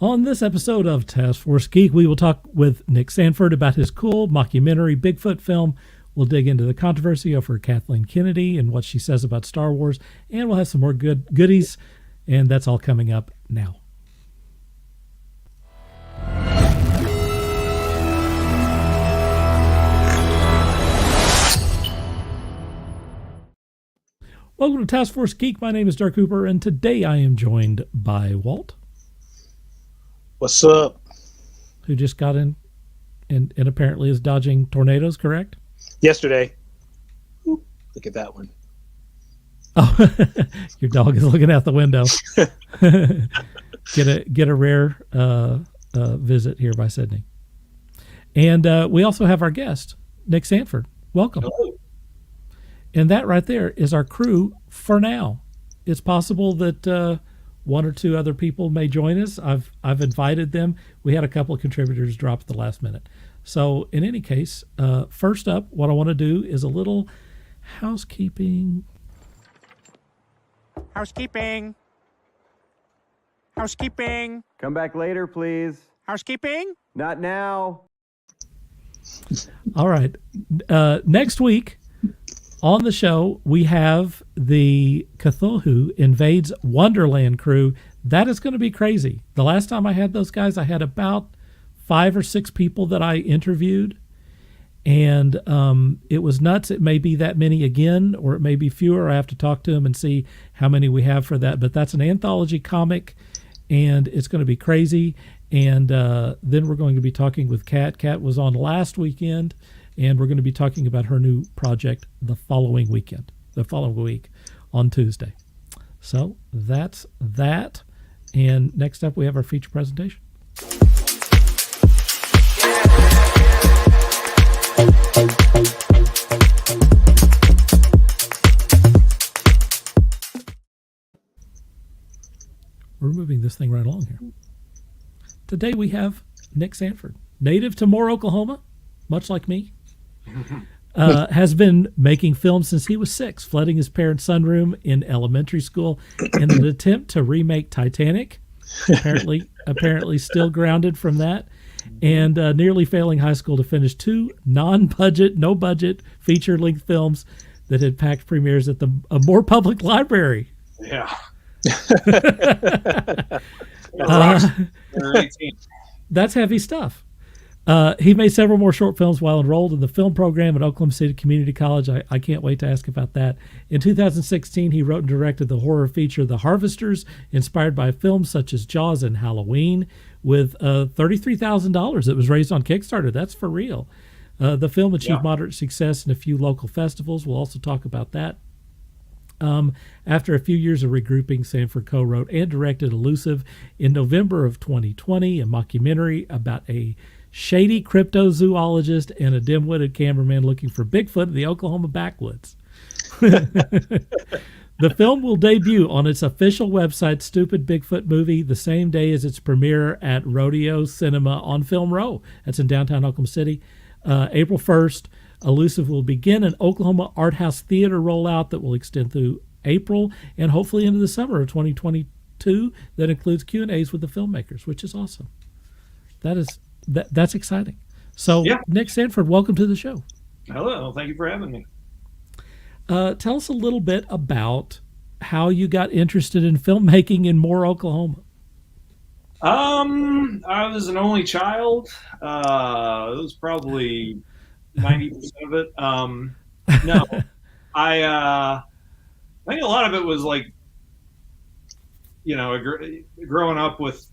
On this episode of Taskforce Geek, we will talk with Nick Sanford about his cool mockumentary Bigfoot film. We'll dig into the controversy over Kathleen Kennedy and what she says about Star Wars, and we'll have some more goodies, and that's all coming up now. Welcome to Taskforce Geek. My name is Dark Cooper, and today I am joined by Walt. What's up? Who just got in and apparently is dodging tornadoes, correct? Yesterday. Ooh, look at that one. Oh, your dog is looking out the window. Get a rare visit here by Sydney. And we also have our guest, Nick Sanford. Welcome. Hello. And that right there is our crew for now. It's possible that one or two other people may join us. I've invited them. We had a couple of contributors drop at the last minute. So in any case, first up, what I want to do is a little housekeeping. Housekeeping. Housekeeping. Come back later, please. Housekeeping. Not now. All right. Next week on the show, we have the Cthulhu Invades Wonderland crew. That is going to be crazy. The last time I had those guys, I had about 5 or 6 people that I interviewed, and it was nuts. It may be that many again, or it may be fewer. I have to talk to them and see how many we have for that. But that's an anthology comic, and it's going to be crazy. And then we're going to be talking with Kat. Kat was on last weekend, and we're going to be talking about her new project the following week on Tuesday. So that's that. And next up, we have our feature presentation. We're moving this thing right along here. Today we have Nick Sanford, native to Moore, Oklahoma, much like me. Has been making films since he was 6, flooding his parents' sunroom in elementary school in an attempt to remake Titanic. Apparently still grounded from that, and nearly failing high school to finish 2 no budget feature-length films that had packed premieres at a Moore Public Library. Yeah. That's heavy stuff. He made several more short films while enrolled in the film program at Oklahoma City Community College. I can't wait to ask about that. In 2016, he wrote and directed the horror feature The Harvesters, inspired by films such as Jaws and Halloween, with $33,000 that was raised on Kickstarter. That's for real. The film achieved moderate success in a few local festivals. We'll also talk about that. After a few years of regrouping, Sanford co-wrote and directed Elusive in November of 2020, a mockumentary about a shady cryptozoologist and a dim-witted cameraman looking for Bigfoot in the Oklahoma backwoods. The film will debut on its official website, Stupid Bigfoot Movie, the same day as its premiere at Rodeo Cinema on Film Row. That's in downtown Oklahoma City. April 1st, Elusive will begin an Oklahoma art house theater rollout that will extend through April and hopefully into the summer of 2022. That includes Q&As with the filmmakers, which is awesome. That's exciting. So, Nick Sanford, welcome to the show. Hello, thank you for having me. Tell us a little bit about how you got interested in filmmaking in Moore, Oklahoma. I was an only child. It was probably 90% of it. No, I think a lot of it was like, growing up with,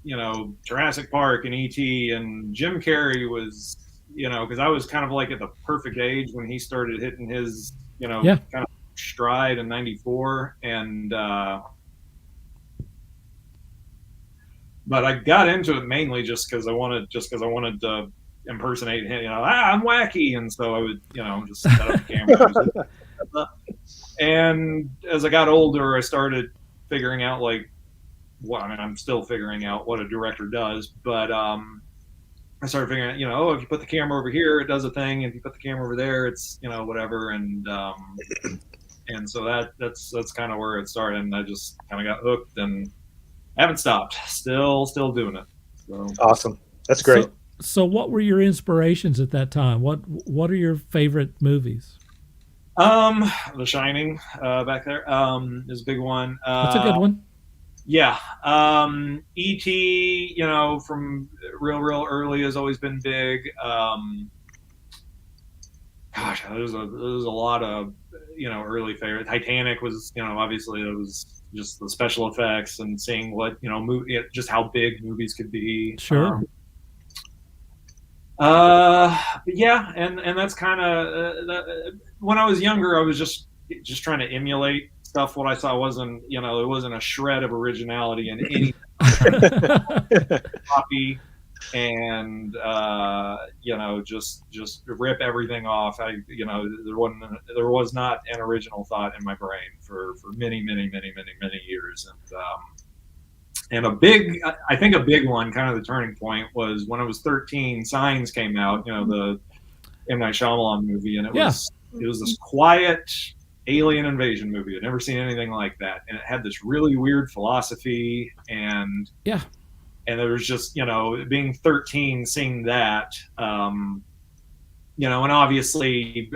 Jurassic Park and E.T. and Jim Carrey was, because I was kind of like at the perfect age when he started hitting his, kind of stride in '94. And, but I got into it mainly just because I wanted to impersonate him, I'm wacky. And so I would, just set up the camera. And as I got older, I started figuring out I'm still figuring out what a director does, but I started figuring out, if you put the camera over here, it does a thing. If you put the camera over there, it's, whatever. And so that's kind of where it started. And I just kind of got hooked and haven't stopped. Still doing it. So Awesome. That's great. So what were your inspirations at that time? What are your favorite movies? The Shining back there is a big one. That's a good one. Yeah. E.T., from real early has always been big. Gosh, there's a lot of, early favorite. Titanic was, obviously it was just the special effects and seeing what, just how big movies could be. Sure. But yeah, and that's kind of when I was younger, I was just trying to emulate stuff. What I saw wasn't, there wasn't a shred of originality in any copy, and just rip everything off. There was not an original thought in my brain for many years, and I think a big one, kind of the turning point, was when I was 13. Signs came out, the M. Night Shyamalan movie, and it was this quiet alien invasion movie. I'd never seen anything like that, and it had this really weird philosophy, and there was just, being 13, seeing that, and obviously,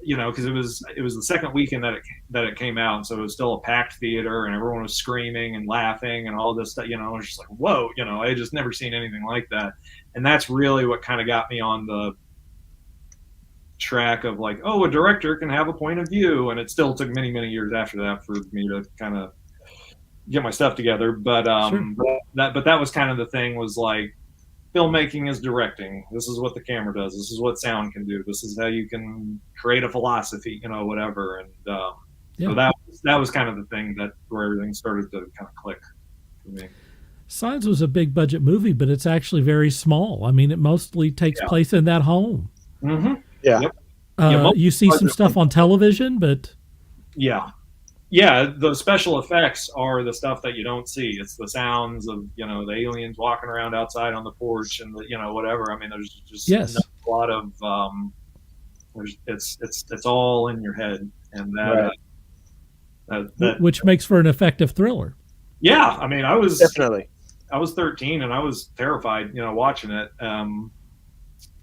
because it was the second weekend that it came out, and so it was still a packed theater, and everyone was screaming and laughing and all this stuff. I was just like, whoa, I had just never seen anything like that, and that's really what kind of got me on the track of like, oh, a director can have a point of view, and it still took many years after that for me to kind of get my stuff together. But that was kind of the thing, was like, filmmaking is directing. This is what the camera does. This is what sound can do. This is how you can create a philosophy, whatever. And so that was kind of the thing where everything started to kind of click for me. Signs was a big budget movie, but it's actually very small. I mean, it mostly takes place in that home. Mm-hmm. Yeah. Yep. You see some stuff on television, but yeah, the special effects are the stuff that you don't see. It's the sounds of, the aliens walking around outside on the porch and whatever. I mean, there's just a lot of it's all in your head, and that which makes for an effective thriller. Yeah, I mean, I was 13 and I was terrified, watching it.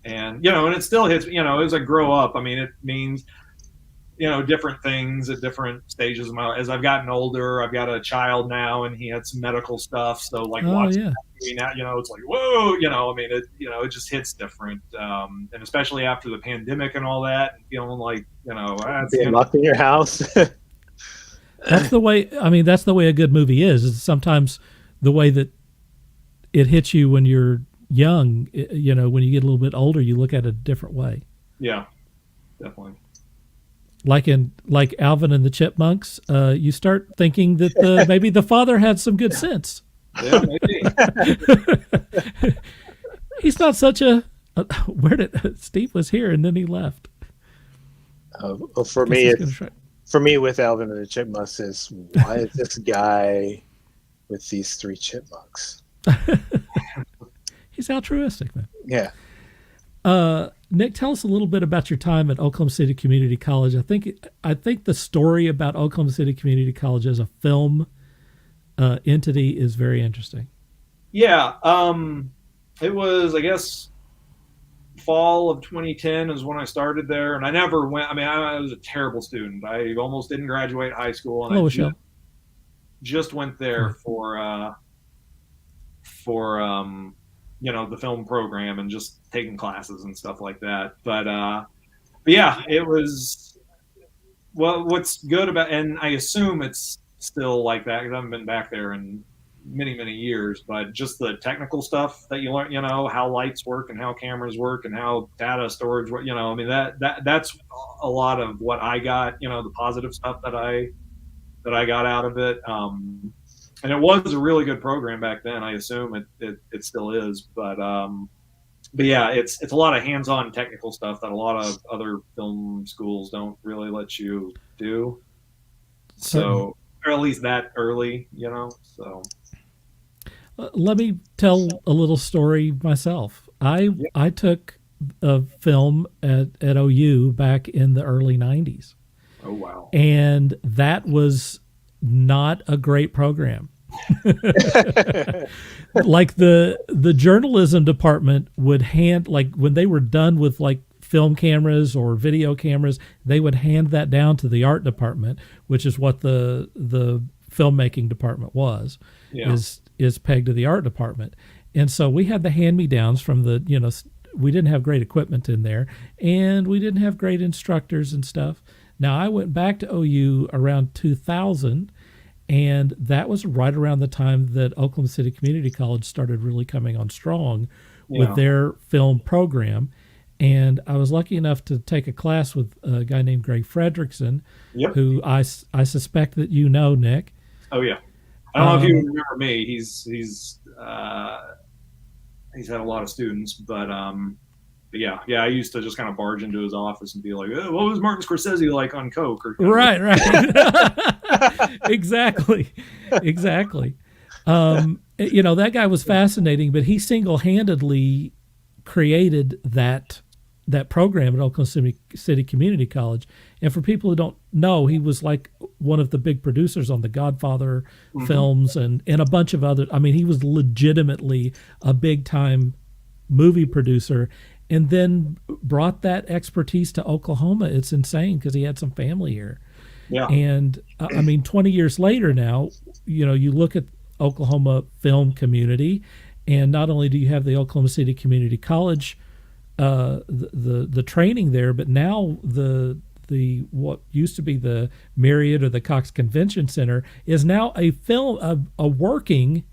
And and it still hits, as I grow up. I mean, it means, different things at different stages of my life. As I've gotten older, I've got a child now, and he had some medical stuff. So like watching that movie now, it's like, whoa, I mean, it just hits different. And especially after the pandemic and all that, and feeling like, being locked in your house. That's the way. I mean, that's the way a good movie is sometimes the way that it hits you when you're young. When you get a little bit older, you look at it a different way. Yeah, definitely. Like Alvin and the Chipmunks, you start thinking that maybe the father had some good sense. Yeah, maybe. He's not such a. Where did Steve was here and then he left? For me, with Alvin and the Chipmunks, is why is this guy with these 3 chipmunks? He's altruistic, man. Yeah. Nick, tell us a little bit about your time at Oklahoma City Community College. I think the story about Oklahoma City Community College as a film entity is very interesting. Yeah, it was, I guess, fall of 2010 is when I started there, and I never went. I mean, I was a terrible student. I almost didn't graduate high school, and I just went there for the film program and just taking classes and stuff like that. But yeah, it was, what's good about, and I assume it's still like that because I haven't been back there in many years, but just the technical stuff that you learn, how lights work and how cameras work and how data storage work, I mean, that's a lot of what I got, the positive stuff that I got out of it. And it was a really good program back then. I assume it still is, but yeah, it's a lot of hands-on technical stuff that a lot of other film schools don't really let you do. So, or at least that early, so. Let me tell a little story myself. I took a film at OU back in the early 90s. Oh, wow. And that was not a great program. Like the journalism department would hand, like when they were done with like film cameras or video cameras, they would hand that down to the art department, which is what the filmmaking department was, is pegged to the art department. And so we had the hand-me-downs from the, we didn't have great equipment in there, and we didn't have great instructors and stuff. Now, I went back to OU around 2000, and that was right around the time that Oklahoma City Community College started really coming on strong with their film program. And I was lucky enough to take a class with a guy named Greg Fredrickson, who I suspect that you know, Nick. Oh, yeah. I don't know if you remember me. He's had a lot of students, but yeah. I used to just kind of barge into his office and be like, oh, what was Martin Scorsese like on coke? Or right. Exactly. That guy was fascinating, but he single-handedly created that program at Oklahoma City Community College. And for people who don't know, he was like one of the big producers on the Godfather films and a bunch of other. I mean, he was legitimately a big-time movie producer, and then brought that expertise to Oklahoma. It's insane because he had some family here. Yeah. And 20 years later now, you look at Oklahoma film community, and not only do you have the Oklahoma City Community College, the training there, but now the what used to be the Marriott or the Cox Convention Center is now a working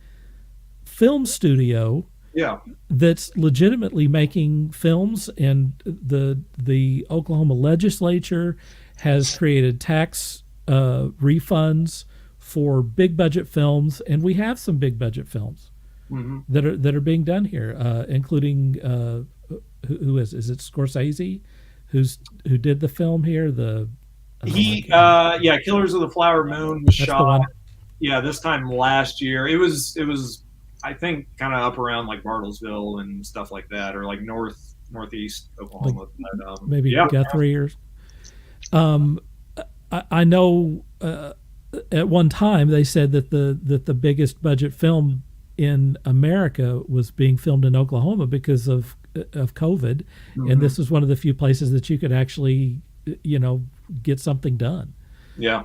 film studio. Yeah. That's legitimately making films, and the Oklahoma legislature has created tax refunds for big budget films, and we have some big budget films that are being done here, including who is it Scorsese, who did the film here? Killers of the Flower Moon was shot. This time last year. It was I think kind of up around like Bartlesville and stuff like that, or like northeast Oklahoma. Maybe Guthrie or. I know at one time they said that the biggest budget film in America was being filmed in Oklahoma because of COVID, and this is one of the few places that you could actually get something done. Yeah.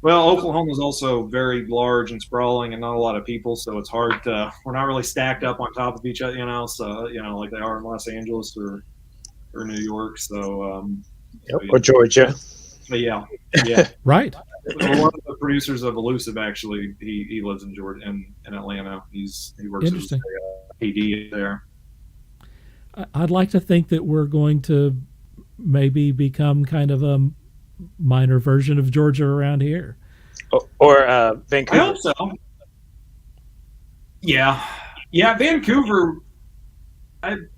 Well, Oklahoma is also very large and sprawling and not a lot of people, so it's hard to, we're not really stacked up on top of each other, so, like they are in Los Angeles or New York, so. Or Georgia. Yeah. Right. One of the producers of Elusive, actually, he lives in Georgia, in Atlanta. He works as a PD there. I'd like to think that we're going to maybe become kind of a minor version of Georgia around here, or Vancouver. I hope so. Yeah, Vancouver. I'm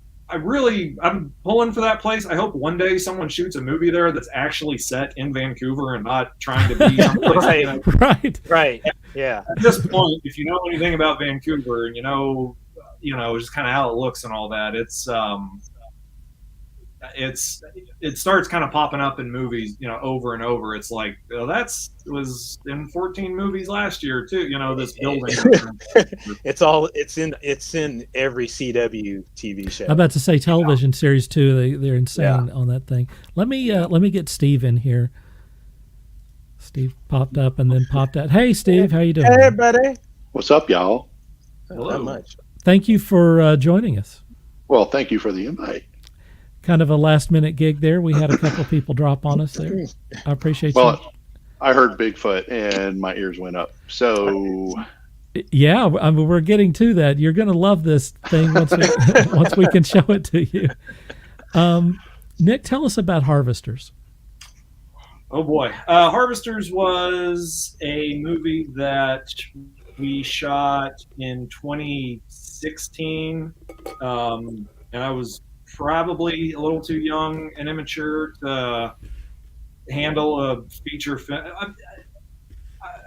pulling for that place. I hope one day someone shoots a movie there that's actually set in Vancouver and not trying to be someplace. Right. Yeah. At this point, if you know anything about Vancouver and you know just kind of how it looks and all that, it starts kind of popping up in movies, over and over. It's like, was in 14 movies last year too. This building. it's in every CW TV show. I'm about to say television series too. They're insane on that thing. Let me get Steve in here. Steve popped up and then popped out. Hey, Steve, how you doing? Hey, buddy. What's up, y'all? Hello. Not much. Thank you for joining us. Well, thank you for the invite. Kind of a last-minute gig there. We had a couple of people drop on us there. I appreciate you. Well, I heard Bigfoot and my ears went up. So, yeah, we're getting to that. You're going to love this thing once we can show it to you. Nick, tell us about Harvesters. Oh boy, Harvesters was a movie that we shot in 2016, and I was probably a little too young and immature to handle a feature film.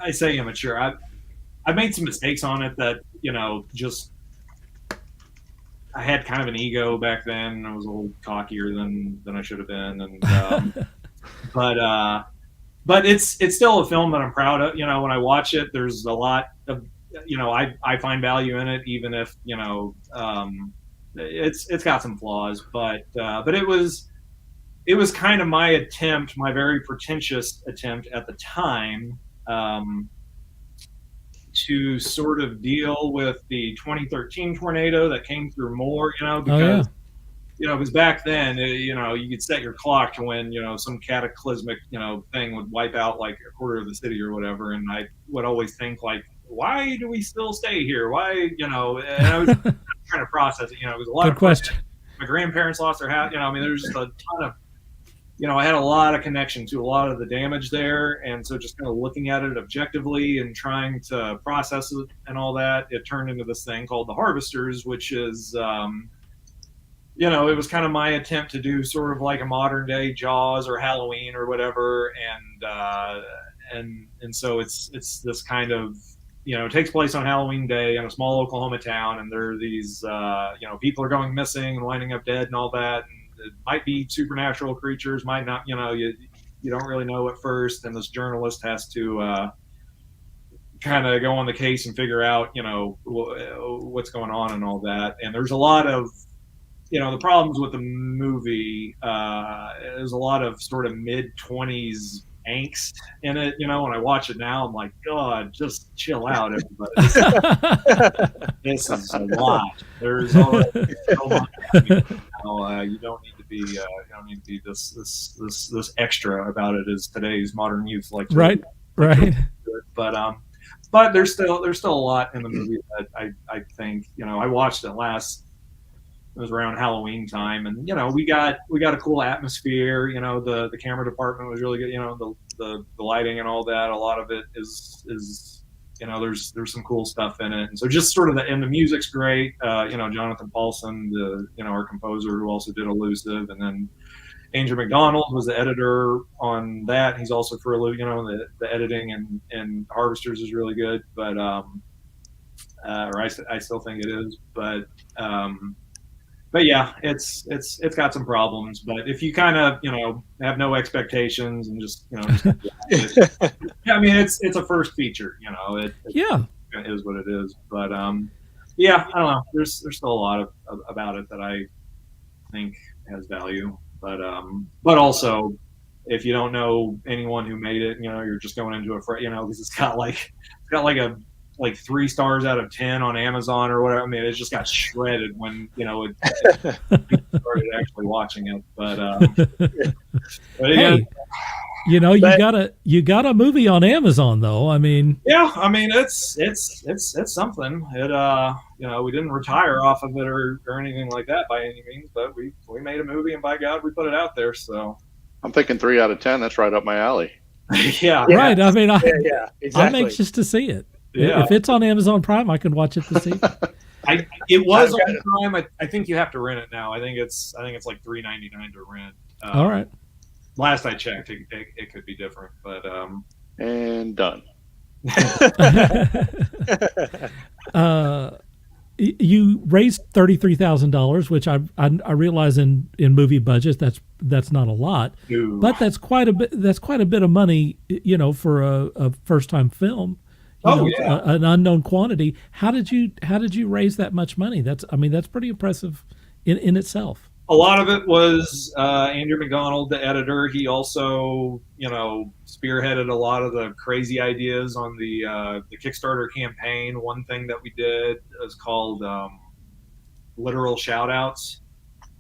I say immature. I made some mistakes on it that, just I had kind of an ego back then. I was a little cockier than I should have been, and but but it's still a film that I'm proud of. You know, when I watch it, there's a lot of, you know, I find value in it, even if, you know, it's got some flaws, but it was kind of my attempt, my very pretentious attempt at the time, to sort of deal with the 2013 tornado that came through more, you know, because you know, because back then, you know, you could set your clock to when, you know, some cataclysmic, you know, thing would wipe out like a quarter of the city or whatever. And I would always think like, why do we still stay here? Why, you know, and I was trying to process it, you know, it was a lot Good of question. My grandparents lost their house, you know, I mean, there's just a ton of, you know, I had a lot of connection to a lot of the damage there. And so just kind of looking at it objectively and trying to process it and all that, it turned into this thing called The Harvesters, which is, you know, it was kind of my attempt to do sort of like a modern day Jaws or Halloween or whatever, and so it's this kind of, you know, it takes place on Halloween Day in a small Oklahoma town, and there are these, you know, people are going missing and winding up dead and all that, and it might be supernatural creatures, might not, you know, you don't really know at first, and this journalist has to kind of go on the case and figure out, you know, what's going on and all that, and there's a lot of, you know, the problems with the movie, there's a lot of sort of mid-20s angst in it. You know, when I watch it now, I'm like, God, just chill out, everybody. This is a lot. There's already so much. You don't need to be, this extra about it as today's modern youth like. Right. But there's still a lot in the movie that I think, you know, I watched it it was around Halloween time, and you know, we got a cool atmosphere. You know, the camera department was really good. You know, the lighting and all that. A lot of it is you know, there's some cool stuff in it, and so just sort of and the music's great. You know, Jonathan Paulson, you know, our composer who also did Elusive, and then Andrew McDonald was the editor on that. He's also for you know, the editing and Harvesters is really good, but or I still think it is, but yeah, it's got some problems. But if you kind of, you know, have no expectations and just, you know, I mean, it's a first feature, you know, it is what it is. But yeah, I don't know. There's still a lot about it that I think has value. But also, if you don't know anyone who made it, you know, you're just going into a, you know, because it's got like 3 stars out of 10 on Amazon or whatever. I mean, it just got shredded when, you know, it started actually watching it. But hey, you know, you got a movie on Amazon though. I mean, yeah, I mean, it's something. It you know, we didn't retire off of it or anything like that by any means, but we made a movie, and by God, we put it out there. So I'm thinking 3 out of 10. That's right up my alley. Yeah, right. I mean, exactly. I'm anxious to see it. Yeah. If it's on Amazon Prime, I can watch it this evening. It was on Prime. I think you have to rent it now. I think it's like $3.99 to rent. All right. Last I checked, it could be different, but and done. You raised $33,000, which I realize in movie budgets that's not a lot, but that's quite a bit. That's quite a bit of money, you know, for a first time film. An unknown quantity. How did you raise that much money? That's pretty impressive in itself. A lot of it was Andrew McDonald, the editor. He also, you know, spearheaded a lot of the crazy ideas on the Kickstarter campaign. One thing that we did is called literal shout-outs.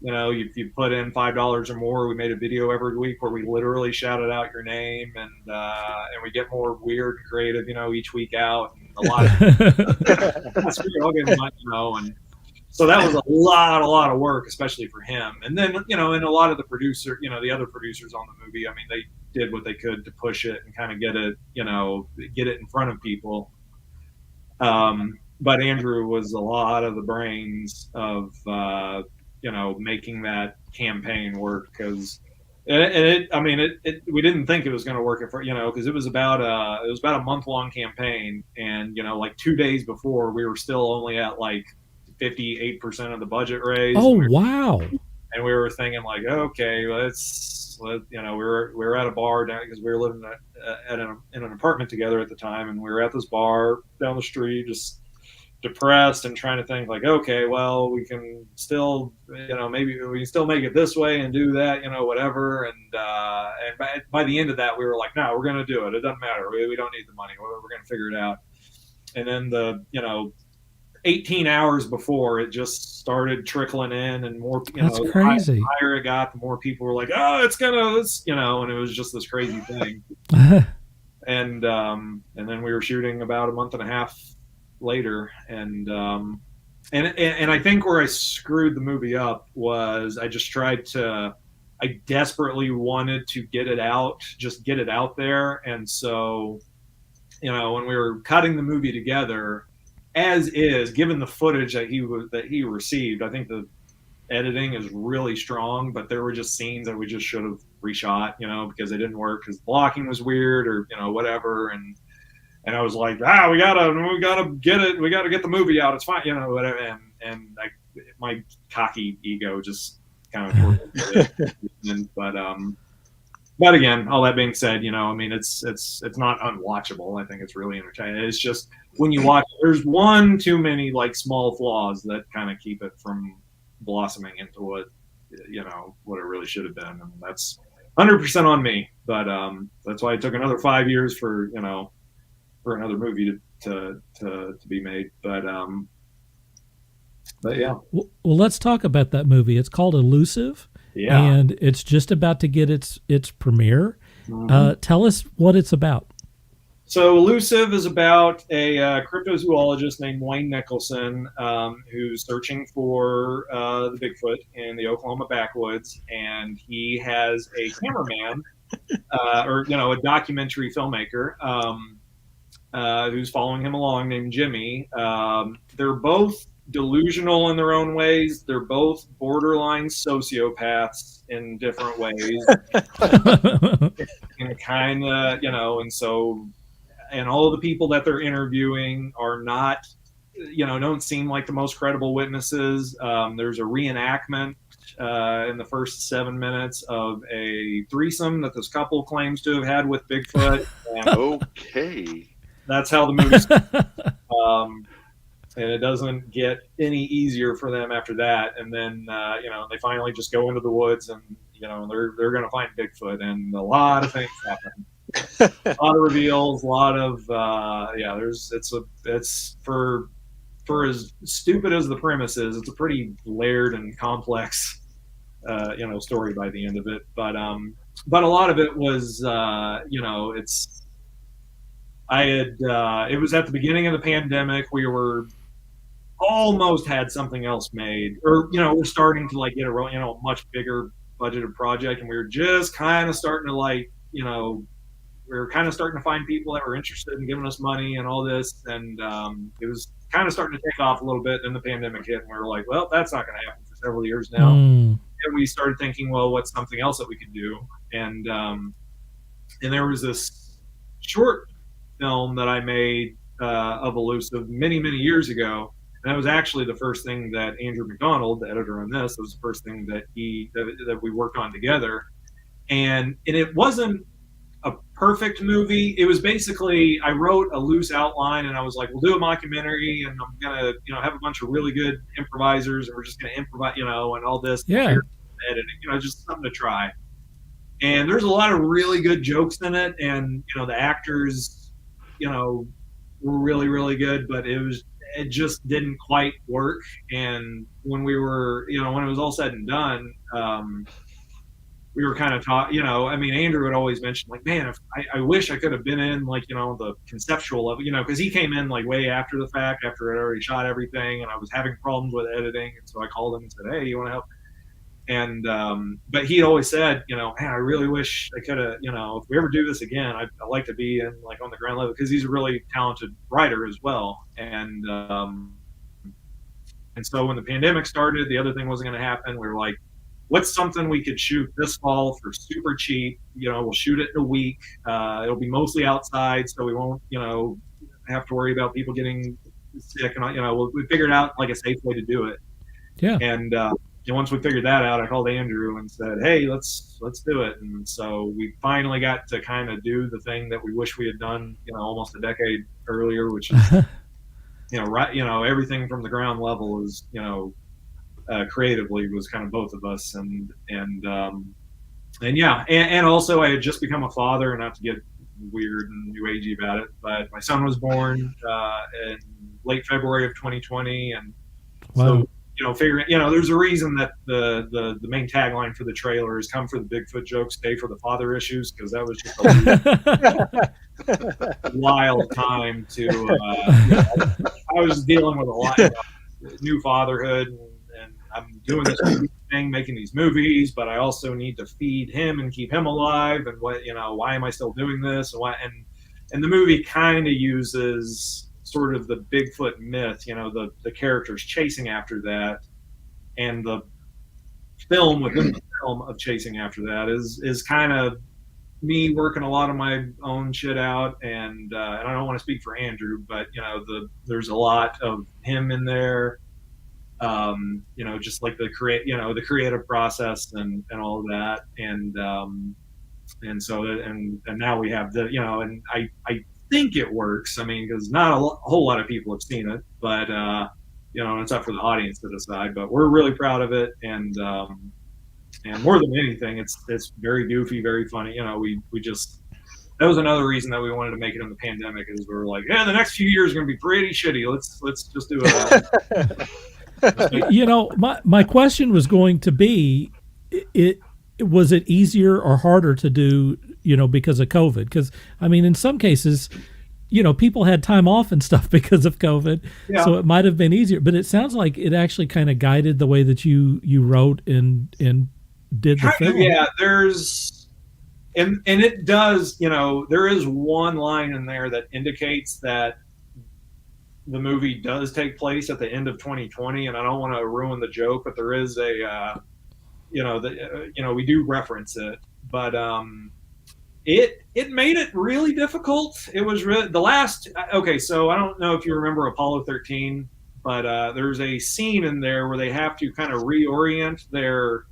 You know, if you put in $5 or more, we made a video every week where we literally shouted out your name, and we get more weird and creative, you know, each week out, and a lot of you know, and so that was a lot of work, especially for him. And then, you know, and a lot of the the other producers on the movie, I mean, they did what they could to push it and kind of get it in front of people. But Andrew was a lot of the brains of you know, making that campaign work, because we didn't think it was going to work you know, because it was about a month-long campaign, and you know, like 2 days before, we were still only at like 58% of the budget raised. Oh, wow. and we were thinking like, okay, you know, we were at a bar down because we were living in an apartment together at the time, and we were at this bar down the street, just depressed and trying to think like, okay, well, we can still, you know, maybe we can still make it this way and do that, you know, whatever. And by the end of that, we were like, no, we're going to do it. It doesn't matter. We don't need the money. We're going to figure it out. And then 18 hours before, it just started trickling in, and more, That's crazy. The higher it got, the more people were like, oh, it's, you know, and it was just this crazy thing. And then we were shooting about a month and a half later, and I think where I screwed the movie up was I desperately wanted to get it out there. And so, you know, when we were cutting the movie together, as is, given the footage that he received, I think the editing is really strong, but there were just scenes that we just should have reshot, you know, because they didn't work because blocking was weird or, you know, whatever. And I was like, we gotta get it. We gotta get the movie out. It's fine, you know, whatever. And my cocky ego just kind of, but again, all that being said, you know, I mean, it's not unwatchable. I think it's really entertaining. It's just when you watch, there's one too many like small flaws that kind of keep it from blossoming into what it really should have been, and that's 100% on me. But that's why it took another 5 years for another movie to be made. But yeah. Well, let's talk about that movie. It's called Elusive. Yeah. And it's just about to get its premiere. Mm-hmm. Tell us what it's about. So Elusive is about a cryptozoologist named Wayne Nicholson who's searching for the Bigfoot in the Oklahoma backwoods, and he has a cameraman or a documentary filmmaker who's following him along named Jimmy. They're both delusional in their own ways. They're both borderline sociopaths in different ways. And kind of, and all of the people that they're interviewing are not, don't seem like the most credible witnesses. There's a reenactment in the first 7 minutes of a threesome that this couple claims to have had with Bigfoot. And okay. That's how the movie and it doesn't get any easier for them after that. And then, they finally just go into the woods, and, they're going to find Bigfoot, and a lot of things happen. A lot of reveals, a lot of, it's for as stupid as the premise is, it's a pretty layered and complex, story by the end of it. But a lot of it was, it was at the beginning of the pandemic. We were almost had something else made, or we're starting to get a much bigger budgeted project, and we were just kind of starting to we were kind of starting to find people that were interested in giving us money and all this, and it was kind of starting to take off a little bit. Then the pandemic hit, and we were like, well, that's not going to happen for several years now. And we started thinking, well, what's something else that we could do? And there was this short film that I made of Elusive many, many years ago. And that was actually the first thing that Andrew McDonald, the editor on this, was the first thing that we worked on together. And it wasn't a perfect movie. It was basically, I wrote a loose outline, and I was like, we'll do a mockumentary, and I'm gonna have a bunch of really good improvisers, and we're just gonna improvise, and all this. Yeah. Editing, just something to try. And there's a lot of really good jokes in it, and the actors, were really, really good, but it just didn't quite work. And when we were, when it was all said and done, we were kind of taught, Andrew would always mention, man, if I wish I could have been in, the conceptual level, because he came in way after the fact, after I'd already shot everything, and I was having problems with editing. And so I called him and said, hey, you want to help? And, but he always said, man, I really wish I could have, if we ever do this again, I'd like to be in on the ground level, because he's a really talented writer as well. And so when the pandemic started, the other thing wasn't going to happen. We were like, what's something we could shoot this fall for super cheap? We'll shoot it in a week. It'll be mostly outside, so we won't, have to worry about people getting sick. And, we figured out a safe way to do it. Yeah. And, once we figured that out, I called Andrew and said, "Hey, let's do it." And so we finally got to kind of do the thing that we wish we had done, almost a decade earlier, which is, everything from the ground level is, creatively was kind of both of us, and also I had just become a father, and not to get weird and new agey about it, but my son was born in late February of 2020, and wow. So figuring, there's a reason that the main tagline for the trailer is "Come for the Bigfoot jokes, stay for the father issues," because that was just a wild time to. I was dealing with a lot of new fatherhood, and I'm doing this thing, making these movies, but I also need to feed him and keep him alive. And why am I still doing this? And the movie kind of uses sort of the Bigfoot myth, the characters chasing after that, and the film within the film of chasing after that is kind of me working a lot of my own shit out, and I don't want to speak for Andrew, but there's a lot of him in there, just like the creative process and all of that, and so now we have and I think it works. I mean, because not a whole lot of people have seen it, but it's up for the audience to decide. But we're really proud of it, and more than anything, it's very goofy, very funny. We just, that was another reason that we wanted to make it in the pandemic, is we were like, the next few years are going to be pretty shitty. Let's just do it. My question was going to be, was it easier or harder to do, because of COVID? Because, I mean, in some cases, people had time off and stuff because of COVID. Yeah. So it might have been easier. But it sounds like it actually kind of guided the way that you wrote and did the film. Yeah, and it does, there is one line in there that indicates that the movie does take place at the end of 2020. And I don't want to ruin the joke, but there is a, we do reference it, but it made it really difficult. It was really the last. Okay, so I don't know if you remember Apollo 13, but there's a scene in there where they have to kind of reorient their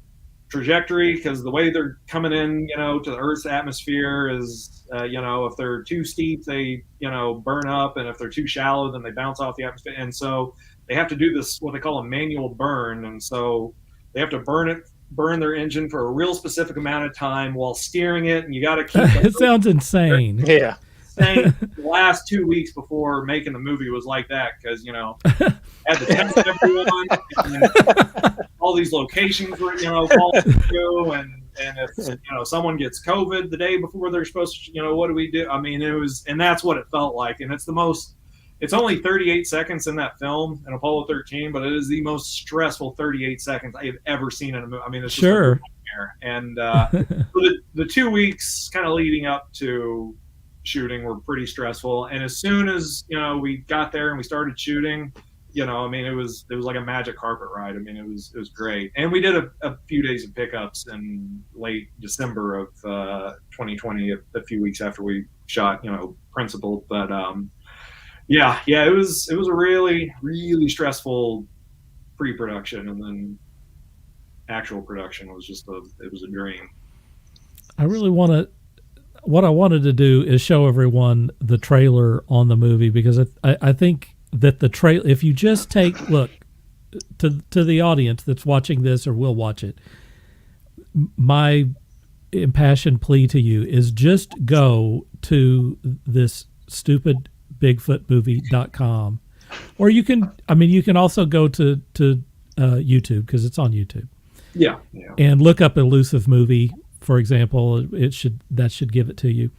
trajectory, because the way they're coming in, to the Earth's atmosphere is, if they're too steep, they, burn up, and if they're too shallow, then they bounce off the atmosphere. And so they have to do this, what they call a manual burn, and so they have to burn their engine for a real specific amount of time while steering it, and you got to keep it sounds insane. Yeah. The last 2 weeks before making the movie was like that, because had to test everyone, and all these locations were falling through, and if someone gets COVID the day before they're supposed to, what do we do? I mean, it was, and that's what it felt like. And it's only 38 seconds in that film, in Apollo 13, but it is the most stressful 38 seconds I have ever seen in a movie. I mean, it's just sure. a nightmare. And the 2 weeks kind of leading up to shooting were pretty stressful. And as soon as we got there and we started shooting, I mean, it was like a magic carpet ride. I mean, it was great. And we did a few days of pickups in late December of 2020, a few weeks after we shot, Principal. But yeah, it was a really, really stressful pre-production, and then actual production was it was a dream. I really what I wanted to do is show everyone the trailer on the movie, because I think that the trailer, if you just look to the audience that's watching this or will watch it, my impassioned plea to you is just go to this stupid bigfootmovie.com, or you can also go to YouTube, because it's on YouTube. Yeah. And look up Elusive Movie, for example. That should give it to you.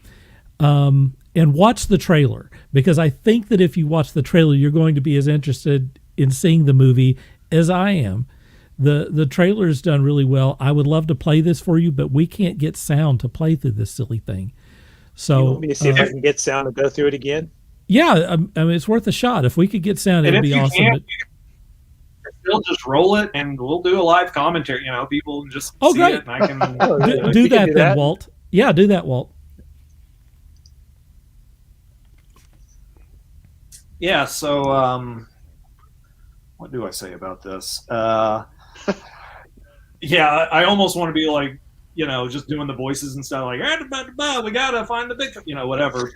And watch the trailer, because I think that if you watch the trailer, you're going to be as interested in seeing the movie as I am. The trailer is done really well. I would love to play this for you, but we can't get sound to play through this silly thing. So you want me to see if I can get sound and go through it again? Yeah, I mean, it's worth a shot. If we could get sound, it'd be awesome. Still just roll it, and we'll do a live commentary. People just see great. it, and I can do that then, Walt. Yeah, do that, Walt. Yeah. So, what do I say about this? Yeah, I almost want to be like, just doing the voices and stuff like, we gotta find the Bigfoot, whatever.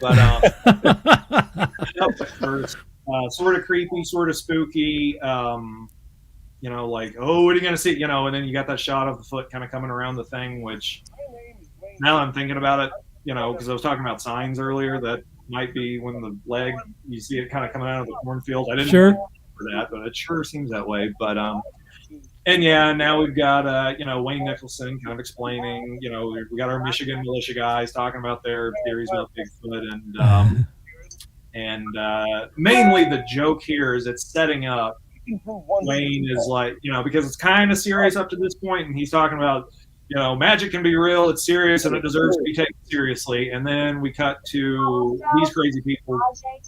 But sort of creepy, sort of spooky. Like, oh, what are you gonna see? And then you got that shot of the foot kind of coming around the thing, which now I'm thinking about it, because I was talking about signs earlier that might be when the leg, you see it kind of coming out of the cornfield. I didn't know for that, but it sure seems that way. But and yeah, now we've got Wayne Nicholson kind of explaining. We got our Michigan militia guys talking about their theories about Bigfoot, and mainly the joke here is it's setting up. Wayne is like, because it's kind of serious up to this point, and he's talking about, magic can be real, it's serious, and it deserves to be taken seriously. And then we cut to these crazy people.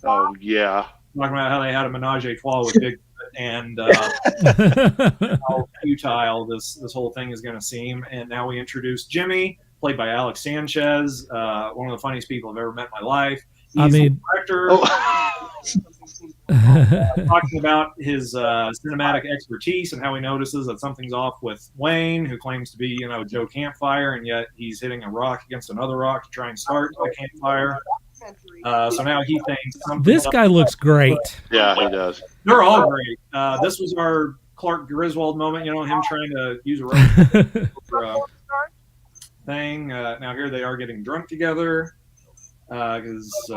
Oh yeah, talking about how they had a menage a trois with Bigfoot, and how futile this whole thing is going to seem. And now we introduce Jimmy, played by Alex Sanchez, one of the funniest people I've ever met in my life. He's the director. Talking about his cinematic expertise and how he notices that something's off with Wayne, who claims to be, Joe Campfire, and yet he's hitting a rock against another rock to try and start the campfire. So now he thinks this guy looks great. Yeah, he does. They're all great. This was our Clark Griswold moment, him trying to use a rope for a thing. Now here they are getting drunk together because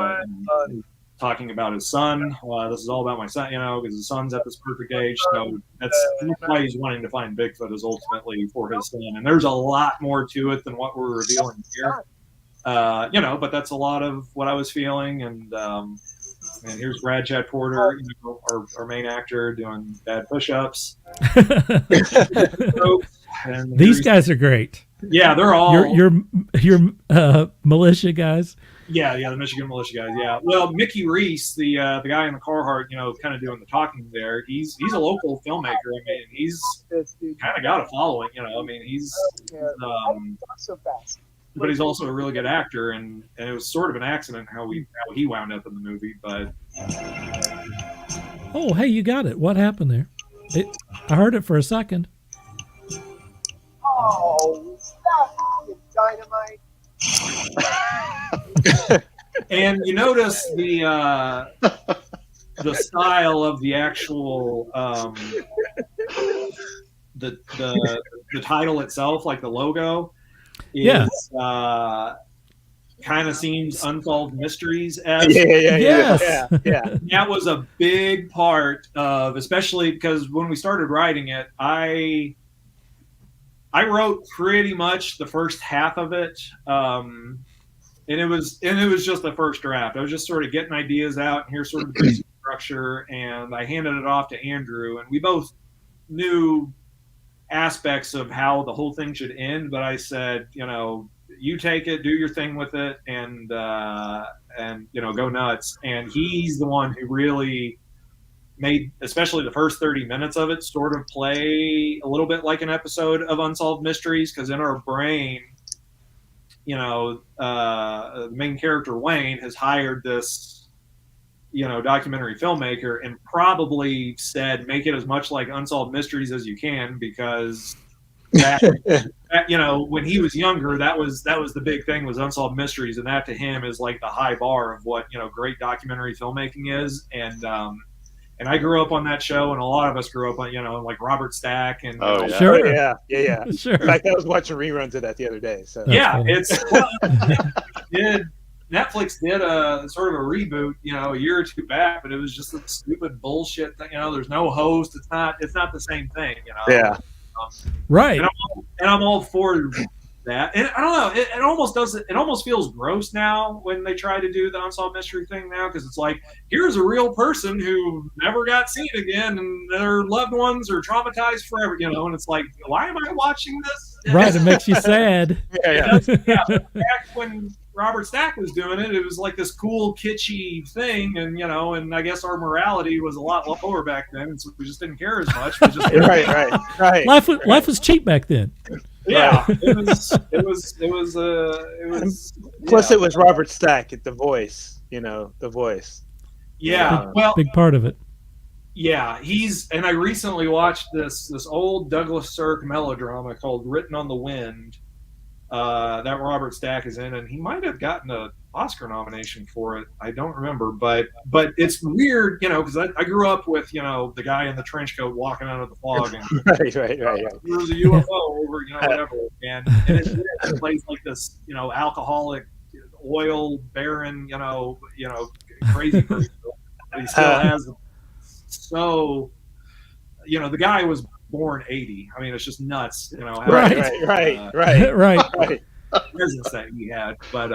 talking about his son. This is all about my son, because his son's at this perfect age. So that's why he's wanting to find Bigfoot, is ultimately for his son. And there's a lot more to it than what we're revealing here. But that's a lot of what I was feeling. And here's Brad Chad Porter, our main actor, doing bad push-ups. These guys are great. Yeah, they're all your militia guys. Yeah, the Michigan militia guys. Yeah, well, Mickey Reese, the guy in the Carhartt, kind of doing the talking there. He's a local filmmaker. I mean, he's kind of got a following. He's but he's also a really good actor, and it was sort of an accident how he wound up in the movie. But oh, hey, you got it. What happened there? I heard it for a second. Oh, stop, dynamite. And you notice the style of the actual the title itself, like the logo, is kind of seems Unsolved Mysteries as yeah. That was a big part of, especially because when we started writing it, I wrote pretty much the first half of it, and it was just the first draft. I was just sort of getting ideas out, and here's sort of the basic structure, and I handed it off to Andrew, and we both knew aspects of how the whole thing should end, but I said, you take it, do your thing with it, and go nuts. And he's the one who really made, especially the first 30 minutes of it, sort of play a little bit like an episode of Unsolved Mysteries, because in our brain, the main character, Wayne, has hired this, documentary filmmaker and probably said, make it as much like Unsolved Mysteries as you can, because that, when he was younger, that was the big thing, was Unsolved Mysteries, and that to him is like the high bar of what, great documentary filmmaking is. And I grew up on that show, and a lot of us grew up on, like Robert Stack and sure, yeah. Sure. In fact, I was watching reruns of that the other day. So Netflix did a sort of a reboot, a year or two back, but it was just a stupid bullshit thing. There's no host. It's not the same thing. Yeah. Right. And I'm all for that. And I don't know. It almost does. It almost feels gross now when they try to do the Unsolved Mystery thing now, because it's like, here's a real person who never got seen again, and their loved ones are traumatized forever. And it's like, why am I watching this? Right. It makes you sad. Yeah. Back when Robert Stack was doing it, it was like this cool, kitschy thing, and and I guess our morality was a lot lower back then, so we just didn't care as much. We just right. Life was cheap back then. Yeah, it was. Plus, it was Robert Stack at the voice. The voice. Yeah, well, big part of it. Yeah, and I recently watched this old Douglas Sirk melodrama called Written on the Wind, that Robert Stack is in, and he might have gotten an Oscar nomination for it. I don't remember, but it's weird, because I grew up with, the guy in the trench coat walking out of the fog, and right. there's a UFO over, whatever, and it plays like this, alcoholic, oil baron, crazy person. But he still has. So, the guy was born 80. I mean, it's just nuts, Right. Presence that he had, but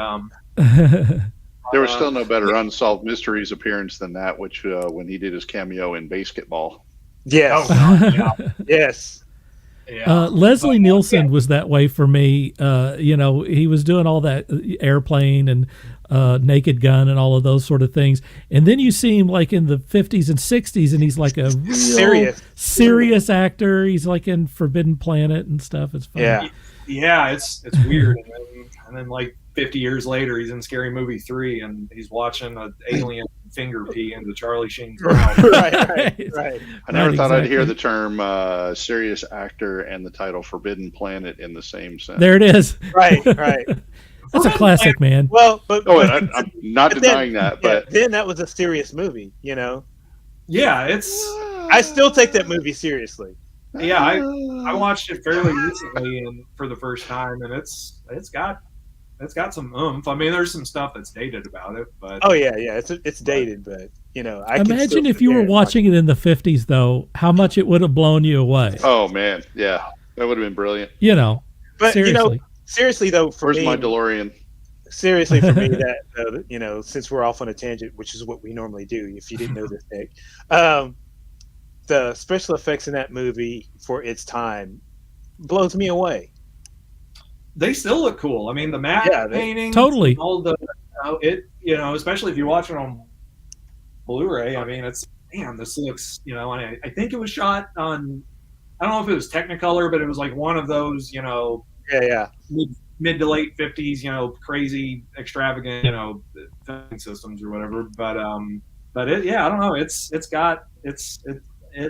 there was still no better Unsolved Mysteries appearance than that, which when he did his cameo in Basketball. Yes. Oh, God, Yes. yeah. Leslie Nielsen was that way for me. He was doing all that Airplane and Naked Gun and all of those sort of things. And then you see him like in the 50s and 60s, and he's like a real serious actor. He's like in Forbidden Planet and stuff. It's fun. Yeah, it's weird. And then like 50 years later, he's in Scary Movie 3, and he's watching an alien finger pee into Charlie Sheen's mouth. Right. I never thought I'd hear the term serious actor and the title Forbidden Planet in the same sentence. There it is. Right. That's a classic, man. Well, but I'm not denying that, but then that was a serious movie, Yeah, I still take that movie seriously. Yeah, I watched it fairly recently and for the first time, and it's got some oomph. I mean, there's some stuff that's dated about it, but it's dated, but I imagine if you were watching it in the 50s, though, how much it would have blown you away. Oh man, yeah, that would have been brilliant. But seriously. Seriously though, where's my DeLorean? Seriously, for me, that since we're off on a tangent, which is what we normally do, if you didn't know this, Nick, the special effects in that movie for its time blows me away. They still look cool. I mean, the matte paintings, totally. All the especially if you watch it on Blu-ray. I mean, this looks, and I think it was shot on. I don't know if it was Technicolor, but it was like one of those, mid to late 50s, crazy, extravagant, filming systems or whatever. But it, I don't know. It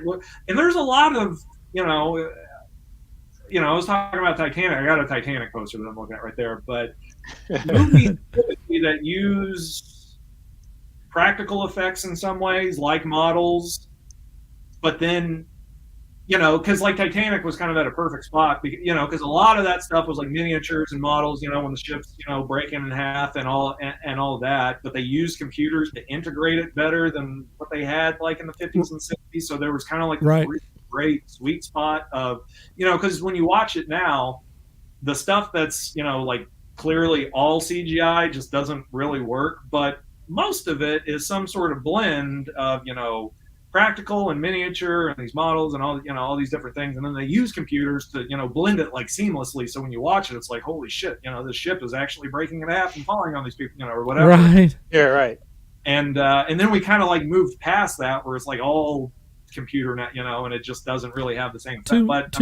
look, and there's a lot of, I was talking about Titanic. I got a Titanic poster that I'm looking at right there. But movies that use practical effects in some ways, like models, but then, because like Titanic was kind of at a perfect spot, because a lot of that stuff was like miniatures and models, when the ship's, breaking in half and all of that. But they used computers to integrate it better than what they had like in the 50s and 60s. So there was kind of like this really great sweet spot of, because when you watch it now, the stuff that's, like clearly all CGI just doesn't really work. But most of it is some sort of blend of, practical and miniature and these models and all these different things, and then they use computers to blend it like seamlessly, so when you watch it, it's like, holy shit, this ship is actually breaking in half and falling on these people, or whatever. Right. Yeah, right. And then we kind of like moved past that, where it's like all computer now, and it just doesn't really have the same effect.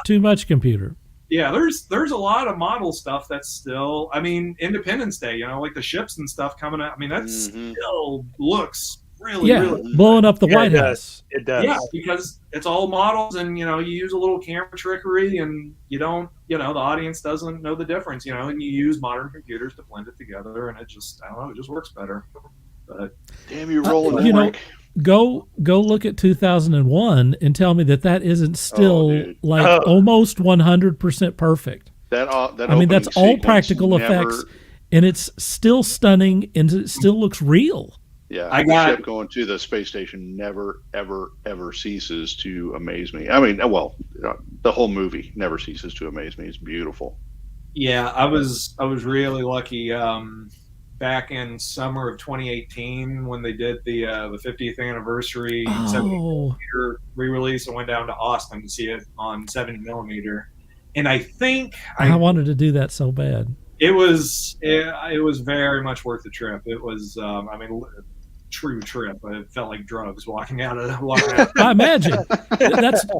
Too much computer. Yeah, there's a lot of model stuff that's still, I mean, Independence Day, like the ships and stuff coming out, I mean, that still looks really blowing up the White House. It does. Yeah, because it's all models, and you use a little camera trickery, and you don't, the audience doesn't know the difference, and you use modern computers to blend it together, and it just, I don't know, it just works better. But damn, you rolling, go look at 2001 and tell me that isn't still almost 100% perfect. That I mean, that's all practical effects, and it's still stunning, and it still looks real. Yeah, the ship going to the space station never, ever, ever ceases to amaze me. I mean, the whole movie never ceases to amaze me. It's beautiful. Yeah, I was really lucky. Back in summer of 2018, when they did the 50th anniversary 70mm re-release, I went down to Austin to see it on 70mm, and I think I wanted to do that so bad. It was very much worth the trip. It was, true trip. It felt like drugs walking out. I imagine.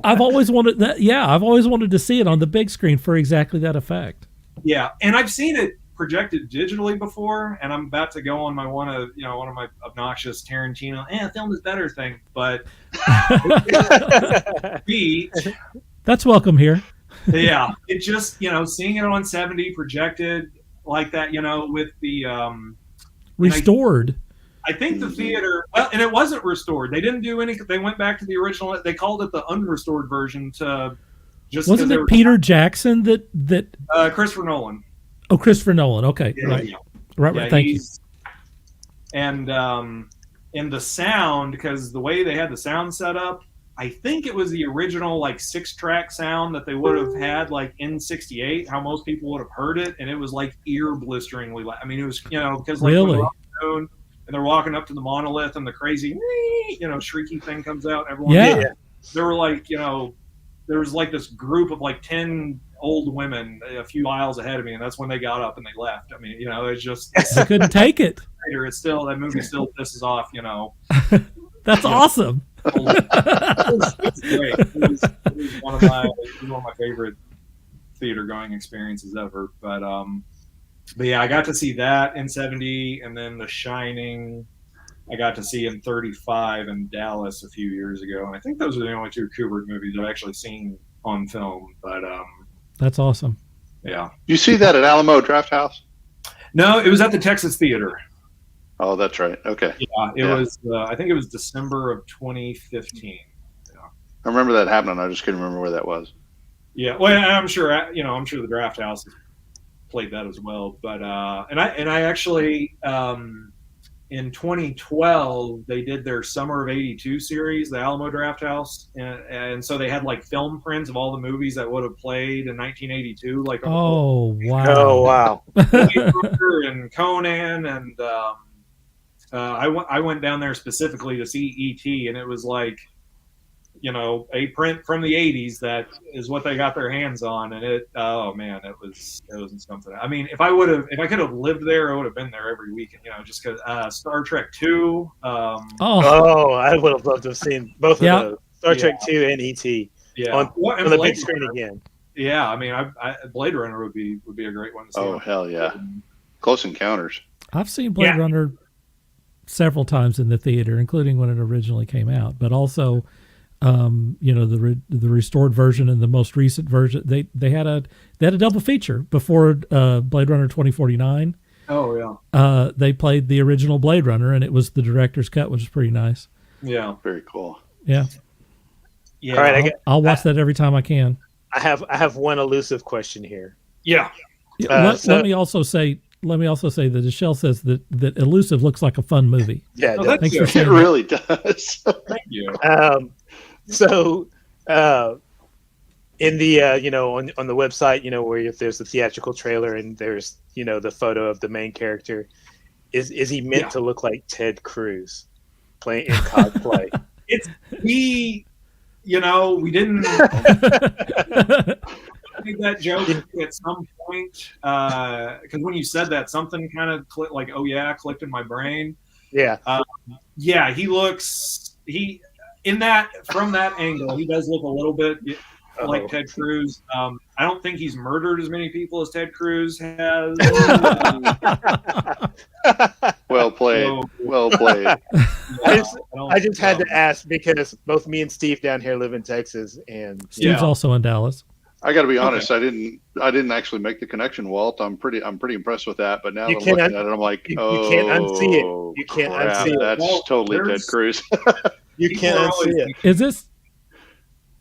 I've always wanted that. Yeah, I've always wanted to see it on the big screen for exactly that effect. Yeah, and I've seen it projected digitally before, and I'm about to go on my one of my obnoxious Tarantino film is better thing, but beat. That's welcome here. Yeah, it just seeing it on 70 projected like that, with the Restored. I think the theater, and it wasn't restored. They didn't do any. They went back to the original. They called it the unrestored version to just. Wasn't it Peter Jackson that? Christopher Nolan. Oh, Christopher Nolan. Okay, Yeah, right, yeah. right. Thank you. And in the sound, because the way they had the sound set up, I think it was the original 6-track sound that they would have had in '68. How most people would have heard it, and it was ear blisteringly. I mean, it was because really. And they're walking up to the monolith, and the crazy, shrieky thing comes out. Everyone, they were there was this group of 10 old women a few miles ahead of me, and that's when they got up and they left. I mean, it's just they couldn't take it. It's still that movie still pisses off. That's awesome. It was great. It was one of my favorite theater going experiences ever. But yeah, I got to see that in '70, and then The Shining I got to see in '35 in Dallas a few years ago. And I think those are the only two Kubrick movies I've actually seen on film. But that's awesome. Yeah. You see that at Alamo Drafthouse? No, it was at the Texas Theater. Oh, that's right. Okay. Yeah, it was. I think it was December of 2015. Yeah. I remember that happening. I just couldn't remember where that was. Yeah, well, I'm sure. I'm sure the Draft House played that as well. But and I actually in 2012 they did their Summer of '82 series, the Alamo Draft House, and so they had film prints of all the movies that would have played in 1982. Oh wow! Oh wow! And Conan and. I went down there specifically to see E.T. and it was a print from the '80s that is what they got their hands on, and it was something. I mean, if I could have lived there, I would have been there every weekend. Just because Star Trek II. I would have loved to have seen both of those, Star Trek II and E.T. Yeah, on the big screen again. Yeah, I mean, Blade Runner would be a great one to see. Oh hell yeah! Close Encounters. I've seen Blade Runner several times in the theater, including when it originally came out, but also, the restored version and the most recent version. They had a double feature before Blade Runner 2049. Oh yeah. They played the original Blade Runner, and it was the director's cut, which is pretty nice. Yeah, very cool. Yeah. Yeah. All right, I'll watch that every time I can. I have one elusive question here. Yeah. Let me also say that Michelle says that Elusive looks like a fun movie. Yeah, thanks for it really does. Thank you. So, in the on the website, where if there's a theatrical trailer and there's the photo of the main character, is he meant to look like Ted Cruz playing in cosplay? We didn't. Made that joke at some point because when you said that, something kind of clicked in my brain. Yeah, he looks from that angle he does look a little bit like Ted Cruz. I don't think he's murdered as many people as Ted Cruz has. Well played. Well played. I just had to ask because both me and Steve down here live in Texas, and Steve's also in Dallas. I got to be honest. Okay. I didn't actually make the connection, Walt. I'm pretty impressed with that. But now that I'm looking at it, I'm like, you can't unsee it. You can't unsee it. That's totally Ted Cruz. You can't unsee it. Is this?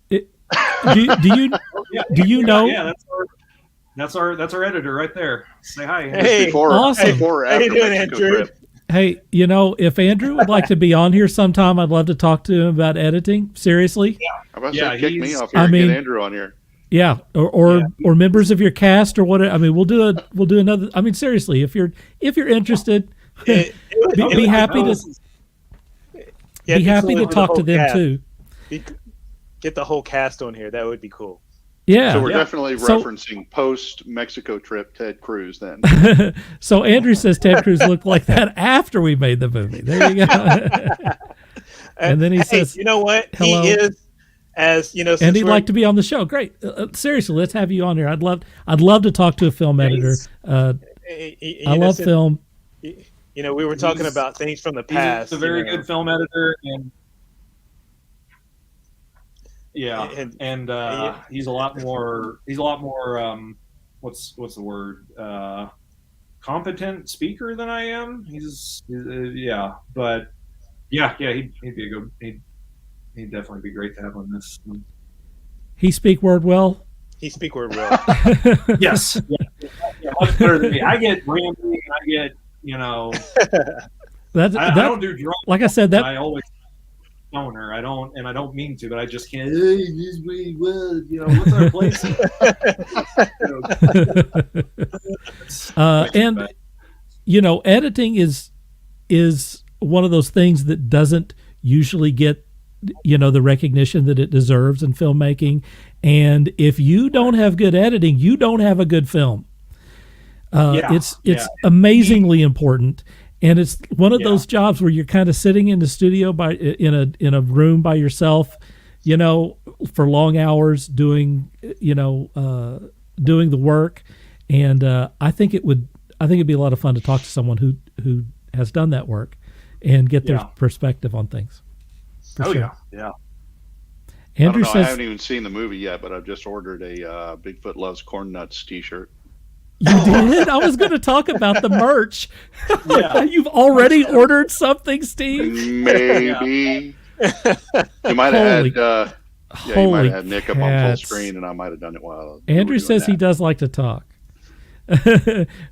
Do you know? Yeah, that's our editor right there. Say hi. Hey, awesome. Before or how after you doing, Mexico Andrew? trip. Hey, if Andrew would like to be on here sometime, I'd love to talk to him about editing. Seriously. I'm about to say, kick me off here. Get Andrew on here. Yeah, or members of your cast or whatever. I mean, we'll do another. I mean, seriously, if you're interested, be happy to talk to them too. Get the whole cast on here. That would be cool. Yeah. So we're definitely referencing post Mexico trip Ted Cruz then. So Andrew says Ted Cruz looked like that after we made the movie. There you go. And then he says, "You know what? Hello. He is." And he'd like to be on the show. Great, seriously, let's have you on here. I'd love to talk to a film editor. I love film. You know, we were talking about things from the past. He's a very you know. good film editor, and he's a lot more. He's a lot more. What's the word? Competent speaker than I am. He's but he'd be a good. He'd definitely be great to have on this. He speak word well. He speak word well. Yes, much better than me. I get rambling. I get I don't do drunk. Like I said, that I always stoner. I don't mean to, but I just can't. Hey, this way, well, what's our place? And editing is one of those things that doesn't usually get the recognition that it deserves in filmmaking. And if you don't have good editing, you don't have a good film. It's amazingly important, and it's one of those jobs where you're kind of sitting in the studio in a room by yourself, for long hours doing the work. And I think it'd be a lot of fun to talk to someone who has done that work and get their perspective on things. Sure. Yeah. Andrew I says, haven't even seen the movie yet, but I've just ordered a Bigfoot Loves Corn Nuts t-shirt. You did? I was going to talk about the merch. Yeah. You've already ordered something, Steve? Maybe. You might have had you might have had Nick up on full screen, and I might have done it while Andrew says he does like to talk.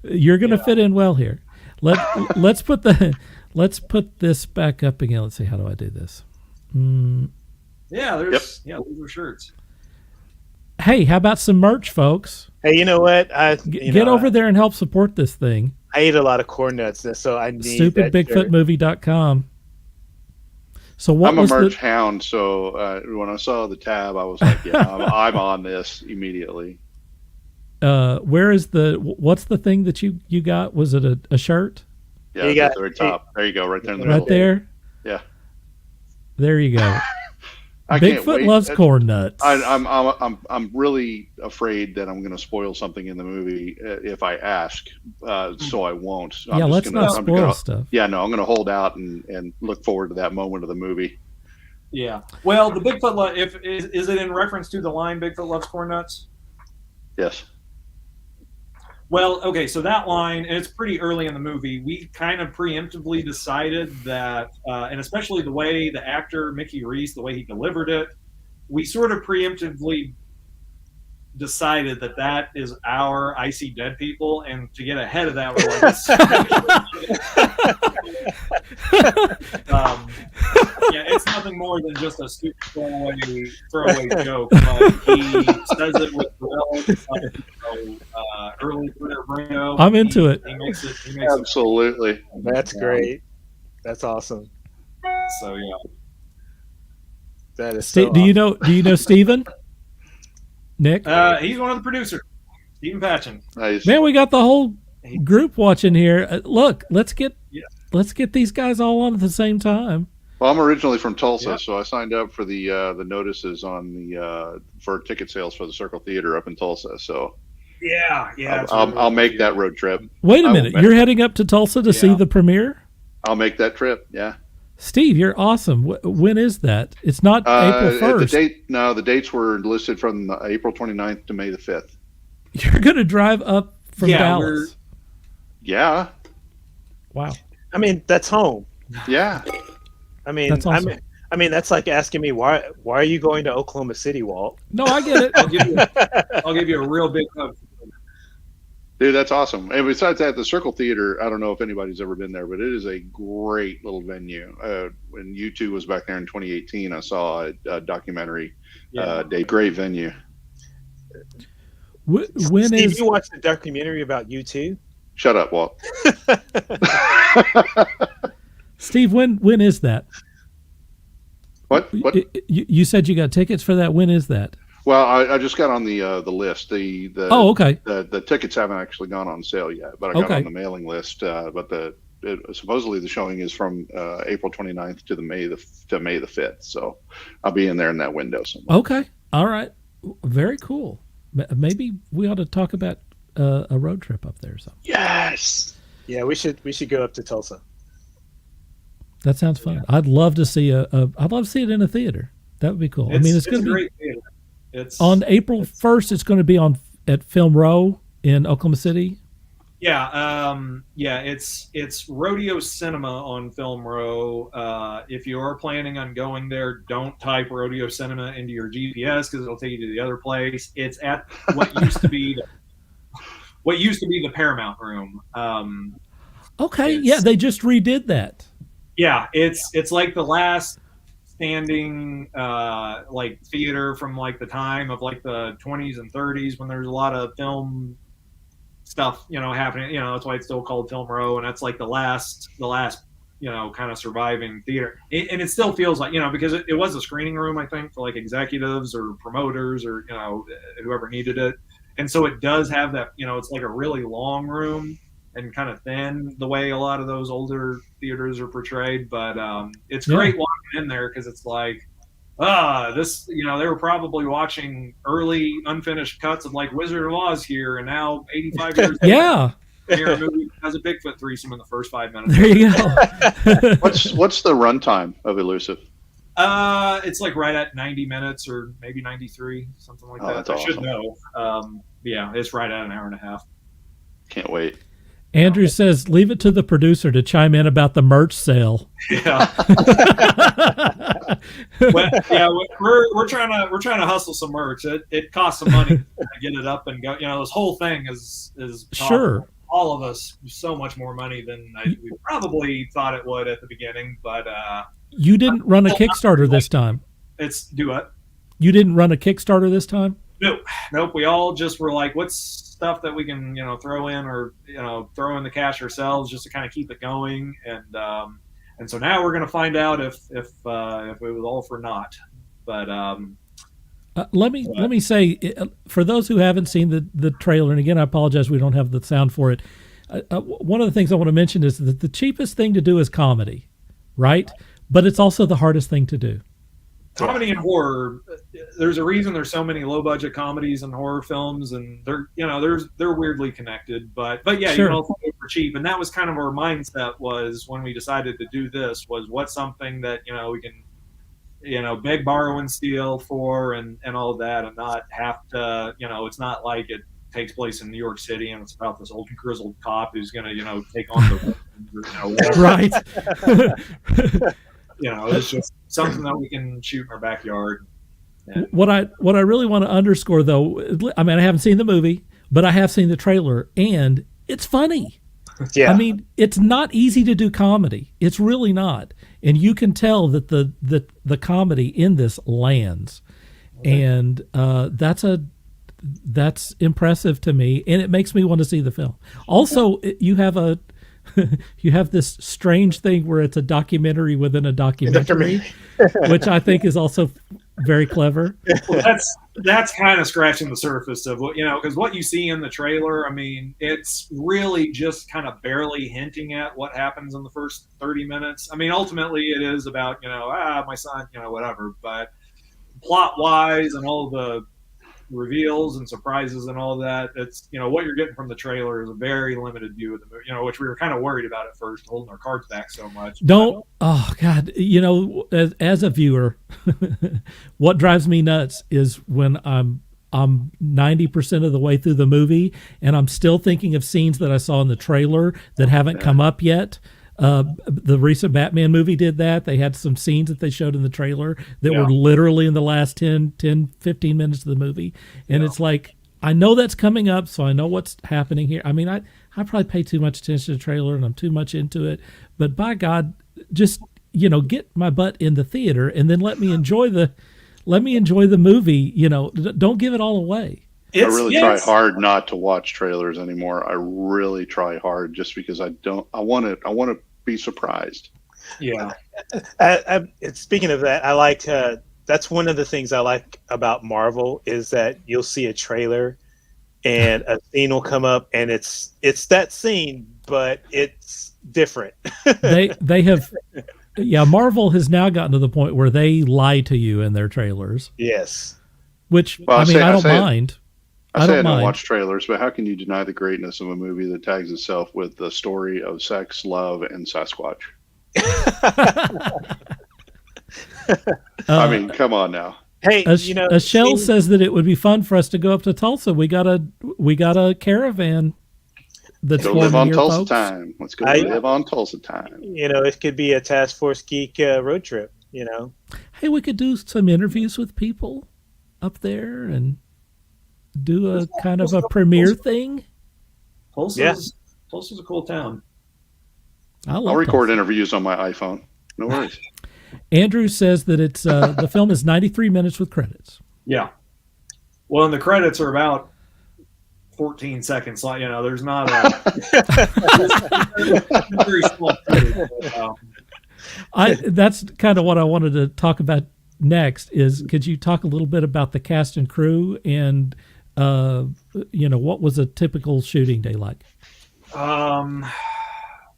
You're going to fit in well here. Let's put this back up again. Let's see, how do I do this? Those are shirts. Hey, how about some merch, folks? Hey, you know what? Get over there and help support this thing. I ate a lot of corn nuts, so I need StupidBigfootMovie.com. So I'm a merch hound, so when I saw the tab, I was like, I'm on this immediately. What's the thing that you got? Was it a shirt? Yeah, at the very top. There you go, right there in the middle. Right there? Yeah. There you go. Bigfoot loves corn nuts. I'm really afraid that I'm going to spoil something in the movie if I ask, so I won't. Let's not spoil stuff. Yeah, no, I'm going to hold out and look forward to that moment of the movie. Yeah. Well, the Bigfoot is it in reference to the line "Bigfoot loves corn nuts"? Yes. Well, okay, so that line, and it's pretty early in the movie, we kind of preemptively decided that, and especially the way the actor, Mickey Reese, the way he delivered it, we sort of preemptively decided that is our I See Dead People, and to get ahead of that, we're like, it's nothing more than just a stupid throwaway joke, but he says it with early Twitter Bruno. I'm into it. He makes Absolutely. That's great. That's awesome. So yeah. That is Do you know Steven? Nick? He's one of the producers. Stephen Patchen. Nice. Man, we got the whole group watching here. Look, let's get these guys all on at the same time. Well, I'm originally from Tulsa, so I signed up for the notices on for ticket sales for the Circle Theater up in Tulsa. So I'll make that road trip. Wait a minute, you're heading up to Tulsa to see the premiere? I'll make that trip. Yeah. Steve, you're awesome. When is that? It's not April 1st. The dates were listed from April 29th to May the 5th. You're going to drive up from Dallas. Yeah. Wow. I mean, that's home. Yeah. I mean, that's awesome. I mean, that's like asking me why are you going to Oklahoma City, Walt? No, I get it. I'll give you a real big hug. Dude, that's awesome. And besides that, the Circle Theater, I don't know if anybody's ever been there, but it is a great little venue. When U2 was back there in 2018, I saw a documentary. Great venue. Steve, you watched the documentary about U2? Shut up, Walt. Steve, when is that? What? You said you got tickets for that. When is that? Well, I just got on the list. Okay. The tickets haven't actually gone on sale yet, but I got on the mailing list. But supposedly the showing is from April 29th to May the 5th. So I'll be in there in that window somewhere. Okay. All right. Very cool. Maybe we ought to talk about a road trip up there. So Yes. Yeah, we should go up to Tulsa. that sounds fun. I'd love to see I'd love to see it in a theater. That would be cool. I mean, it's going to be great theater. It's on April 1st. It's going to be at Film Row in Oklahoma City. Yeah, it's Rodeo Cinema on Film Row. If you are planning on going there, don't type Rodeo Cinema into your GPS because it'll take you to the other place. It's at what used to be the Paramount Room. Okay, yeah, they just redid that. Yeah, it's like the last standing like theater from like the time of like the 20s and 30s when there's a lot of film stuff, happening. That's why it's still called Film Row, and that's like the last, kind of surviving theater. And it still feels like, because it was a screening room, I think, for like executives or promoters or whoever needed it. And so it does have that, it's like a really long room and kind of thin the way a lot of those older theaters are portrayed. But it's great walking in there because it's like, this, they were probably watching early unfinished cuts of like Wizard of Oz here, and now 85 years Yeah. here a movie has a Bigfoot threesome in the first 5 minutes. There you go. What's the runtime of Elusive? It's like right at 90 minutes or maybe 93, something like that. That's I should awesome. know. Yeah, it's right at an hour and a half. Can't wait. Andrew says, leave it to the producer to chime in about the merch sale. Yeah. Well, yeah, we're trying to hustle some merch. It costs some money to get it up and go. This whole thing is Sure. all of us so much more money than we probably thought it would at the beginning. But You didn't run a Kickstarter this time. it's do it. You didn't run a Kickstarter this time? Nope. We all just were like, what's stuff that we can, throw in or, throw in the cash ourselves just to kind of keep it going. And so now we're going to find out if it was all for naught. But let me say, for those who haven't seen the trailer, and again, I apologize, we don't have the sound for it. One of the things I want to mention is that the cheapest thing to do is comedy, right? But it's also the hardest thing to do. comedy and horror, there's a reason there's so many low budget comedies and horror films, and they're weirdly connected. But yeah, Sure. you can also go for cheap, and that was kind of our mindset was when we decided to do this was what's something that we can beg, borrow, and steal for, and all of that, and not have to it's not like it takes place in New York City and it's about this old grizzled cop who's going to take on the Right. it's just something that we can shoot in our backyard. And What I really want to underscore, though, I mean, I haven't seen the movie, but I have seen the trailer, and it's funny. Yeah. I mean, it's not easy to do comedy. It's really not, and you can tell that the comedy in this lands, and that's impressive to me, and it makes me want to see the film. Also, you have this strange thing where it's a documentary within a documentary, which I think is also very clever. well, that's kind of scratching the surface of what because what you see in the trailer, I mean, it's really just kind of barely hinting at what happens in the first 30 minutes. I mean, ultimately it is about my son, whatever, but plot wise and all the reveals and surprises and all of that, it's what you're getting from the trailer is a very limited view of the movie, which we were kind of worried about at first, holding our cards back so much. Oh God, as a viewer, what drives me nuts is when I'm 90% of the way through the movie and I'm still thinking of scenes that I saw in the trailer that haven't come up yet. The recent Batman movie did that. They had some scenes that they showed in the trailer that were literally in the last 10, 15 minutes of the movie. And it's like, I know that's coming up, so I know what's happening here. I mean, I probably pay too much attention to the trailer and I'm too much into it, but by God, just, get my butt in the theater and then let me enjoy the movie. Don't give it all away. I really try hard not to watch trailers anymore. I really try hard just because I want to be surprised. Yeah. Speaking of that, I like that's one of the things I like about Marvel is that you'll see a trailer and a scene will come up and it's that scene, but it's different. They have, Marvel has now gotten to the point where they lie to you in their trailers. Yes. Which Well, I don't mind. I say I don't don't mind. watch trailers, but how can you deny the greatness of a movie that tags itself with the story of sex, love, and Sasquatch? I mean, come on now. Hey, a shell says that it would be fun for us to go up to Tulsa. We got a caravan that's Go live forming on here, Tulsa folks. time. Let's go live on Tulsa time. it could be a Taskforce Geek road trip. Hey, we could do some interviews with people up there and do a kind of a premiere thing. Tulsa's a cool town. I'll record interviews on my iPhone. No worries. Andrew says that it's the film is 93 minutes with credits. Yeah. Well, and the credits are about 14 seconds. There's not a very small credit. That's kind of what I wanted to talk about next. Is could you talk a little bit about the cast and crew and what was a typical shooting day like?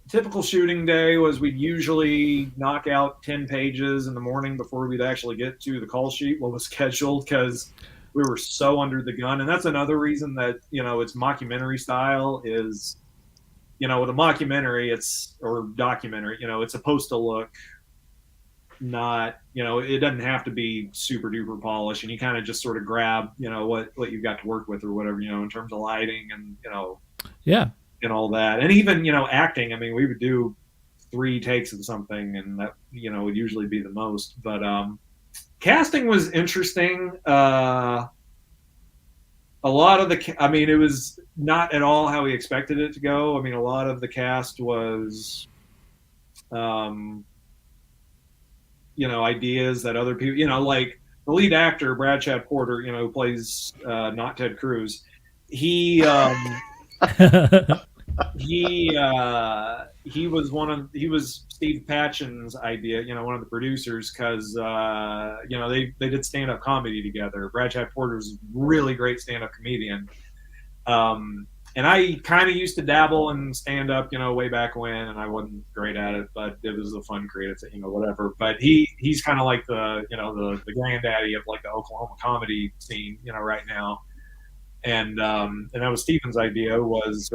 Typical shooting day was we'd usually knock out 10 pages in the morning before we'd actually get to the call sheet, what was scheduled, because we were so under the gun. And that's another reason that, it's mockumentary style is, with a mockumentary, or documentary, it's supposed to look not, it doesn't have to be super duper polished, and you kind of just sort of grab, what you've got to work with or whatever, in terms of lighting and, yeah. and all that. And even, acting, I mean, we would do 3 takes of something, and that, would usually be the most. But casting was interesting. A lot of it was not at all how we expected it to go. I mean, a lot of the cast was, ideas that other people, like the lead actor, Brad Chad Porter, who plays not Ted Cruz. He he was Steve Patchen's idea, one of the producers, because they did stand-up comedy together. Brad Chad Porter's a really great stand-up comedian, and I kind of used to dabble in stand-up, way back when, and I wasn't great at it, but it was a fun creative thing, whatever. But he's kind of like the the granddaddy of like the Oklahoma comedy scene, right now. And that was Stephen's idea, was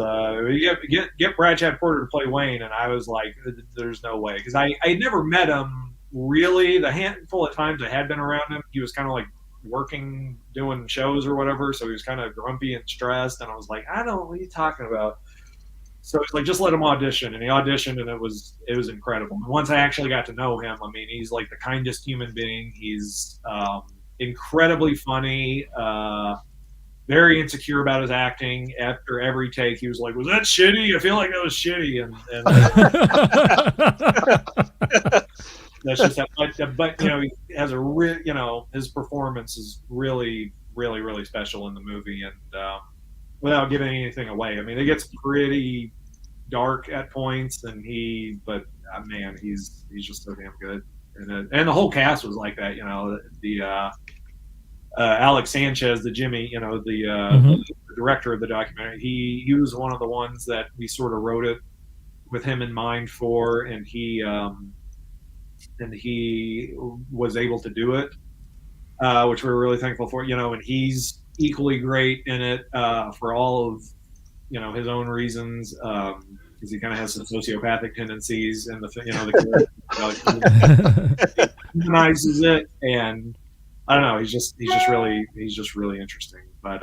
get Brad Chad Porter to play Wayne, and I was like, there's no way, because I never met him really. The handful of times I had been around him, he was kind of like working, doing shows or whatever, so he was kind of grumpy and stressed, and I was like, what are you talking about? So it's like, just let him audition, and he auditioned, and it was incredible. And once I actually got to know him, I mean, he's like the kindest human being. He's incredibly funny. Very insecure about his acting. After every take, he was like, "Was that shitty? I feel like that was shitty." And that's just how, but he has a his performance is really, really, really special in the movie. And without giving anything away, I mean, it gets pretty dark at points, and but man, he's just so damn good. And the whole cast was like that. Alex Sanchez, the Jimmy, the director of the documentary, he was one of the ones that we sort of wrote it with him in mind for, and he was able to do it, which we're really thankful for. And he's equally great in it for all of his own reasons, because he kind of has some sociopathic tendencies, and the humanizes it, and I don't know. He's just really interesting. But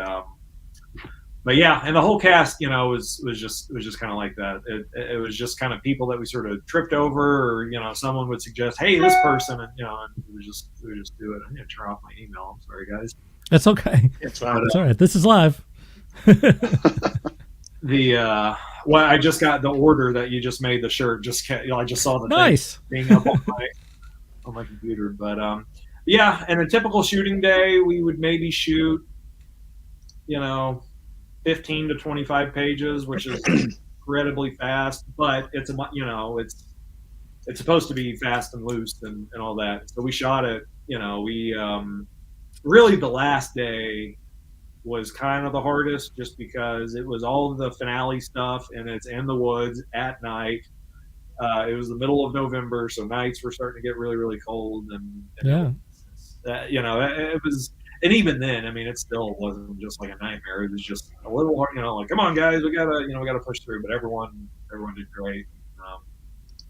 yeah, and the whole cast, was just kind of like that. It was just kind of people that we sort of tripped over, or someone would suggest, hey, this person, and we would just do it. I'm gonna turn off my email. I'm sorry, guys. That's okay. It's fine. It's all right. This is live. I just got the order that you just made the shirt. I just saw the nice thing being up on my computer, but yeah, and a typical shooting day, we would maybe shoot, 15 to 25 pages, which is incredibly fast, but it's supposed to be fast and loose and all that. So we shot it, really the last day was kind of the hardest, just because it was all of the finale stuff, and it's in the woods at night. It was the middle of November, so nights were starting to get really, really cold, and yeah. it And even then, I mean, it still wasn't just like a nightmare. It was just a little hard, like, come on, guys, we gotta push through. But everyone did great.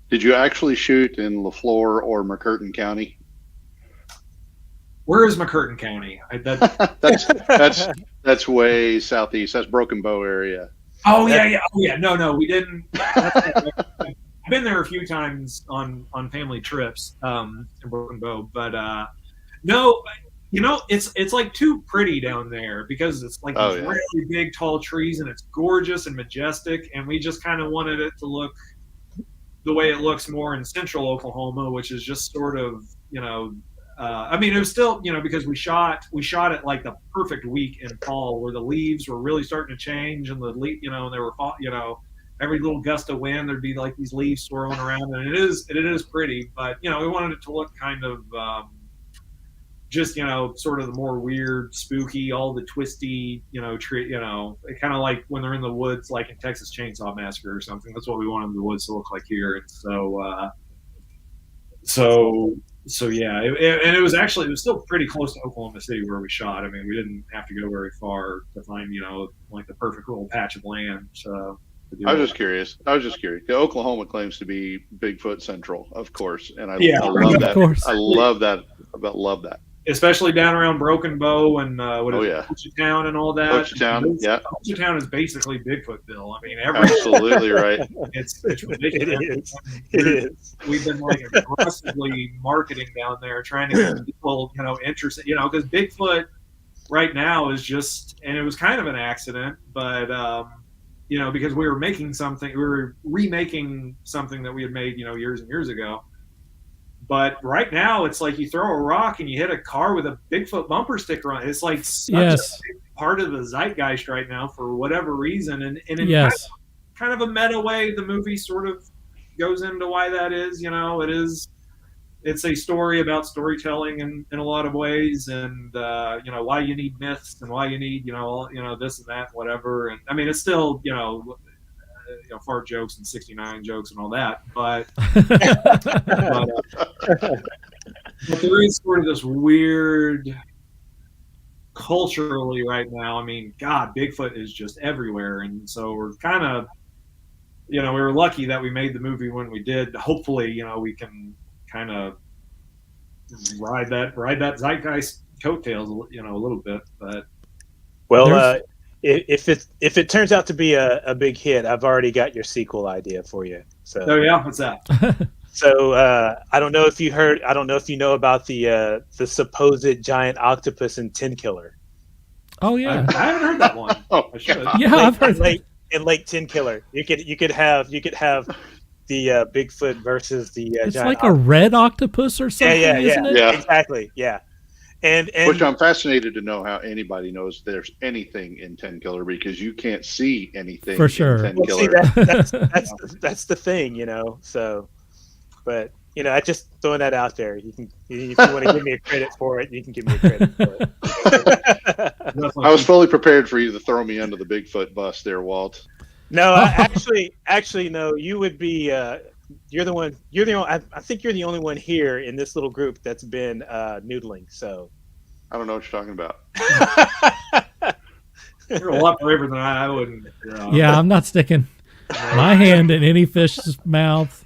Did you actually shoot in LaFleur or McCurtain County? Where is McCurtain County? That's way southeast. That's Broken Bow area. Oh yeah. No, we didn't. I've been there a few times on family trips in Broken Bow, but no, it's like too pretty down there because it's like these really big tall trees and it's gorgeous and majestic, and we just kind of wanted it to look the way it looks more in central Oklahoma, which is just sort of, I mean, it was still, because we shot it like the perfect week in fall where the leaves were really starting to change and and they were, every little gust of wind, there'd be like these leaves swirling around, and it is pretty, but, we wanted it to look kind of, just, sort of the more weird, spooky, all the twisty, tree, kind of like when they're in the woods, like in Texas Chainsaw Massacre or something. That's what we wanted the woods to look like here. And so yeah, and it was still pretty close to Oklahoma City where we shot. I mean, we didn't have to go very far to find, like the perfect little patch of land. So I was just curious. The Oklahoma claims to be Bigfoot Central, of course, and I love that. Of course. I love that. Love that. Especially down around Broken Bow and Wichita and all that. Wichita is basically Bigfootville. I mean, absolutely right. It's ridiculous. It is. We've been like aggressively marketing down there, trying to get people, interested. Because Bigfoot right now is just, and it was kind of an accident, but because we were remaking something that we had made, years and years ago. But right now, it's like you throw a rock and you hit a car with a Bigfoot bumper sticker on it. It's like such a big part of the zeitgeist right now for whatever reason. And in kind of a meta way, the movie sort of goes into why that is. It's a story about storytelling in a lot of ways, and why you need myths and why you need this and that, whatever. And I mean, it's still fart jokes and 69 jokes and all that, but there is sort of this weird culturally right now. I mean, God, Bigfoot is just everywhere, and so we're kind of, we were lucky that we made the movie when we did. Hopefully, we can kind of ride that zeitgeist coattails, a little bit. But if it turns out to be a big hit, I've already got your sequel idea for you. So what's that? So I don't know if you know about the supposed giant octopus in Tin Killer. Oh yeah, I haven't heard that one. I should. Yeah, I've heard in Lake Tin Killer. You could have the Bigfoot versus the it's giant like a red octopus or something, isn't it? Yeah, exactly. Yeah. And which I'm fascinated to know how anybody knows there's anything in Ten Killer, because you can't see anything for sure. in Ten Killer. That's the thing, So, but I just throwing that out there. You can, if you want to give me a credit for it, you can give me a credit for it. I was fully prepared for you to throw me under the Bigfoot bus there, Walt. No, actually, no. You would be. You're the one. I think you're the only one here in this little group that's been noodling. So I don't know what you're talking about. You're a lot braver than I wouldn't. Yeah, I'm not sticking my hand in any fish's mouth.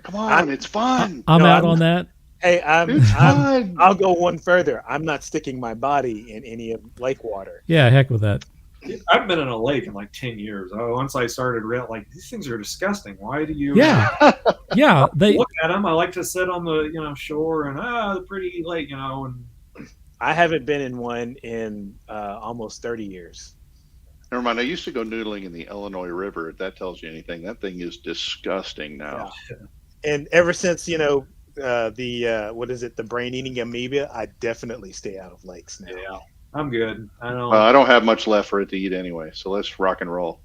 Come on, it's fun. I'm out on that. Hey, I'll go one further. I'm not sticking my body in any of lake water. Yeah, heck with that. I've been in a lake in like 10 years. Once I started these things are disgusting. Why do you? Yeah, yeah. They look at them. I like to sit on the shore and the pretty lake. And I haven't been in one in almost 30 years. Never mind. I used to go noodling in the Illinois River. If that tells you anything, that thing is disgusting now. Yeah. And ever since the what is it, the brain-eating amoeba, I definitely stay out of lakes now. Yeah. I'm good. I don't have much left for it to eat anyway, so let's rock and roll.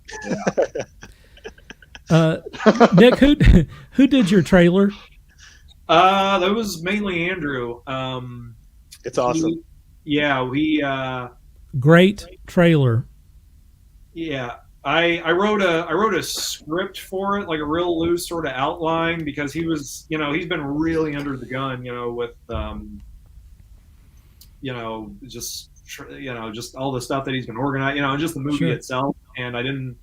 Yeah. Nick, who did your trailer? That was mainly Andrew. It's awesome. We great trailer. Yeah. I wrote a script for it, like a real loose sort of outline, because he was, he's been really under the gun, with just just all the stuff that he's been organizing, just the movie Sure. itself. And I didn't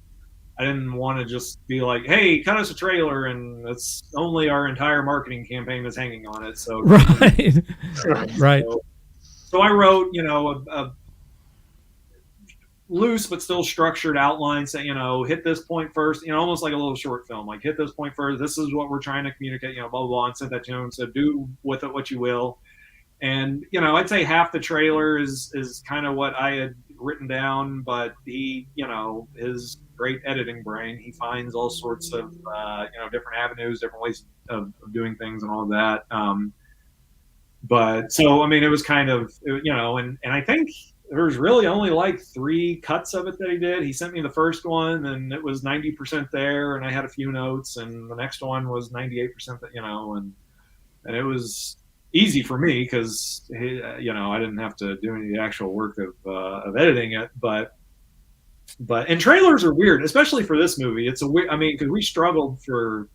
want to just be like, hey, cut us a trailer and it's only our entire marketing campaign that's hanging on it. So Right. Right. So I wrote, a loose but still structured outline saying, hit this point first, almost like a little short film, like hit this point first. This is what we're trying to communicate, blah, blah, blah, and sent that to him and said, do with it what you will. And, I'd say half the trailer is kind of what I had written down, but he, his great editing brain, he finds all sorts of, different avenues, different ways of doing things and all of that. But so, I mean, it was kind of, and I think there's really only like 3 cuts of it that he did. He sent me the first one and it was 90% there, and I had a few notes, and the next one was 98% that, and it was easy for me because, I didn't have to do any of the actual work of editing it, but and trailers are weird, especially for this movie. It's a weird, because we struggled for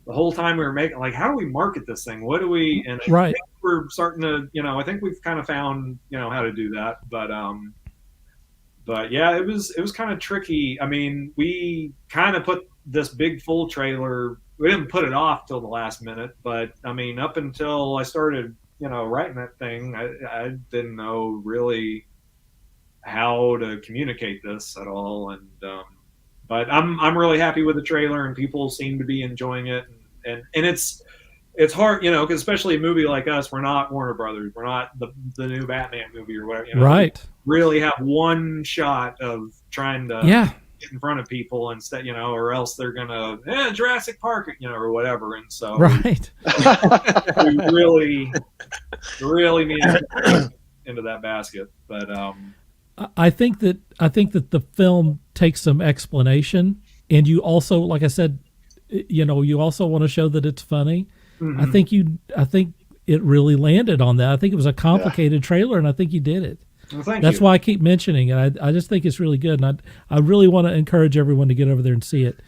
the whole time we were making, like, how do we market this thing? What do we, and I think we're starting to, I think we've kind of found, how to do that. But yeah, it was kind of tricky. I mean, we kind of put this big full trailer, we didn't put it off till the last minute, but I mean, up until I started, writing that thing, I didn't know really how to communicate this at all. And, but I'm really happy with the trailer, and people seem to be enjoying it. And it's hard, because especially a movie like us, we're not Warner Brothers, we're not the new Batman movie or whatever. Right. We really have one shot of trying to get in front of people instead, or else they're gonna Jurassic Park, or whatever. And so right. we really need to get into that basket. But I think that the film takes some explanation, and you also, like I said, you also want to show that it's funny. Mm-hmm. I think it really landed on that. I think it was a complicated trailer, and I think you did it. Well, That's why I keep mentioning it. I just think it's really good, and I really want to encourage everyone to get over there and see it.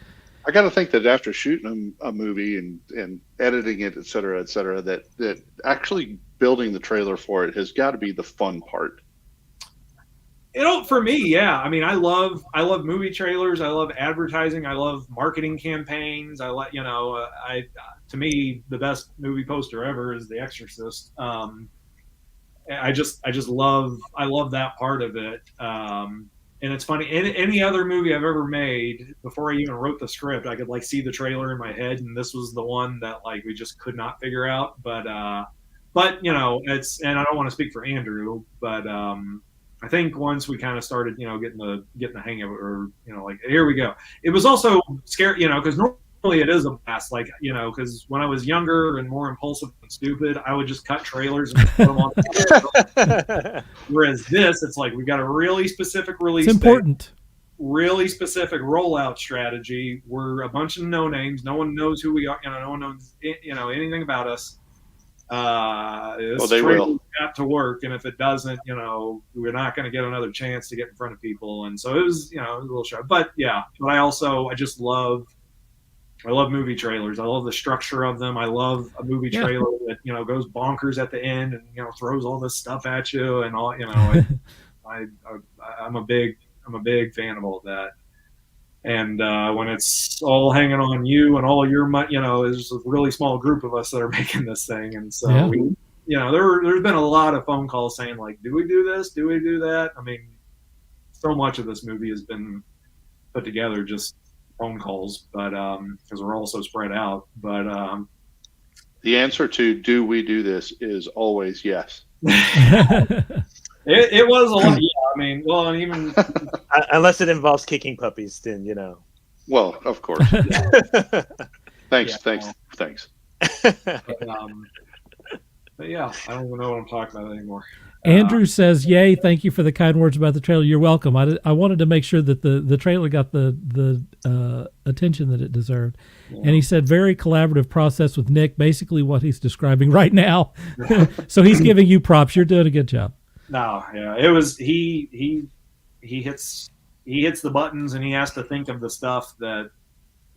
I got to think that after shooting a movie and editing it, et cetera, that actually building the trailer for it has got to be the fun part. For me, yeah. I mean, I love movie trailers. I love advertising. I love marketing campaigns. To me, the best movie poster ever is The Exorcist. I love that part of it. And it's funny. Any other movie I've ever made, before I even wrote the script, I could see the trailer in my head, and this was the one that we just could not figure out. But it's, and I don't want to speak for Andrew, but I think once we kind of started, getting the hang of it, or here we go. It was also scary, because normally it is a blast, because when I was younger and more impulsive and stupid, I would just cut trailers and put them on. Whereas this, it's we got a really specific release. It's important. Really specific rollout strategy. We're a bunch of no names. No one knows who we are. No one knows anything about us. They will have to work, and if it doesn't, we're not going to get another chance to get in front of people. And so it was, it was a little sharp. But yeah, but I just love movie trailers. I love the structure of them. I love a movie trailer that goes bonkers at the end and throws all this stuff at you and all. I'm a big fan of all of that. And when it's all hanging on you and all your money, there's a really small group of us that are making this thing. And so, there's been a lot of phone calls saying, do we do this? Do we do that? I mean, so much of this movie has been put together just phone calls, but because we're all so spread out. But the answer to do we do this is always yes. It was a lot. Yeah, I mean, well, and even unless it involves kicking puppies, then Well, of course. Thanks. But yeah, I don't even know what I'm talking about anymore. Andrew says, "Yay! Thank you for the kind words about the trailer. You're welcome. I wanted to make sure that the trailer got the attention that it deserved." Yeah. And he said, "Very collaborative process with Nick. Basically, what he's describing right now." So he's giving you props. You're doing a good job. No, yeah, it was he hits the buttons, and he has to think of the stuff that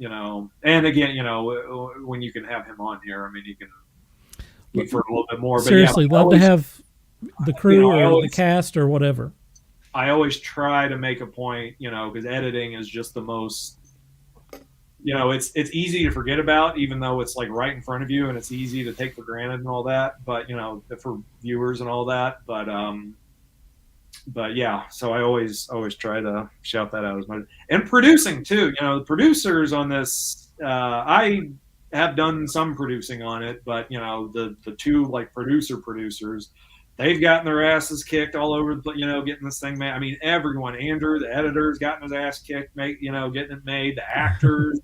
And again, when you can have him on here, I mean, you can look for a little bit more. But seriously, love to have the crew I or always- the cast or whatever. I always try to make a point, because editing is just the most, it's easy to forget about, even though it's like right in front of you and it's easy to take for granted and all that. But for viewers and all that. But yeah, so I always try to shout that out as much. And producing too, the producers on this, I have done some producing on it, but the two like producers. They've gotten their asses kicked all over, getting this thing made. I mean, everyone, Andrew, the editor's gotten his ass kicked, getting it made. The actors,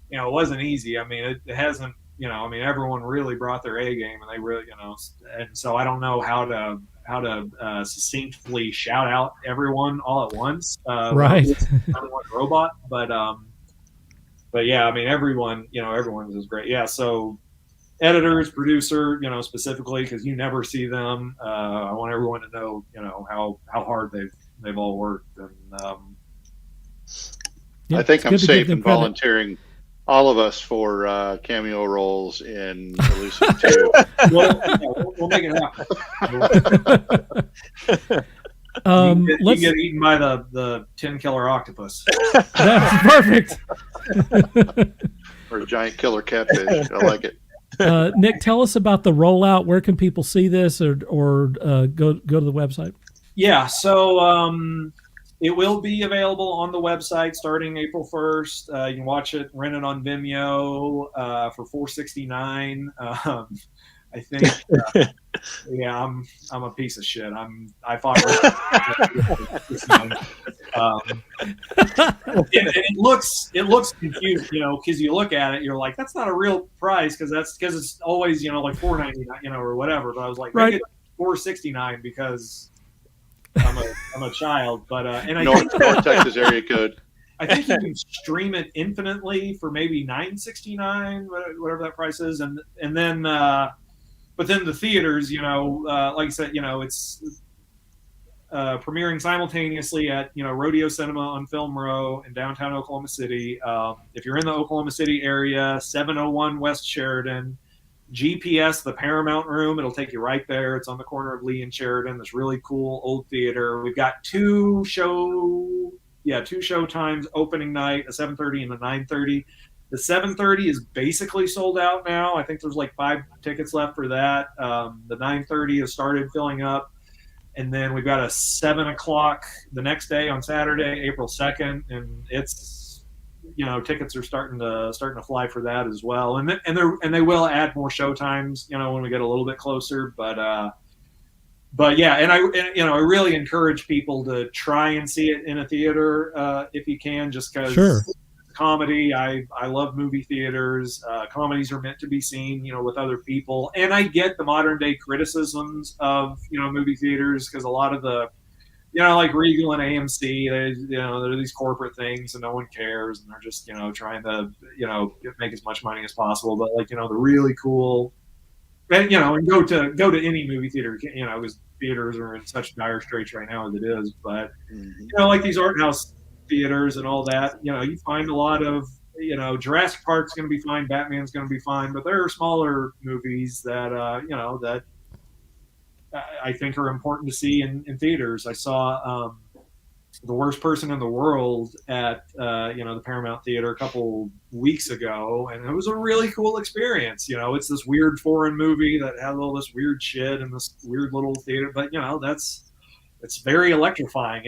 it wasn't easy. I mean, it hasn't, everyone really brought their A game, and they really, and so I don't know how to succinctly shout out everyone all at once. Right. Like robot, but yeah, I mean, everyone's is great. Yeah, so. Editors, producer, specifically because you never see them. I want everyone to know, how hard they've all worked. And Yeah, I think it's I'm good to give safe them in credit. volunteering all of us for cameo roles in Elusive 2. we'll make it happen. You Let's. get eaten by the 10 killer octopus. That's perfect. Or a giant killer catfish. I like it. Nick, tell us about the rollout. Where can people see this, or go to the website? Yeah, so it will be available on the website starting April 1st. You can watch it, rent it on Vimeo for $4.69. I think, yeah, I'm a piece of shit. I fought. And it looks confused, because you look at it, you're like, that's not a real price, because it's always like $4.99, or whatever. But I was like, right. Make it $4.69 because I'm a child. But and I North think, Texas area code. I think you can stream it infinitely for maybe $9.69, whatever that price is, and then. But then the theaters, like I said, it's premiering simultaneously at, Rodeo Cinema on Film Row in downtown Oklahoma City. If you're in the Oklahoma City area, 701 West Sheridan, GPS, the Paramount Room, it'll take you right there. It's on the corner of Lee and Sheridan. This really cool old theater. We've got two show times, opening night, a 7:30 and a 9:30. The 7:30 is basically sold out now. I think there's like 5 tickets left for that. The 9:30 has started filling up. And then we've got a 7 o'clock the next day on Saturday, April 2nd. And it's, tickets are starting to fly for that as well. And they will add more show times, when we get a little bit closer. But yeah, and I really encourage people to try and see it in a theater if you can, just because. Sure. Comedy, I love movie theaters. Comedies are meant to be seen, with other people. And I get the modern day criticisms of, movie theaters, because a lot of the, like Regal and AMC, they're these corporate things and no one cares, and they're just, trying to, make as much money as possible. But like, the really cool, and and go to any movie theater, because theaters are in such dire straits right now as it is. But like these art house theaters and all that, you find a lot of, Jurassic Park's going to be fine, Batman's going to be fine, but there are smaller movies that that I think are important to see in theaters. I saw The Worst Person in the World at the Paramount Theater a couple weeks ago, and it was a really cool experience. It's this weird foreign movie that has all this weird shit in this weird little theater, but it's very electrifying.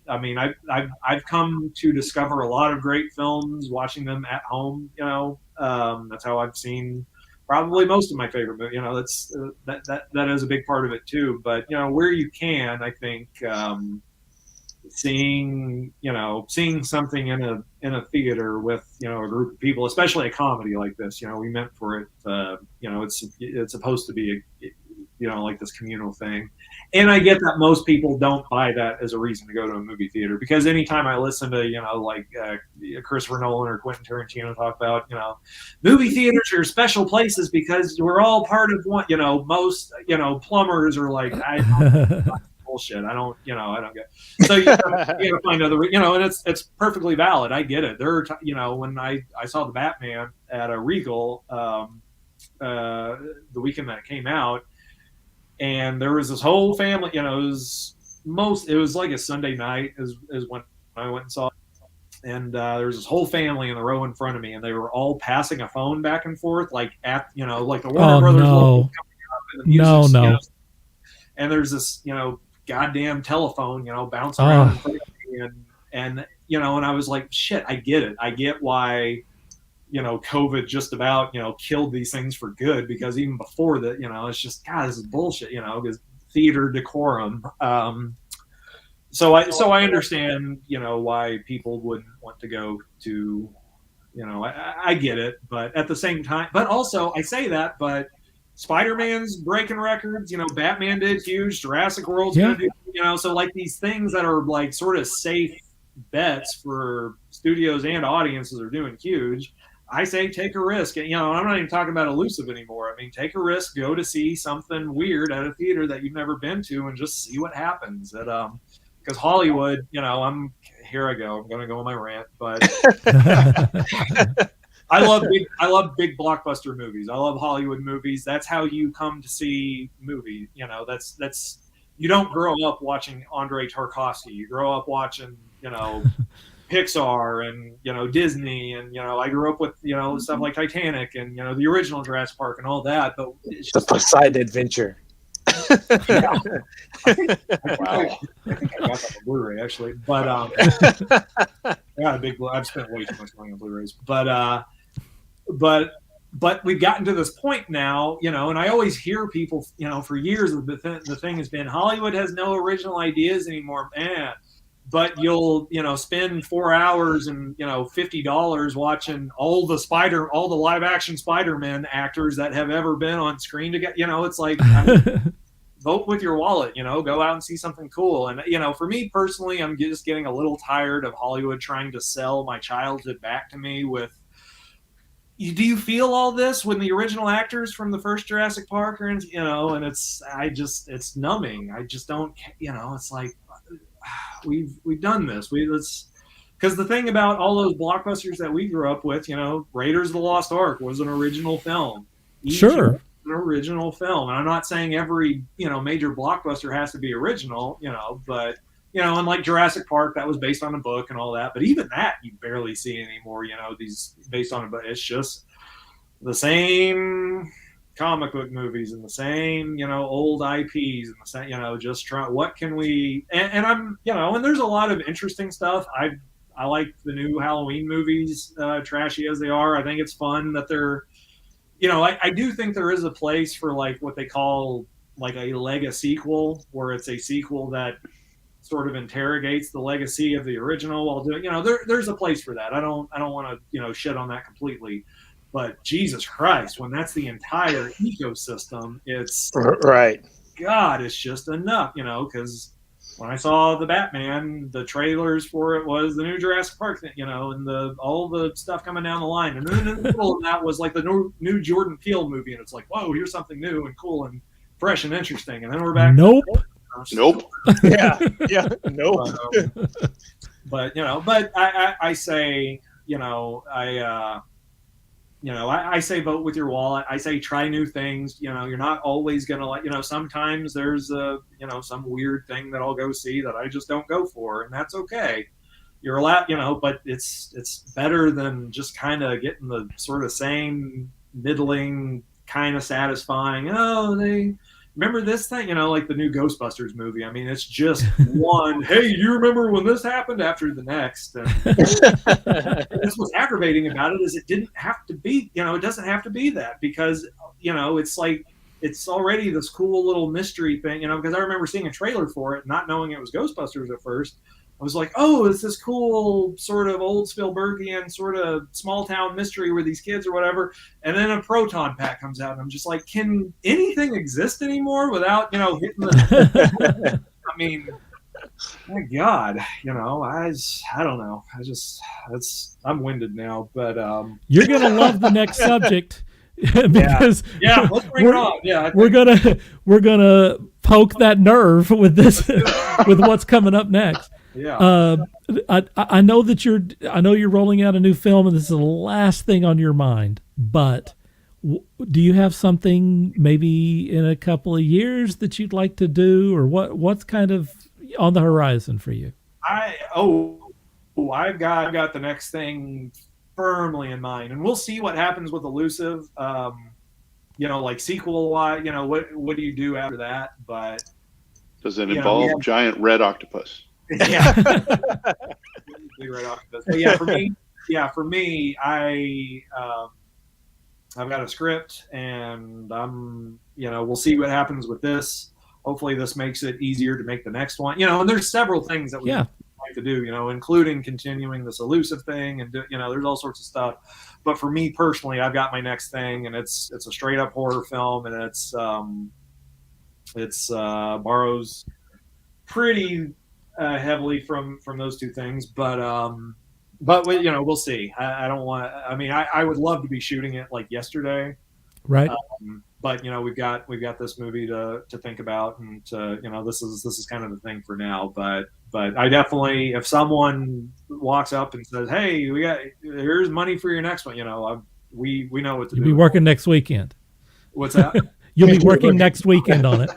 I've come to discover a lot of great films watching them at home. That's how I've seen probably most of my favorite movies. That is a big part of it too. But where you can, I think seeing something in a theater with a group of people, especially a comedy like this. We meant for it. It's supposed to be like this communal thing. And I get that most people don't buy that as a reason to go to a movie theater, because anytime I listen to, Christopher Nolan or Quentin Tarantino talk about, movie theaters are special places because we're all part of one, most, plumbers are like, I don't bullshit. I don't get. So you gotta find other, and it's perfectly valid. I get it. There are, when I saw the Batman at a Regal, the weekend that it came out, and there was this whole family. You know, it was like a Sunday night is when I went and saw it. And there was this whole family in the row in front of me, and they were all passing a phone back and forth, like at like the Warner Brothers logo coming up, and the music's, No. you know, and there's this goddamn telephone bouncing around in front of me, and and I was like, shit, I get it. I get why COVID just about killed these things for good, because even before that, it's just, God, this is bullshit, because theater decorum. So I understand, why people wouldn't want to go to, I get it, but at the same time, but also I say that, but Spider-Man's breaking records, Batman did huge, Jurassic World's gonna do, so like these things that are like sort of safe bets for studios and audiences are doing huge. I say take a risk. I'm not even talking about Elusive anymore. I mean, take a risk, go to see something weird at a theater that you've never been to, and just see what happens. Because Hollywood, here I go. I'm going to go on my rant, but I love big blockbuster movies. I love Hollywood movies. That's how you come to see movies. That's you don't grow up watching Andrei Tarkovsky. You grow up watching, Pixar and Disney, and I grew up with stuff like Titanic and the original Jurassic Park and all that. But it's the Poseidon Adventure. Yeah. I think I got that on Blu-ray actually, but I got a big. I've spent way too much money on Blu-rays, but we've gotten to this point now, and I always hear people, for years the thing has been Hollywood has no original ideas anymore, man. But you'll, spend 4 hours and $50 watching all the live action Spider-Man actors that have ever been on screen to get, it's like, vote with your wallet, go out and see something cool. And for me personally, I'm just getting a little tired of Hollywood trying to sell my childhood back to me with, do you feel all this when the original actors from the first Jurassic Park are in, and it's numbing. I just don't, it's like, we've done this. Because the thing about all those blockbusters that we grew up with, Raiders of the Lost Ark was an original film. Sure. An original film. And I'm not saying every, major blockbuster has to be original, but, and like Jurassic Park, that was based on a book and all that. But even that you barely see anymore, these based on a book. It's just the same comic book movies and the same, old IPs and the same, just try, what can we, and I'm, and there's a lot of interesting stuff. I like the new Halloween movies, trashy as they are. I think it's fun that they're, I do think there is a place for like what they call like a Lego sequel, where it's a sequel that sort of interrogates the legacy of the original while doing, there's a place for that. I don't want to, shit on that completely. But Jesus Christ, when that's the entire ecosystem, it's right. God, it's just enough, because when I saw the Batman, the trailers for it was the new Jurassic Park, and all the stuff coming down the line, and then in the middle of that was like the new Jordan Peele movie, and it's like, whoa, here's something new and cool and fresh and interesting, and then we're back. Nope. Yeah. Nope. But I say, I say vote with your wallet. I say try new things. You're not always going to like, sometimes there's some weird thing that I'll go see that I just don't go for, and that's okay. You're allowed, but it's better than just kind of getting the sort of same middling, kind of satisfying, they remember this thing, like the new Ghostbusters movie. I mean, it's just one, hey, you remember when this happened after the next? And this was aggravating about it is it didn't have to be, it doesn't have to be that, because, it's like, it's already this cool little mystery thing, because I remember seeing a trailer for it, not knowing it was Ghostbusters at first. I was like, oh, it's this cool sort of old Spielbergian sort of small town mystery where these kids or whatever. And then a proton pack comes out, and I'm just like, can anything exist anymore without, hitting the, I mean, my God, I don't know. I'm winded now, but, you're going to love the next subject because yeah, let's bring it on. Yeah. We're going to poke that nerve with this, with what's coming up next. Yeah. I know that you're rolling out a new film, and this is the last thing on your mind. But do you have something maybe in a couple of years that you'd like to do, or what's kind of on the horizon for you? I've got the next thing firmly in mind, and we'll see what happens with Elusive. Like sequel, what do you do after that? But does it involve giant red octopus? Yeah, big red octopus. But for me, I've got a script, and we'll see what happens with this. Hopefully, this makes it easier to make the next one. And there's several things that we like to do. Including continuing this Elusive thing, and there's all sorts of stuff. But for me personally, I've got my next thing, and it's a straight up horror film, and it's borrows pretty heavily from those two things, but we'll see. I don't want. I mean, I would love to be shooting it like yesterday, right? But we've got this movie to think about, and this is kind of the thing for now. But I definitely, if someone walks up and says, "Hey, here's money for your next one," we know what to do. You'll be working next weekend. What's that? You'll be working next weekend on it.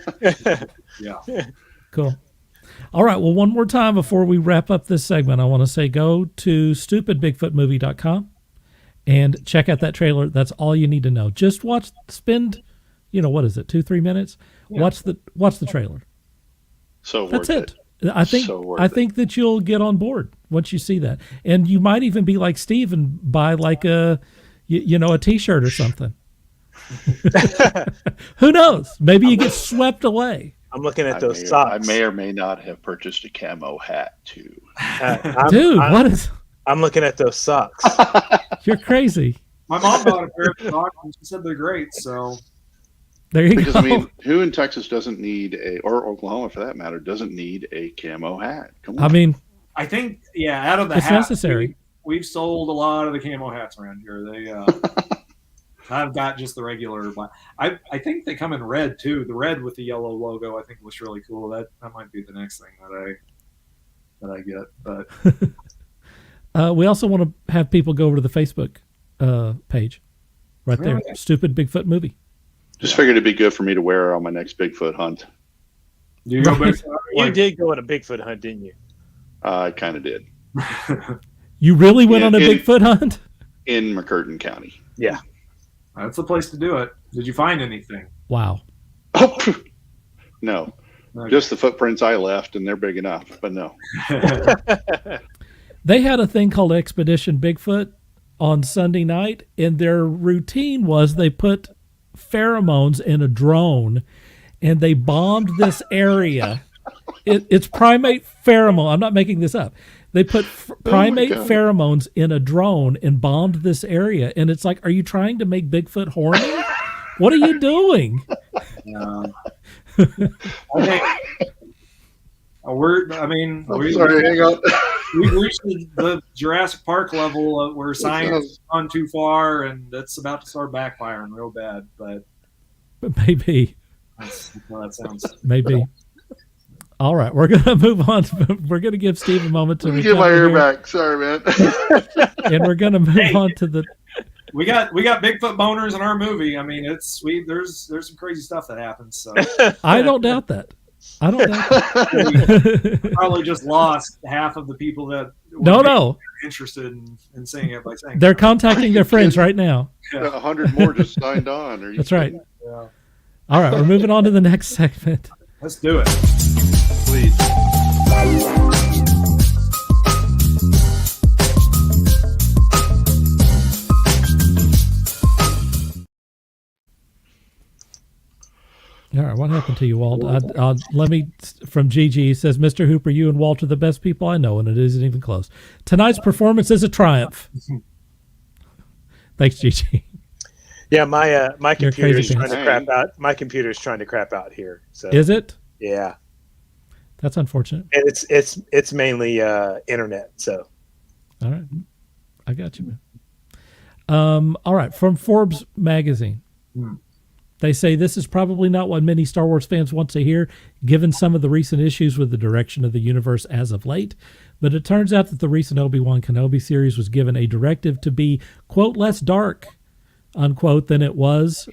Yeah. Cool. All right. Well, one more time before we wrap up this segment, I want to say go to stupidbigfootmovie.com and check out that trailer. That's all you need to know. Just spend, what is it, 2-3 minutes? Yeah. Watch the trailer. So that's worth it. I think that you'll get on board once you see that, and you might even be like Steve and buy like a T-shirt or something. Who knows? Maybe you get swept away. I'm looking at those socks. I may or may not have purchased a camo hat too. I'm looking at those socks. You're crazy. My mom bought a pair of socks and she said they're great. So there you go. Because I mean, who in Texas doesn't need or Oklahoma for that matter, doesn't need a camo hat? Come on. I mean, I think out of the it's hats, necessary. We've sold a lot of the camo hats around here. They I've got just the regular black. I think they come in red too. The red with the yellow logo I think looks really cool. That might be the next thing that I get. But we also want to have people go over to the Facebook page right there. Stupid Bigfoot Movie. Just figured it'd be good for me to wear on my next Bigfoot hunt. You go You did go on a Bigfoot hunt, didn't you? I kind of did. You really went on a Bigfoot hunt? In McCurtain County. Yeah. That's the place to do it. Did you find anything? Wow. No. Okay. Just the footprints I left, and they're big enough, but no. They had a thing called Expedition Bigfoot on Sunday night, and their routine was they put pheromones in a drone, and they bombed this area. It's primate pheromone. I'm not making this up. They put primate pheromones in a drone and bombed this area. And it's like, are you trying to make Bigfoot horny? What are you doing? Sorry, hang on. We've reached the Jurassic Park level where science has gone too far, and that's about to start backfiring real bad. But maybe. That sounds... Maybe. All right, we're going to move on. We're going to give Steve a moment to get my hair back. Sorry, man. And we're going to move on to the... We got Bigfoot boners in our movie. I mean, there's some crazy stuff that happens. So I don't doubt that. We probably just lost half of the people that were interested in seeing it by saying they're contacting their friends right now. 100 more just signed on. That's right. Yeah. All right, we're moving on to the next segment. Let's do it. Please. All right, what happened to you, Walt? Let me, from Gigi, says, Mr. Hooper, you and Walt are the best people I know, and it isn't even close. Tonight's performance is a triumph. Thanks, Gigi. Yeah, my computer is trying to crap out. My computer is trying to crap out here. So is it? Yeah. That's unfortunate. And it's mainly internet. So. All right, I got you, man. All right, from Forbes magazine. They say this is probably not what many Star Wars fans want to hear, given some of the recent issues with the direction of the universe as of late. But it turns out that the recent Obi-Wan Kenobi series was given a directive to be, quote, less dark unquote, than it was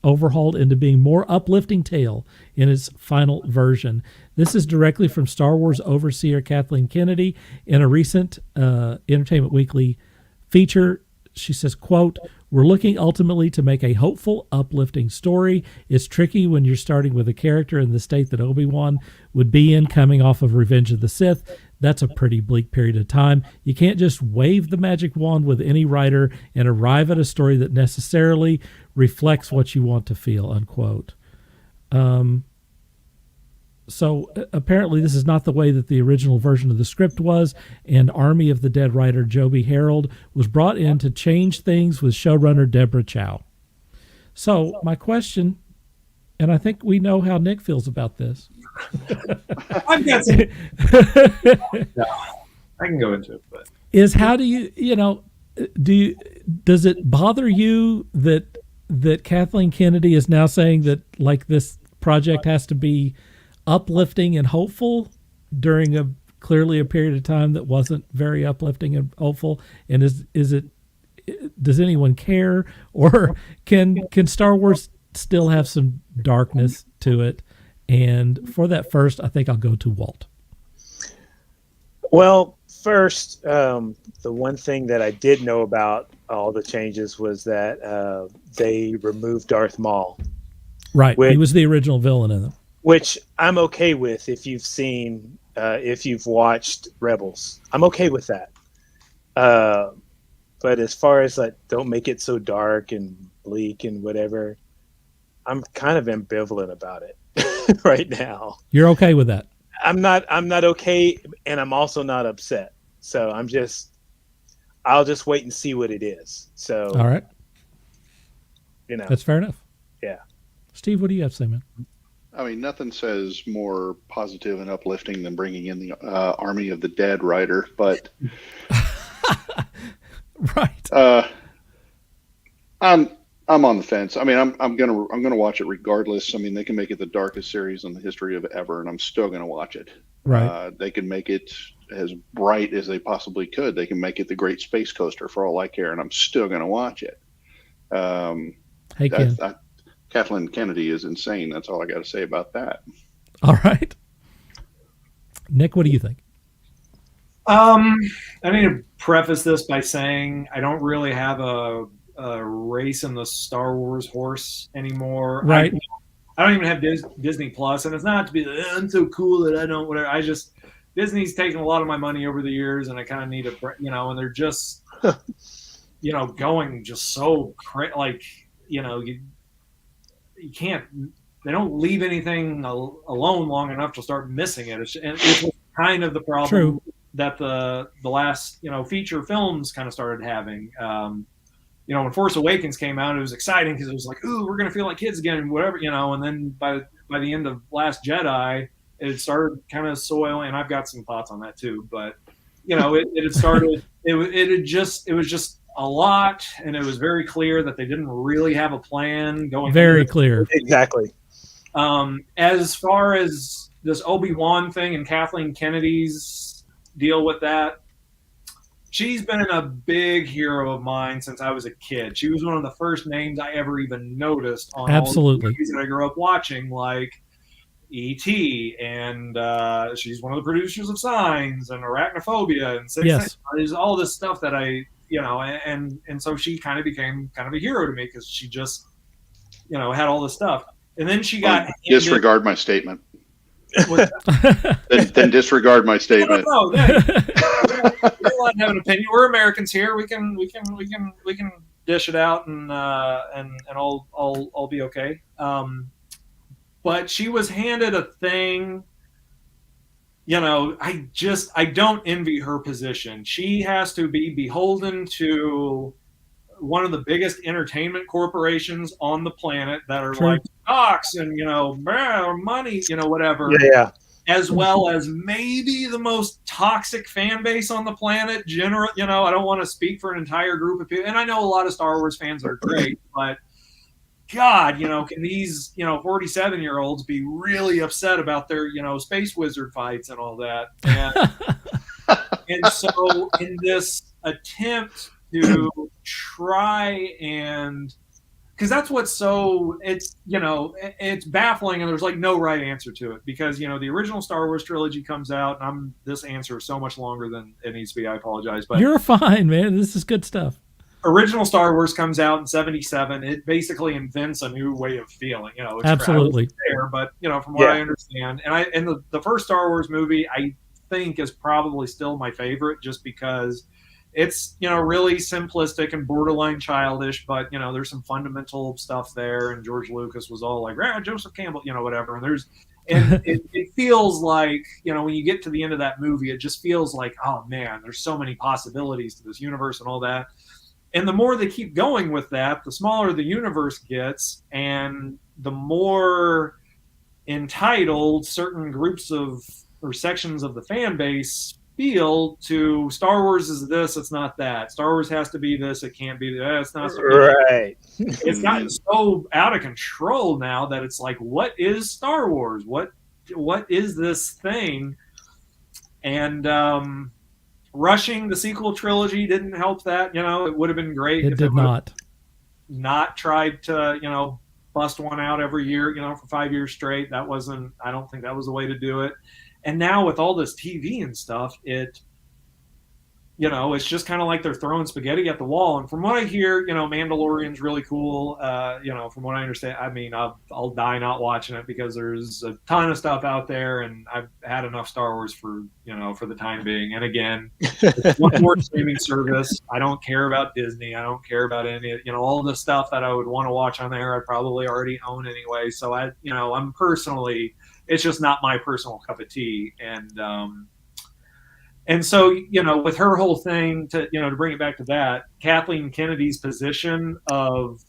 overhauled into being more uplifting tale in its final version. This is directly from Star Wars overseer Kathleen Kennedy in a recent Entertainment Weekly feature. She says, quote, "We're looking ultimately to make a hopeful, uplifting story. It's tricky when you're starting with a character in the state that Obi-Wan would be in coming off of Revenge of the Sith. That's a pretty bleak period of time. You can't just wave the magic wand with any writer and arrive at a story that necessarily reflects what you want to feel," unquote. So apparently this is not the way that the original version of the script was, and Army of the Dead writer Joby Harold was brought in to change things with showrunner Deborah Chow. So my question, and I think we know how Nick feels about this. I've got some. No, I can go into it, but is how do you does it bother you that Kathleen Kennedy is now saying that like this project has to be uplifting and hopeful during clearly a period of time that wasn't very uplifting and hopeful? And does anyone care, or can Star Wars still have some darkness to it? And for that first, I think I'll go to Walt. Well, first, the one thing that I did know about all the changes was that they removed Darth Maul. Right. He was the original villain in them. Which I'm okay with if you've watched Rebels. I'm okay with that. But as far as like, don't make it so dark and bleak and whatever, I'm kind of ambivalent about it right now. You're okay with that? I'm not okay, and I'm also not upset. So I'll just wait and see what it is. So all right, that's fair enough. Yeah, Steve, what do you have to say, man? I mean, nothing says more positive and uplifting than bringing in the Army of the Dead writer, but right. I'm on the fence. I mean, I'm gonna watch it regardless. I mean, they can make it the darkest series in the history of ever, and I'm still gonna watch it. Right. They can make it as bright as they possibly could. They can make it the Great Space Coaster for all I care, and I'm still gonna watch it. Hey, Ken. Kathleen Kennedy is insane. That's all I got to say about that. All right. Nick, what do you think? I need to preface this by saying I don't really have a race in the Star Wars horse anymore. Right. I don't even have Disney Plus, and it's not to be I'm so cool that I don't whatever. Disney's taken a lot of my money over the years, and I kind of need and they're just going just so you can't. They don't leave anything alone long enough to start missing it. It's kind of the problem. True. That the last feature films kind of started having. When Force Awakens came out, it was exciting because it was like, ooh, we're gonna feel like kids again, whatever, And then by the end of Last Jedi, it started kind of soiling. And I've got some thoughts on that too. But it had started. It was just a lot, and it was very clear that they didn't really have a plan going. Very clear. Exactly. As far as this Obi-Wan thing and Kathleen Kennedy's deal with that, she's been a big hero of mine since I was a kid. She was one of the first names I ever even noticed on Absolutely. all the movies that I grew up watching, like E.T. and she's one of the producers of Signs and Arachnophobia and Sixth Sense. There's all this stuff that and so she kind of became kind of a hero to me because she just had all this stuff. And then she got disregard my statement. then disregard my statement. No, we're allowed to have an opinion. We're Americans here. We can dish it out and I'll be okay. But she was handed a thing. I don't envy her position. She has to be beholden to one of the biggest entertainment corporations on the planet that are like stocks and money, whatever. Yeah. As well as maybe the most toxic fan base on the planet. I don't want to speak for an entire group of people, and I know a lot of Star Wars fans are great, but God, can these 47-year-olds be really upset about their space wizard fights and all that? And so in this attempt to try and, because that's what's so, it's, it's baffling, and there's like no right answer to it, because the original Star Wars trilogy comes out, and this answer is so much longer than it needs to be. I apologize, but You're fine, man. This is good stuff. Original Star Wars comes out in '77. It basically invents a new way of feeling. It's Absolutely there, but from what I understand, and the first Star Wars movie, I think, is probably still my favorite, just because it's really simplistic and borderline childish, but there's some fundamental stuff there, and George Lucas was all like, Joseph Campbell, whatever, and it feels like when you get to the end of that movie, it just feels like, oh man, there's so many possibilities to this universe and all that. And the more they keep going with that, the smaller the universe gets, and the more entitled certain groups of or sections of the fan base feel to Star Wars is this, it's not that. Star Wars has to be this, it can't be that. It's not. Right. It's gotten so out of control now that it's like, what is Star Wars? What is this thing? And rushing the sequel trilogy didn't help that. It would have been great if it not tried to, bust one out every year, for 5 years straight. I don't think that was the way to do it. And now with all this TV and stuff, it's just kind of like they're throwing spaghetti at the wall. And from what I hear, Mandalorian's really cool. From what I understand, I mean, I'll die not watching it because there's a ton of stuff out there, and I've had enough Star Wars for the time being. And again, it's one more streaming service. I don't care about Disney. I don't care about any, all the stuff that I would want to watch on there, I probably already own anyway. So I'm personally, it's just not my personal cup of tea. And so, with her whole thing, to bring it back to that, Kathleen Kennedy's position of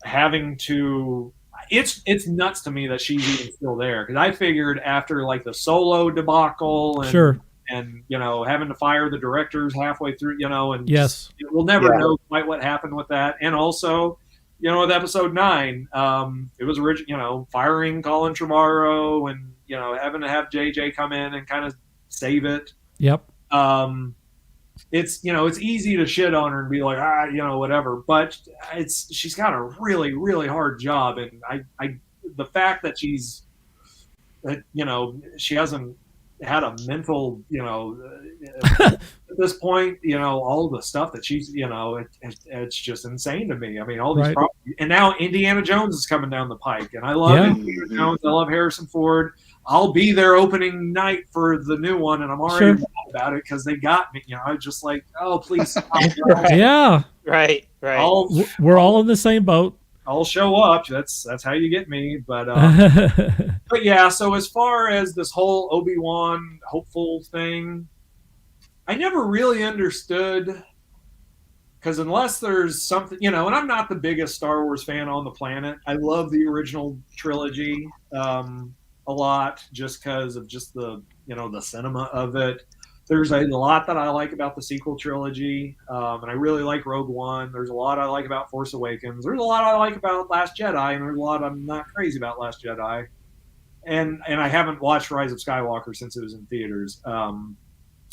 having to, it's nuts to me that she's even still there. Because I figured after like the Solo debacle and, sure, and having to fire the directors halfway through, and yes, we'll never know quite what happened with that. And also, with Episode 9, it was firing Colin Trevorrow and having to have JJ come in and kind of save it. Yep. It's easy to shit on her and be like, whatever, but she's got a really, really hard job. And the fact that she hasn't had a mental, at this point, all the stuff that she's, it's just insane to me. I mean, all these problems. And now Indiana Jones is coming down the pike, and I love Indiana Jones. I love Harrison Ford. I'll be there opening night for the new one, and I'm already mad about it because they got me. I was just like, oh, please stop. Yeah. Right. We're all in the same boat. I'll show up. That's how you get me. But but yeah. So as far as this whole Obi-Wan hopeful thing, I never really understood, because unless there's something, and I'm not the biggest Star Wars fan on the planet. I love the original trilogy a lot, just because of just the the cinema of it. There's a lot that I like about the sequel trilogy, and I really like Rogue One. There's a lot I like about Force Awakens. There's a lot I like about Last Jedi, and there's a lot I'm not crazy about Last Jedi. And I haven't watched Rise of Skywalker since it was in theaters.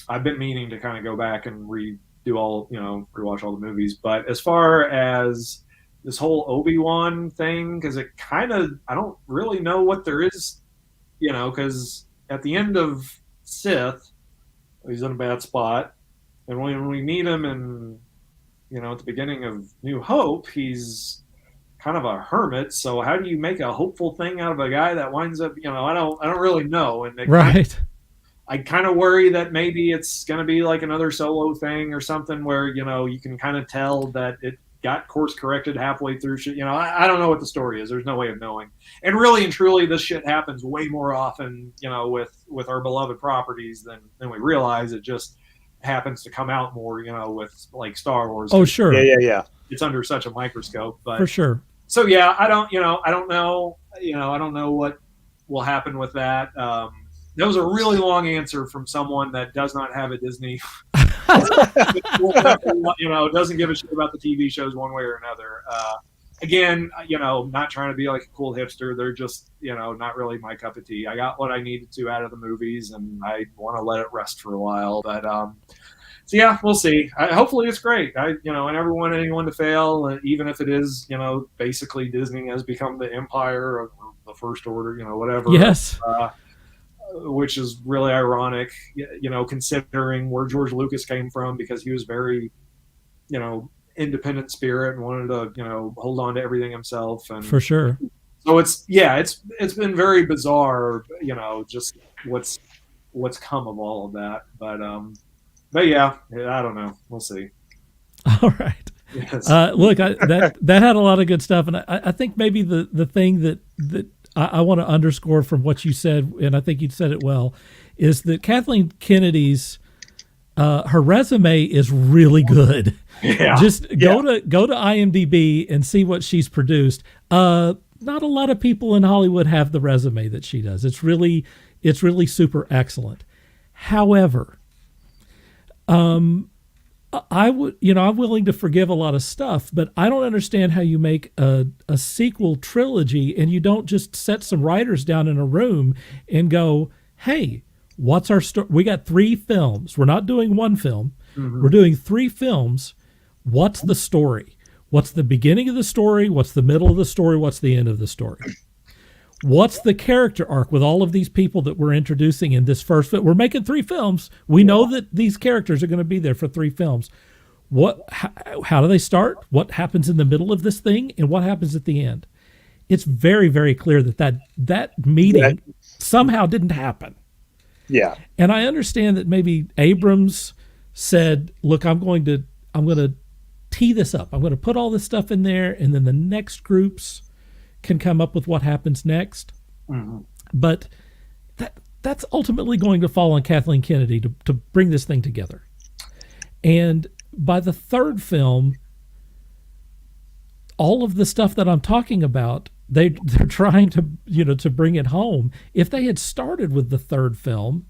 I've been meaning to kind of go back and rewatch all the movies. But as far as this whole Obi-Wan thing, because I don't really know what there is, because at the end of Sith, he's in a bad spot. And when we meet him in, at the beginning of New Hope, he's kind of a hermit. So how do you make a hopeful thing out of a guy that winds up, I don't really know. And I kind of worry that maybe it's going to be like another Solo thing or something where, you can kind of tell that it got course corrected halfway through. I don't know what the story is. There's no way of knowing. And really and truly, this shit happens way more often, with our beloved properties than we realize. It just happens to come out more, with like Star Wars. Oh, sure. Yeah. It's under such a microscope, but for sure. So yeah, I don't know, I don't know what will happen with that. That was a really long answer from someone that does not have a Disney, doesn't give a shit about the TV shows one way or another. Again, not trying to be like a cool hipster. They're just, not really my cup of tea. I got what I needed to out of the movies, and I want to let it rest for a while. But So yeah, we'll see. Hopefully it's great. I never want anyone to fail, even if it is, basically Disney has become the empire of the First Order, whatever. Yes. Which is really ironic, considering where George Lucas came from, because he was very, independent spirit and wanted to, hold on to everything himself. And For sure. so it's been very bizarre, just what's come of all of that. But yeah, I don't know. We'll see. All right. Yes. Look, that had a lot of good stuff, and I think maybe the thing that I want to underscore from what you said, and I think you said it well, is that Kathleen Kennedy's her resume is really good. Yeah. Just go to IMDb and see what she's produced. Not a lot of people in Hollywood have the resume that she does. It's really super excellent. However, I'm willing to forgive a lot of stuff, but I don't understand how you make a sequel trilogy and you don't just set some writers down in a room and go, hey, what's our story? We got 3 films. We're not doing one film. Mm-hmm. We're doing 3 films. What's the story? What's the beginning of the story? What's the middle of the story? What's the end of the story? What's the character arc with all of these people that we're introducing in this first film? We're making 3 films. We know that these characters are going to be there for 3 films. How do they start? What happens in the middle of this thing? And what happens at the end? It's very, very clear that meeting somehow didn't happen. Yeah. And I understand that maybe Abrams said, look, I'm going to tee this up. I'm going to put all this stuff in there, and then the next groups can come up with what happens next. Mm-hmm. But that's ultimately going to fall on Kathleen Kennedy to bring this thing together. And by the 3rd film, all of the stuff that I'm talking about, they're trying to bring it home. If they had started with the 3rd film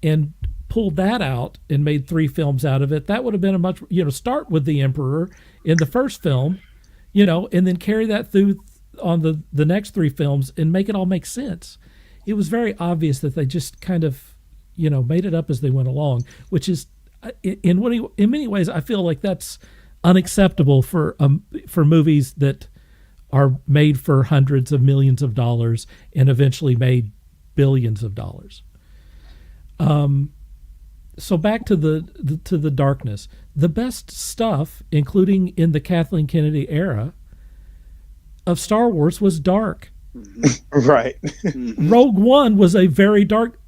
and pulled that out and made 3 films out of it, that would have been a much, start with the Emperor in the first film, and then carry that through on the next 3 films and make it all make sense. It was very obvious that they just kind of, made it up as they went along, which is in many ways, I feel like that's unacceptable for movies that are made for hundreds of millions of dollars and eventually made billions of dollars. So back to the darkness. The best stuff, including in the Kathleen Kennedy era of Star Wars, was dark. Right. Rogue One was a very dark.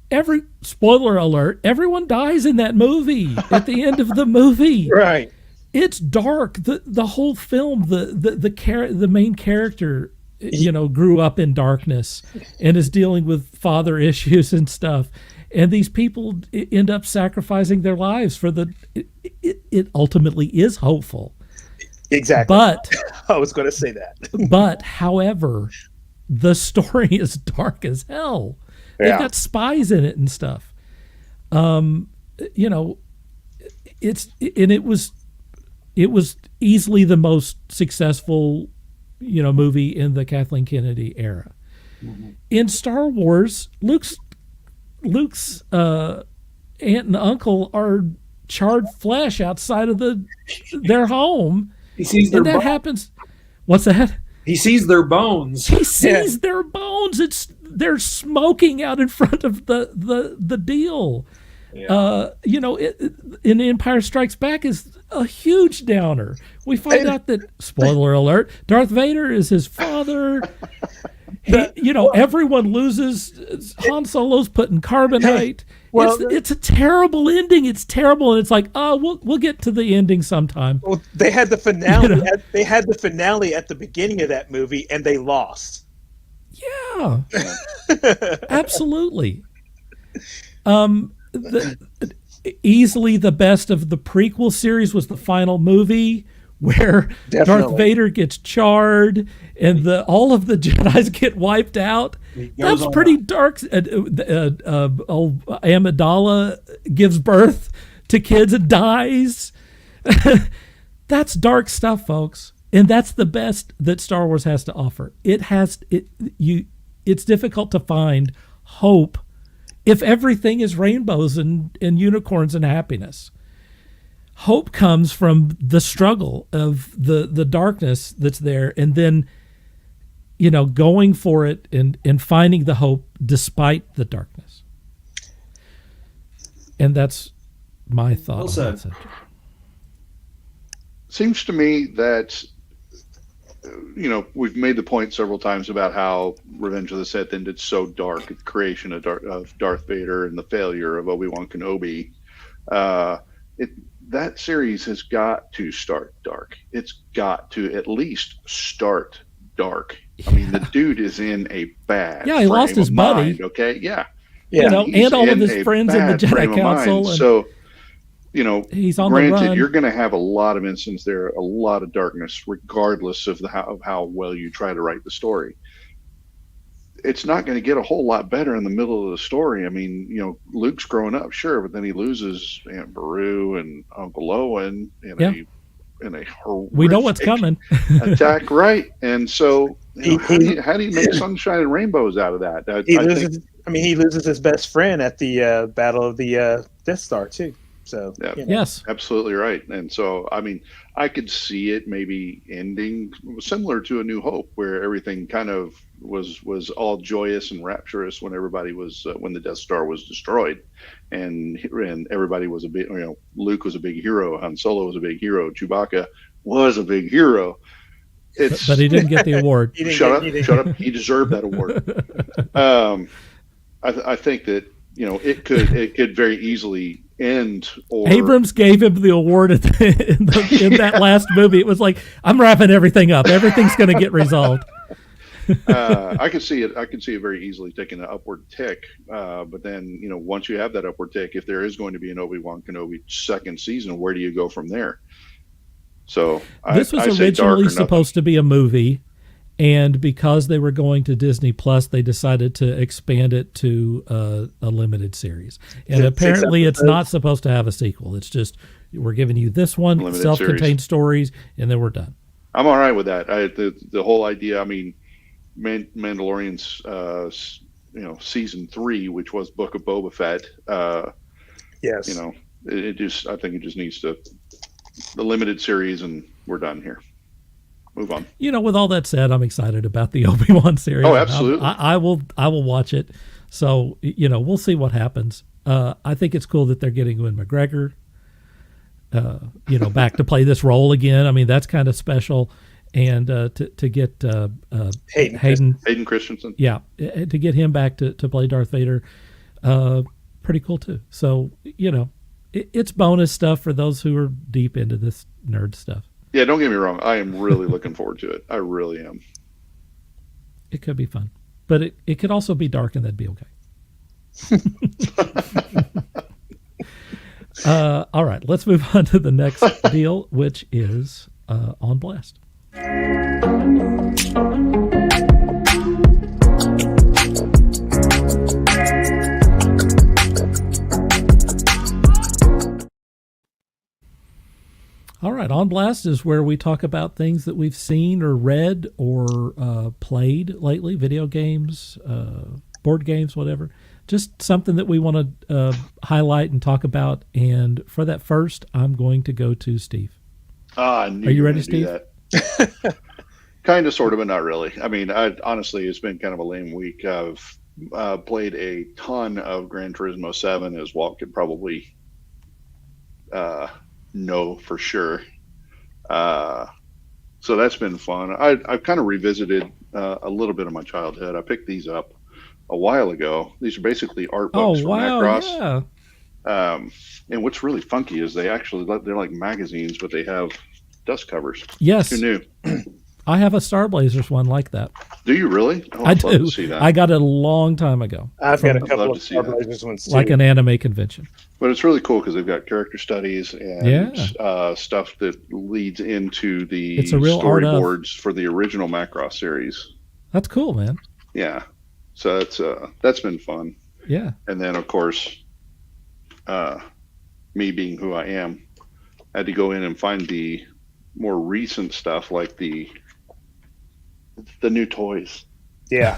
Spoiler alert, everyone dies in that movie at the end of the movie. Right. It's dark. The whole film, the main character, grew up in darkness and is dealing with father issues and stuff. And these people end up sacrificing their lives for it ultimately is hopeful. Exactly. But I was going to say that. But however, the story is dark as hell. They've got spies in it and stuff. It was easily the most successful, movie in the Kathleen Kennedy era. Mm-hmm. In Star Wars, Luke's aunt and uncle are charred flesh outside of their home. He sees their that happens. What's that? He sees their bones. He sees their bones. They're smoking out in front of the deal. Yeah. In Empire Strikes Back is a huge downer. We find out that, spoiler alert, Darth Vader is his father. Everyone loses. Han Solo's put in carbonite. Well, it's a terrible ending. It's terrible, and it's like, we'll get to the ending sometime. Well, they had the finale. They had the finale at the beginning of that movie, and they lost. Yeah, absolutely. Easily the best of the prequel series was the final movie, where Darth Vader gets charred and all of the Jedis get wiped out. That's pretty dark. Amidala gives birth to kids and dies. That's dark stuff, folks. And that's the best that Star Wars has to offer. It's difficult to find hope if everything is rainbows and unicorns and happiness. hope comes from the struggle of the darkness that's there, and then going for it and finding the hope despite the darkness. And that's my thought Well on said. that subject. Seems to me that we've made the point several times about how Revenge of the Sith ended so dark, the creation of Darth Vader and the failure of Obi-Wan Kenobi. That series has got to start dark. It's got to at least start dark. I mean, the dude is in a bad Yeah, he lost frame his of buddy. mind, okay? Yeah. And all of in his a friends in the bad frame Jedi of Council. mind. And So, he's on the granted, run. you're going to have a lot of instances there, a lot of darkness, regardless of how well you try to write the story. It's not going to get a whole lot better in the middle of the story. I mean, Luke's growing up, sure, but then he loses Aunt Beru and Uncle Owen in a horrific We know what's coming. attack, right? And so, how do you make he- sunshine and rainbows out of that? He loses his best friend at the Battle of the Death Star too. So Yeah. Yes. Absolutely right. And so, I mean, I could see it maybe ending similar to A New Hope, where everything kind of was all joyous and rapturous when everybody was when the Death Star was destroyed, and everybody was a big, Luke was a big hero, Han Solo was a big hero, Chewbacca was a big hero. But he didn't get the award. Shut up. He deserved that award. I think that it could very easily end. Or Abrams gave him the award in that last movie. It was like, I'm wrapping everything up. Everything's going to get resolved. I could see it. I could see it very easily taking an upward tick. But then, once you have that upward tick, if there is going to be an Obi-Wan Kenobi second season, where do you go from there? So This was I say dark or originally nothing. supposed to be a movie, and because they were going to Disney Plus, they decided to expand it to a limited series. And apparently, it's not supposed to have a sequel. It's just we're giving you this one, Limited self-contained stories, and then we're done. I'm all right with that. The whole idea. I mean, Mandalorian's season 3, which was Book of Boba Fett. yes, I think it just needs to the limited series, and we're done here. Move on. With all that said, I'm excited about the Obi-Wan series. Oh, absolutely. I will watch it. So, we'll see what happens. I think it's cool that they're getting Ewan McGregor, back to play this role again. I mean, that's kind of special. And to get Hayden Christensen. Yeah, to get him back to play Darth Vader, pretty cool too. So, it's bonus stuff for those who are deep into this nerd stuff. Yeah, don't get me wrong. I am really looking forward to it. I really am. It could be fun, but it could also be dark, and that'd be okay. All right, let's move on to the next deal, which is On Blast. All right, On Blast is where we talk about things that we've seen or read or played lately, video games, board games, whatever. Just something that we want to highlight and talk about. And for that first, I'm going to go to Steve. Are you ready, Steve? Kind of, sort of, but not really. I mean, honestly, it's been kind of a lame week. I've played a ton of Gran Turismo 7, as Walt could probably know for sure. So that's been fun. I've kind of revisited a little bit of my childhood. I picked these up a while ago. These are basically art books from Macross. Yeah. And what's really funky is they're like magazines, but they have dust covers. Yes. Who knew? I have a Star Blazers one like that. Do you really? I I'd love do. to see that. I got it a long time ago. I've got a love couple to of see Star that. Blazers ones too. Like an anime convention. But it's really cool because they've got character studies and stuff that leads into the It's a real art of. storyboards for the original Macross series. That's cool, man. Yeah, so that's been fun. Yeah. And then of course, me being who I am, I had to go in and find the more recent stuff, like the new toys. Yeah.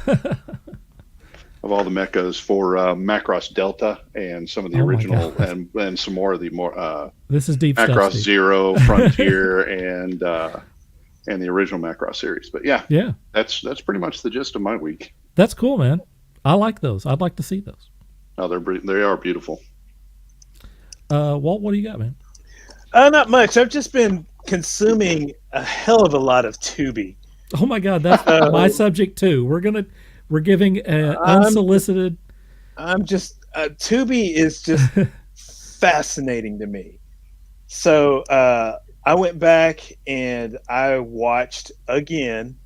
of all the mechas for Macross Delta and some of the Oh my original God. and some more of the more This is deep Macross stuff, Steve. Zero, Frontier, and the original Macross series. But yeah, Yeah, that's pretty much the gist of my week. that's cool, man. I like those. I'd like to see those. Oh, they are beautiful. Walt, what do you got, man? Not much. I've just been consuming a hell of a lot of Tubi. Oh my God, that's my subject too. We're giving unsolicited. I'm just Tubi is just fascinating to me. So I went back and I watched again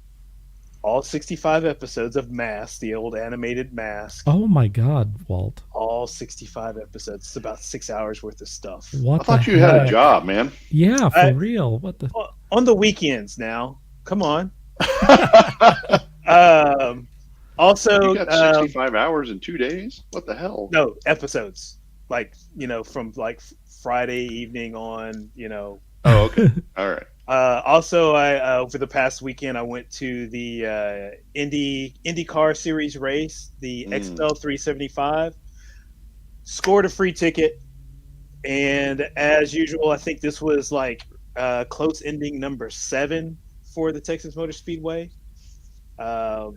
all 65 episodes of Mask, the old animated Mask. Oh my God, Walt. All 65 episodes. It's about 6 hours worth of stuff. What I thought the you had a heck? job, man. Yeah, for real. What the? On the weekends now. Come on. Also, You got 65 hours in 2 days? What the hell? no episodes. Like, from like Friday evening on, Oh, okay. All right. Also, I over the past weekend I went to the IndyCar Series race, the XL 375. Scored a free ticket, and as usual, I think this was like close ending number 7 for the Texas Motor Speedway. I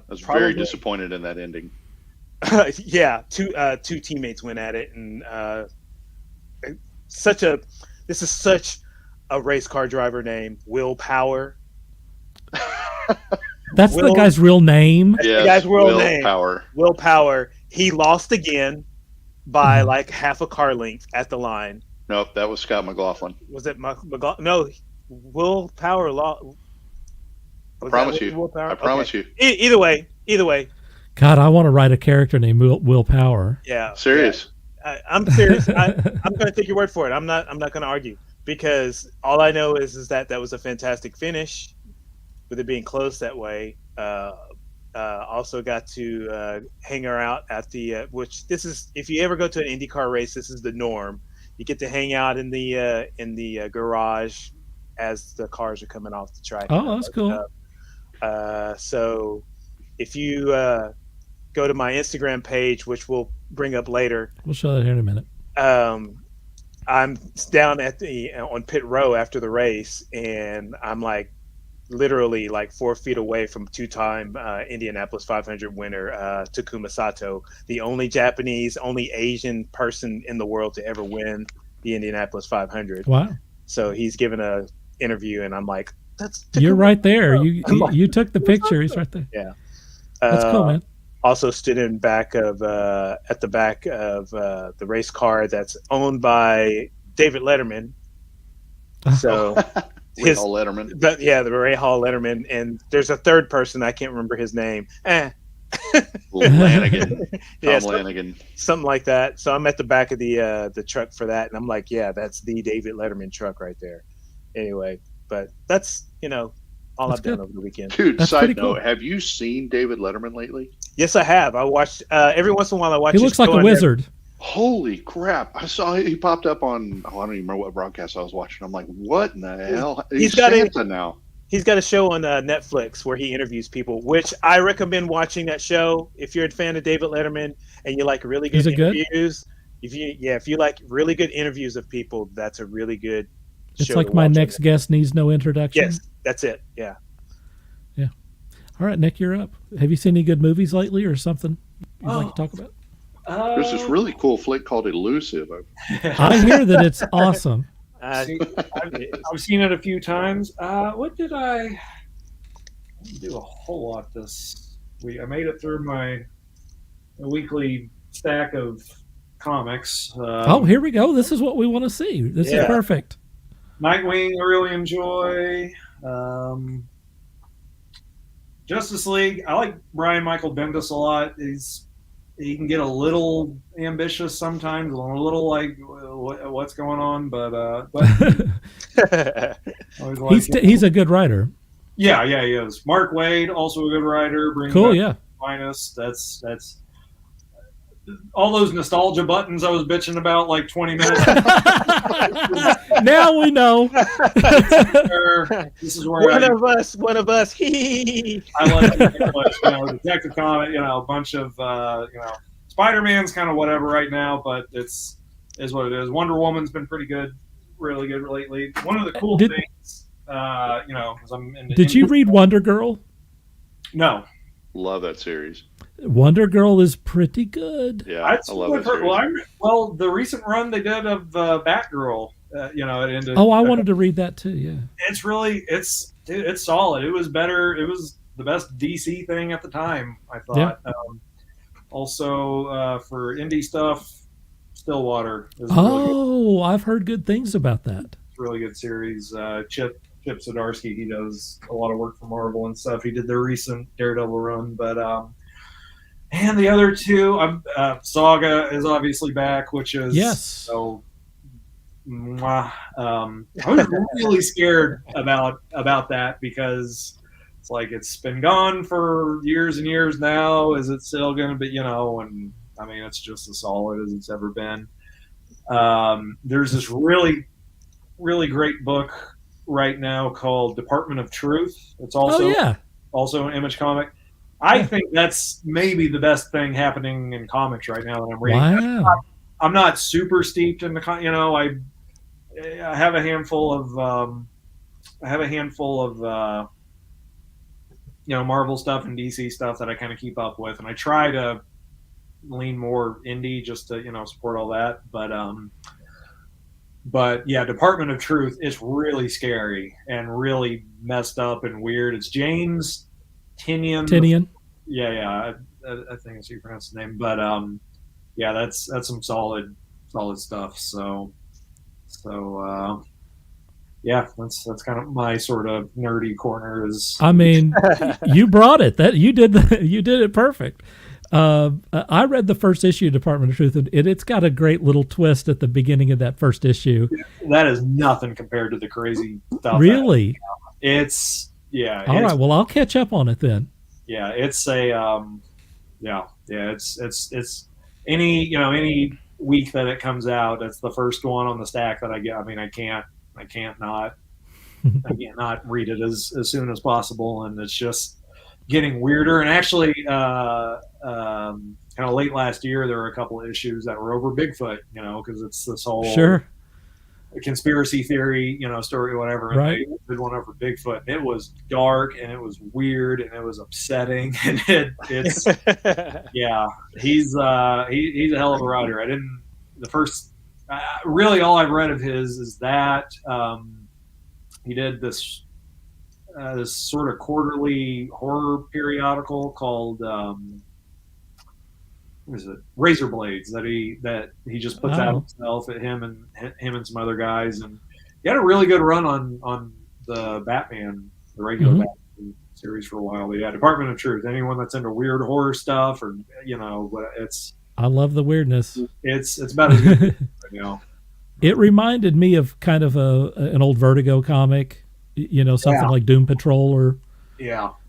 was very disappointed in that ending. Yeah, two teammates went at it, and this is such a race car driver name, Will Power. That's the guy's real name. Yes, the guy's real name. Power. Will Power. He lost again by like half a car length at the line. Nope, that was Scott McLaughlin. Was it McLaughlin? No, Will Power lost. I promise you. I promise you. Either way. God, I want to write a character named Will Power. Yeah. Serious. Yeah. I'm serious. I'm going to take your word for it. I'm not going to argue, because all I know is that was a fantastic finish, with it being close that way. Also got to hang her out at the which this is, if you ever go to an IndyCar race, this is the norm. You get to hang out in the garage as the cars are coming off the track. Oh, that's cool. So if you go to my Instagram page, which we'll bring up later, We'll show that here in a minute. I'm down at on pit row after the race, and I'm like literally like 4 feet away from two-time Indianapolis 500 winner Takuma Sato, the only Japanese, only Asian person in the world to ever win the Indianapolis 500. Wow. So he's given a interview, and I'm like, that's Takuma. You're right there. You took the picture. He's right there. Yeah. That's cool, man. Also stood in back of at the back of the race car that's owned by David Letterman. So Ray Hall Letterman. The Ray Hall Letterman, and there's a third person, I can't remember his name. Lanigan. Yeah, Tom Lanigan. Something like that. So I'm at the back of the truck for that, and I'm like, yeah, that's the David Letterman truck right there. Anyway, but that's all That's I've done good. over the weekend. Dude, That's side pretty note, cool. have you seen David Letterman lately? Yes, I have. I watched every once in a while. I watch. He his looks like show a on there. wizard. Holy crap. I saw he popped up on, I don't even remember what broadcast I was watching. I'm like, what in the hell? He's got Santa now. He's got a show on Netflix where he interviews people, which I recommend watching that show if you're a fan of David Letterman and you like really good Is it good? interviews. If you like really good interviews of people, that's a really good It's show like to my watch. next guest needs no introduction. Yes, that's it. Yeah. All right, Nick, you're up. Have you seen any good movies lately or something you'd like to talk about? There's this really cool flick called Elusive. I hear that it's awesome. Uh, I've seen it a few times. What did I didn't do a whole lot this week? I made it through my weekly stack of comics. Here we go. This is what we want to see. This is perfect. Nightwing, I really enjoy. Justice League, I like Brian Michael Bendis a lot. He can get a little ambitious sometimes, a little like what's going on, but I always like him. He's a good writer. Yeah, he is. Mark Waid, also a good writer. Cool, yeah. Minus, that's all those nostalgia buttons I was bitching about like 20 minutes. Now we know. This is where one of us. I love it so much. Detective Comics, a bunch of Spider-Man's kind of whatever right now, but is what it is. Wonder Woman's been pretty good, really good lately. One of the cool things, because I'm into. Did you read Wonder Girl? No. Love that series. Wonder Girl is pretty good. Yeah, I love that series. Well, the recent run they did of Batgirl, it ended. Oh, I wanted to read that too. Yeah, it's really it's solid. It was better. It was the best DC thing at the time, I thought. Yeah. Also, for indie stuff, Stillwater. Is really I've heard good things about that. It's a really good series. Chip Zdarsky, he does a lot of work for Marvel and stuff. He did the recent Daredevil run, but and the other two, Saga is obviously back, which is so. I was really scared about that because it's like it's been gone for years and years now. Is it still going to be, and I mean, it's just as solid as it's ever been. There's this really, really great book right now called Department of Truth. It's also an Image comic. I think that's maybe the best thing happening in comics right now that I'm reading. Wow. I'm not super steeped in the, I have a handful of Marvel stuff and DC stuff that I kind of keep up with, and I try to lean more indie just to support all that. But yeah, Department of Truth is really scary and really messed up and weird. It's James Tynion. Yeah. I think that's how you pronounce his name. But yeah, that's some solid stuff. So yeah, that's kind of my sort of nerdy corner. I mean, you brought it. You did it perfect. I read the first issue of Department of Truth, and it's got a great little twist at the beginning of that first issue. That is nothing compared to the crazy stuff. Really? It's All right. Well, I'll catch up on it then. Yeah, it's a it's any week that it comes out, it's the first one on the stack that I get. I mean, I can't not read it as soon as possible, and it's just getting weirder. And actually, kind of late last year, there were a couple of issues that were over Bigfoot, because it's this whole conspiracy theory, story or whatever. And right. They did one over Bigfoot, and it was dark and it was weird and it was upsetting. And it's yeah, he's a hell of a writer. Really all I've read of his is that he did this sort of quarterly horror periodical called what is it? Razor Blades that he just puts out himself, at him and some other guys, and he had a really good run on the Batman, the regular Batman series for a while. But yeah, Department of Truth. Anyone that's into weird horror stuff, or I love the weirdness. It's about as good right now. It reminded me of kind of an old Vertigo comic, something like Doom Patrol or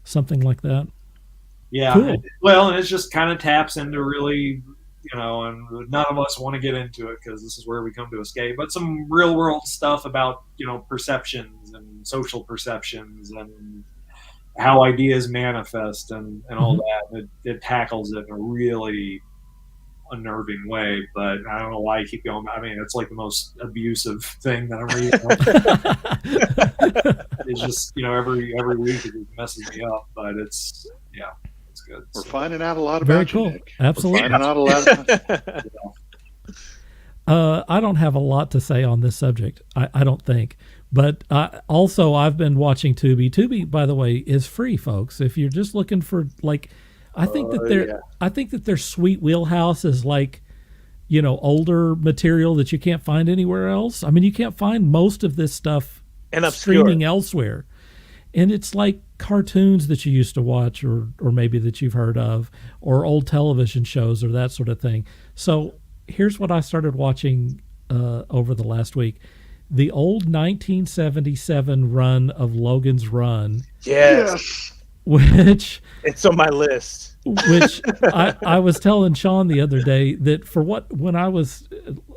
something like that. Yeah, cool. Well, and it just kind of taps into really, and none of us want to get into it because this is where we come to escape, but some real world stuff about, perceptions and social perceptions and how ideas manifest and all that. It tackles it in a really unnerving way, but I don't know why you keep going. I mean, it's like the most abusive thing that I'm reading. It's just, every week it messes me up, but it's good. We're finding out a lot about Very cool. you, Nick. Absolutely. We're finding out a lot. I don't have a lot to say on this subject. I don't think. But also, I've been watching Tubi. Tubi, by the way, is free, folks. If you're just looking for I think that their sweet wheelhouse is older material that you can't find anywhere else. I mean, you can't find most of this stuff streaming elsewhere. And it's like cartoons that you used to watch or maybe that you've heard of, or old television shows or that sort of thing. So here's what I started watching over the last week. The old 1977 run of Logan's Run. Yes. which It's on my list. I was telling Sean the other day that when I was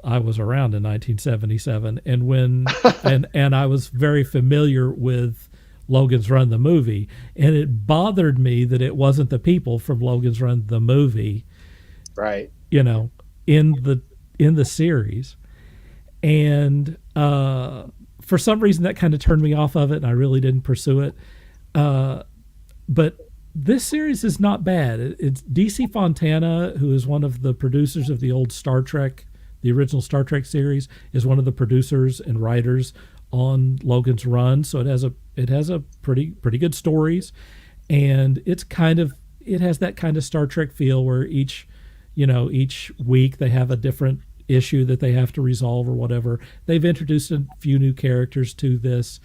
around in 1977, and I was very familiar with Logan's Run the movie, and it bothered me that it wasn't the people from Logan's Run the movie, Right. in the series, and for some reason that kind of turned me off of it, and I really didn't pursue it. But this series is not bad. It's DC Fontana, who is one of the producers of the old Star Trek, the original Star Trek series, is one of the producers and writers on Logan's Run. So it has a pretty good stories, and it has that kind of Star Trek feel where each week they have a different issue that they have to resolve or whatever. They've introduced a few new characters to this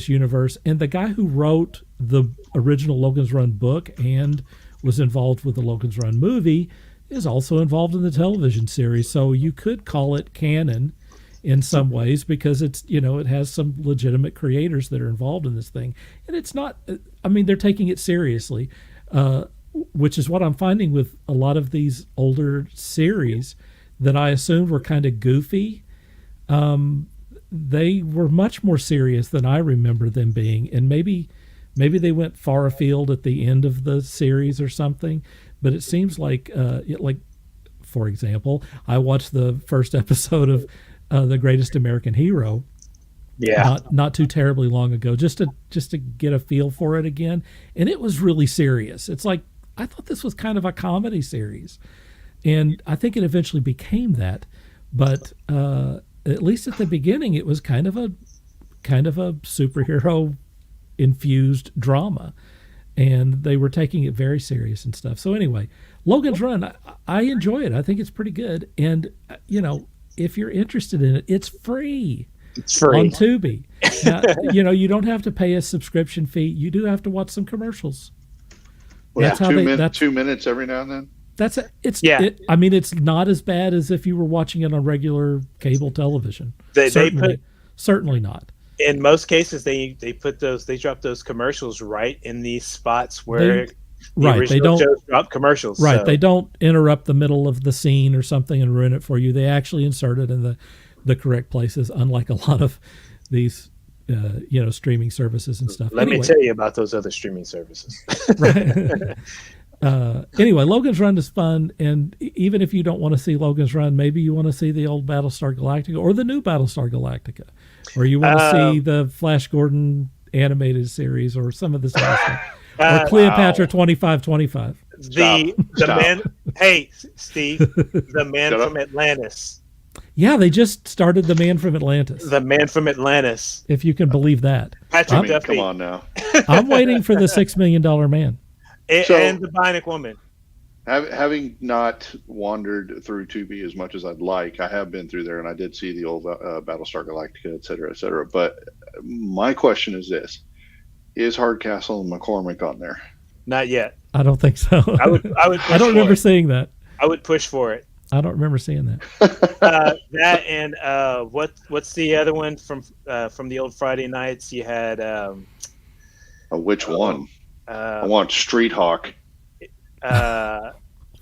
universe, and the guy who wrote the original Logan's Run book and was involved with the Logan's Run movie is also involved in the television series. So you could call it canon in some ways, because it's, it has some legitimate creators that are involved in this thing. And it's not, they're taking it seriously, which is what I'm finding with a lot of these older series that I assumed were kind of goofy. They were much more serious than I remember them being, and maybe they went far afield at the end of the series or something. But it seems like, for example, I watched the first episode of The Greatest American Hero, not too terribly long ago, just to get a feel for it again, and it was really serious. It's like, I thought this was kind of a comedy series, and I think it eventually became that, but at least at the beginning, it was kind of a superhero infused drama, and they were taking it very serious and stuff. So anyway, Logan's Run, I enjoy it. I think it's pretty good, and if you're interested in it, it's free. It's free on Tubi. Now, you don't have to pay a subscription fee. You do have to watch some commercials. Well, that's 2 minutes every now and then. That's it. It's not as bad as if you were watching it on regular cable television. Certainly not. In most cases, they drop those commercials right in these spots where they don't drop commercials. Right, so. They don't interrupt the middle of the scene or something and ruin it for you. They actually insert it in the correct places, unlike a lot of these streaming services and stuff. Let me tell you about those other streaming services. Right. Anyway, Logan's Run is fun, and even if you don't want to see Logan's Run, maybe you want to see the old Battlestar Galactica or the new Battlestar Galactica, or you want to see the Flash Gordon animated series or some of this other stuff, or Cleopatra 2525. The man, hey Steve, the man from Atlantis. Yeah, they just started The Man from Atlantis. The Man from Atlantis, if you can believe that. Patrick Duffy. Come on now. I'm waiting for the $6 Million Man. And the Bionic Woman. Having not wandered through Tubi as much as I'd like, I have been through there, and I did see the old Battlestar Galactica, et cetera, et cetera. But my question is this: is Hardcastle and McCormick on there? Not yet. I don't think so. I would. I don't remember seeing that. I would push for it. I don't remember seeing that. That and what's the other one from the old Friday nights? You had which one? I want Street Hawk. Wow.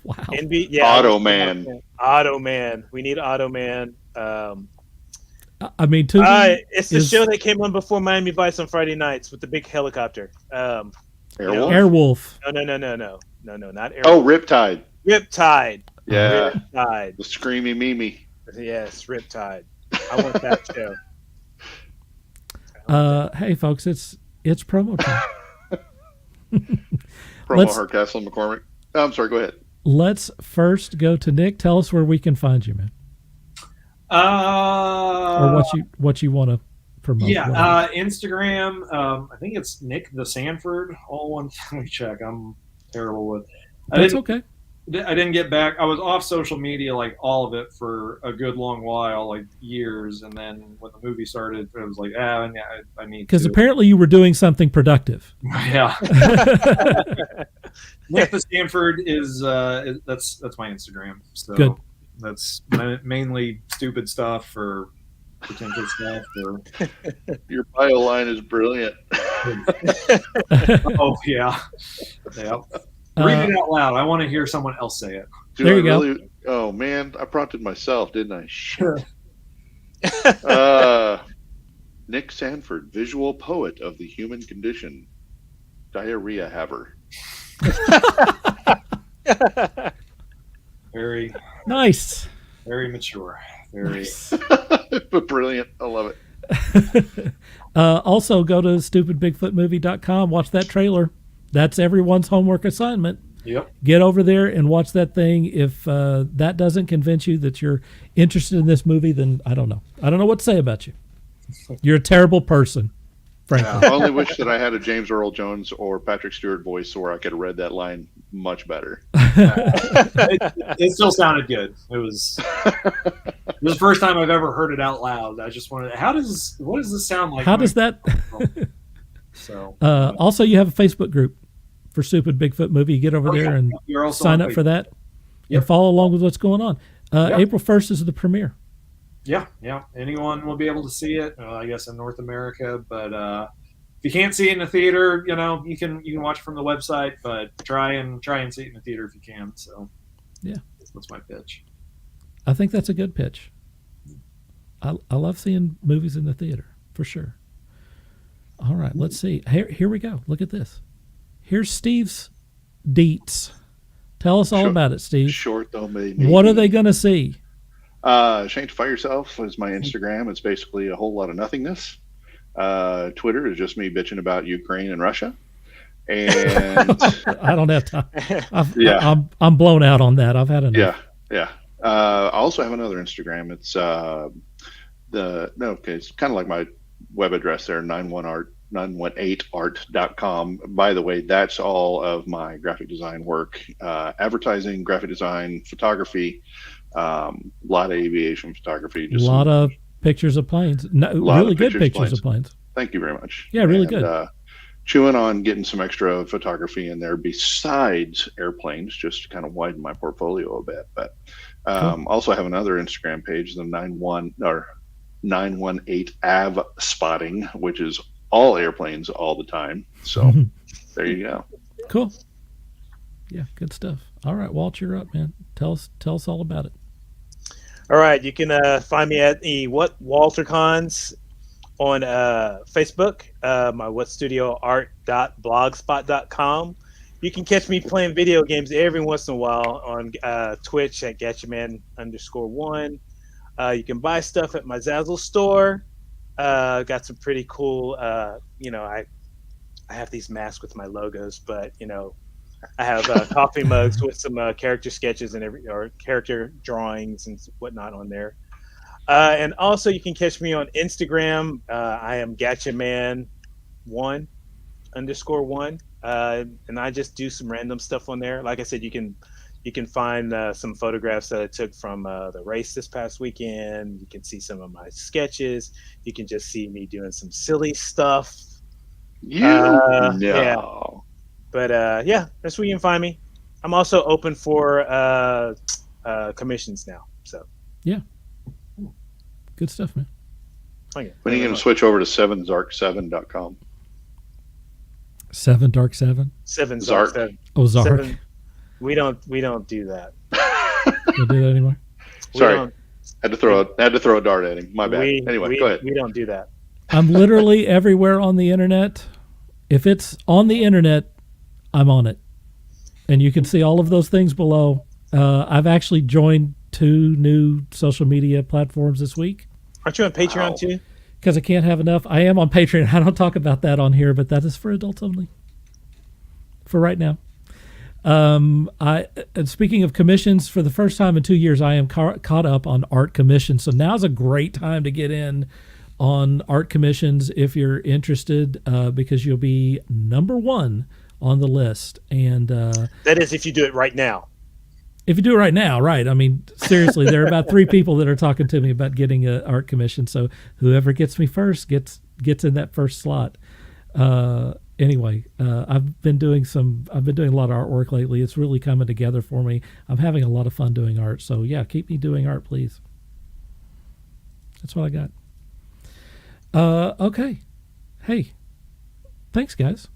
Automan. Automan. We need Automan. It's the show that came on before Miami Vice on Friday nights with the big helicopter. Airwolf? Airwolf. No, not Airwolf. Oh, Riptide. Riptide. Yeah. Riptide. The Screamy Mimi. Yes, Riptide. I want that show. Hey, folks, it's promo time. Hardcastle and McCormick. Oh, I'm sorry, go ahead. Let's first go to Nick. Tell us where we can find you, man. Or what you want to promote. Yeah, Instagram. I think it's Nick the Sanford. All one. Let me check. I'm terrible with. That's okay. I didn't get back. I was off social media, like all of it, for a good long while, like years. And then when the movie started, it was like, I need to. Because apparently you were doing something productive. Yeah. Nick the Sanford is that's my Instagram. So good. That's mainly stupid stuff or potential stuff. Or Your bio line is brilliant. oh yeah. Read it out loud. I want to hear someone else say it. There you go. Oh man, I prompted myself, didn't I? Shit. Nick Sanford, visual poet of the human condition, diarrhea haver. Very Nice. very mature. Very Nice. Brilliant. I love it. Also, go to stupidbigfootmovie.com. Watch that trailer. That's everyone's homework assignment. Yep. Get over there and watch that thing. If that doesn't convince you that you're interested in this movie, then I don't know. I don't know what to say about you. You're a terrible person, frankly. I only wish that I had a James Earl Jones or Patrick Stewart voice where I could have read that line much better. It still sounded good. It was the first time I've ever heard it out loud. I just wanted. What does this sound like? How does that? So Also, you have a Facebook group for Stupid Bigfoot Movie. You get over there and You're also sign on up for that Yep. and follow along with what's going on. Yep. April 1st is the premiere. Yeah. Anyone will be able to see it. I guess in North America, but if you can't see it in the theater, you can watch it from the website. But try and see it in the theater if you can. So Yeah. that's my pitch. I think that's a good pitch. I love seeing movies in the theater, for sure. All right, let's see. Here we go. Look at this. Here's Steve's deets. Tell us all about it, Steve. Short though, maybe. What are they going to see? Sanctify Yourself is my Instagram. It's basically a whole lot of nothingness. Twitter is just me bitching about Ukraine and Russia. And I don't have time. Yeah. I'm blown out on that. I've had enough. yeah. I also have another Instagram. It's it's kind of like my web address there, 918art.com. By the way, that's all of my graphic design work, advertising, graphic design, photography, a lot of aviation photography. A lot of pictures of planes. No, really good pictures of planes. Thank you very much. Yeah, really good. Chewing on getting some extra photography in there besides airplanes, just to kind of widen my portfolio a bit. But also have another Instagram page, the 918 Av Spotting, which is all airplanes all the time. So there you go. Cool. Yeah, good stuff. All right, Walt, you're up, man. Tell us all about it. All right, you can find me at the Walter Cons on Facebook, my whatstudioart.blogspot.com. You can catch me playing video games every once in a while on Twitch at @Gatchaman_1. You can buy stuff at my Zazzle store. Got some pretty cool, I have these masks with my logos, but I have coffee mugs with some character sketches or character drawings and whatnot on there. And also you can catch me on Instagram. I am Gatchaman1_1. And I just do some random stuff on there. Like I said, you can find some photographs that I took from the race this past weekend. You can see some of my sketches. You can just see me doing some silly stuff. Yeah. But that's where you can find me. I'm also open for commissions now. So yeah, good stuff, man. Okay. When are you going to switch over to 7zark7.com? 7dark7? 7zark7. Oh, Zark. 7. We don't do that. Don't do that anymore. Sorry, had to throw a dart at him. My bad. Anyway, go ahead. We don't do that. I'm literally everywhere on the internet. If it's on the internet, I'm on it, and you can see all of those things below. I've actually joined 2 new social media platforms this week. Aren't you on Patreon too? Because I can't have enough. I am on Patreon. I don't talk about that on here, but that is for adults only for right now. Speaking of commissions, for the first time in 2 years, I am caught up on art commissions. So now's a great time to get in on art commissions if you're interested, because you'll be number 1 on the list. And that is if you do it right now. If you do it right now, right? I mean, seriously, there are about 3 people that are talking to me about getting an art commission. So whoever gets me first gets in that first slot. Anyway, I've been doing a lot of artwork lately. It's really coming together for me. I'm having a lot of fun doing art. So yeah, keep me doing art, please. That's what I got. Okay. Hey, thanks, guys.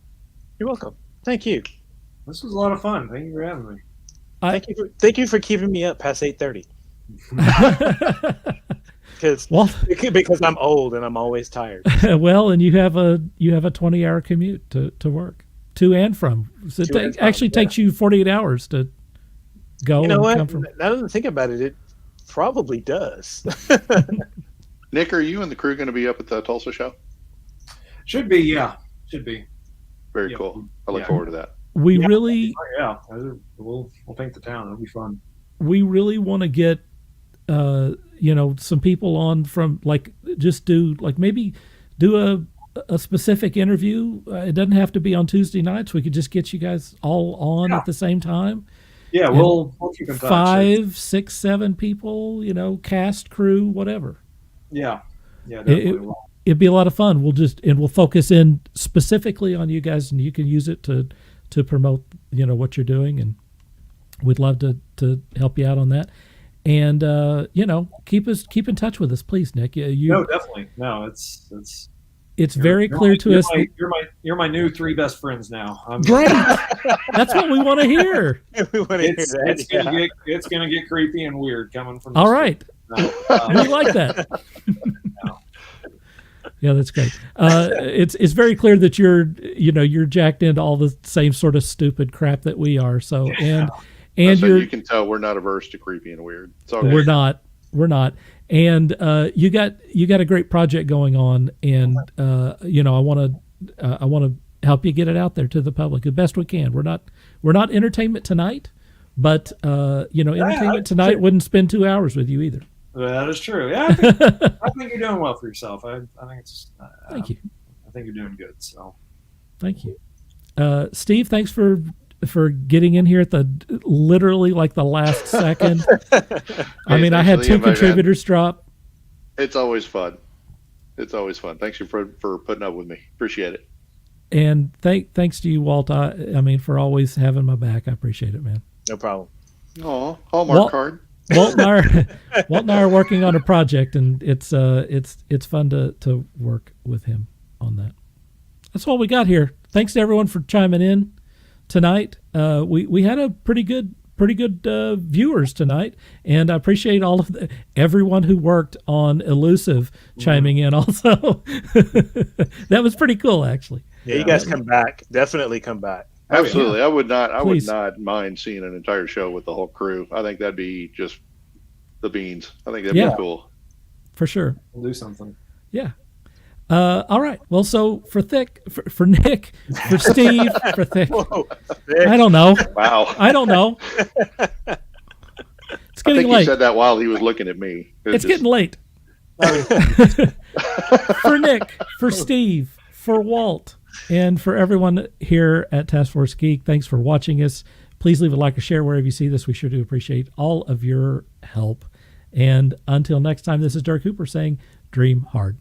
You're welcome. Thank you. This was a lot of fun. Thank you for having me. Thank you for keeping me up past 8:30. Because I'm old and I'm always tired. Well, and you have a 20-hour commute to work to and from. So it actually takes you 48 hours to go. You know what? Come from. Now that I think about it, it probably does. Nick, are you and the crew going to be up at the Tulsa show? Should be, yeah. Should be. Very Yeah. cool. I look Yeah. forward to that. We Yeah. really, Yeah, we'll paint the town. It'll be fun. we really want to get, some people on from just do maybe do a specific interview. It doesn't have to be on Tuesday nights. We could just get you guys all on at the same time. Yeah, we'll keep in touch. 5, 6, 7 people, cast, crew, whatever. Yeah, definitely. It'd be a lot of fun. We'll focus in specifically on you guys, and you can use it to promote, what you're doing, and we'd love to help you out on that. And keep in touch with us, please, Nick. No, definitely. No, it's very clear to us. You're my new 3 best friends now. Great. That's what we want to hear. We want to hear that. It's gonna get creepy and weird coming from. All right. No, We like that. Yeah, that's great. It's very clear that you're jacked into all the same sort of stupid crap that we are. So and you can tell we're not averse to creepy and weird. It's all we're not. And you got a great project going on, and I want to help you get it out there to the public the best we can. We're not Entertainment Tonight, but Entertainment Tonight wouldn't spend 2 hours with you either. That is true. Yeah, I think you're doing well for yourself. I think it's. Thank you. I think you're doing good. So. Thank you, Steve. Thanks for getting in here at literally the last second. I mean, I had 2 contributors drop. It's always fun. Thanks for putting up with me. Appreciate it. And thanks to you, Walt. I mean, for always having my back. I appreciate it, man. No problem. Oh, Hallmark card. Walt and I are working on a project, and it's fun to work with him on that. That's all we got here. Thanks to everyone for chiming in tonight. We had a pretty good viewers tonight, and I appreciate all of everyone who worked on Elusive chiming in also. That was pretty cool, actually. Yeah, you guys come back. Definitely come back. Absolutely. Yeah. I would Please. not mind seeing an entire show with the whole crew. I think that'd be just the beans. I think that'd be cool. For sure. We'll do something. Yeah. All right. Well, so for Nick, for Steve, for Thick. Whoa, I don't know. Wow. I don't know. It's getting late. He said that while he was looking at me. It's getting late. For Nick, for Steve, for Walt, and for everyone here at Taskforce Geek, thanks for watching us. Please leave a like or share wherever you see this. We sure do appreciate all of your help. And until next time, this is Dirk Hooper saying, dream hard.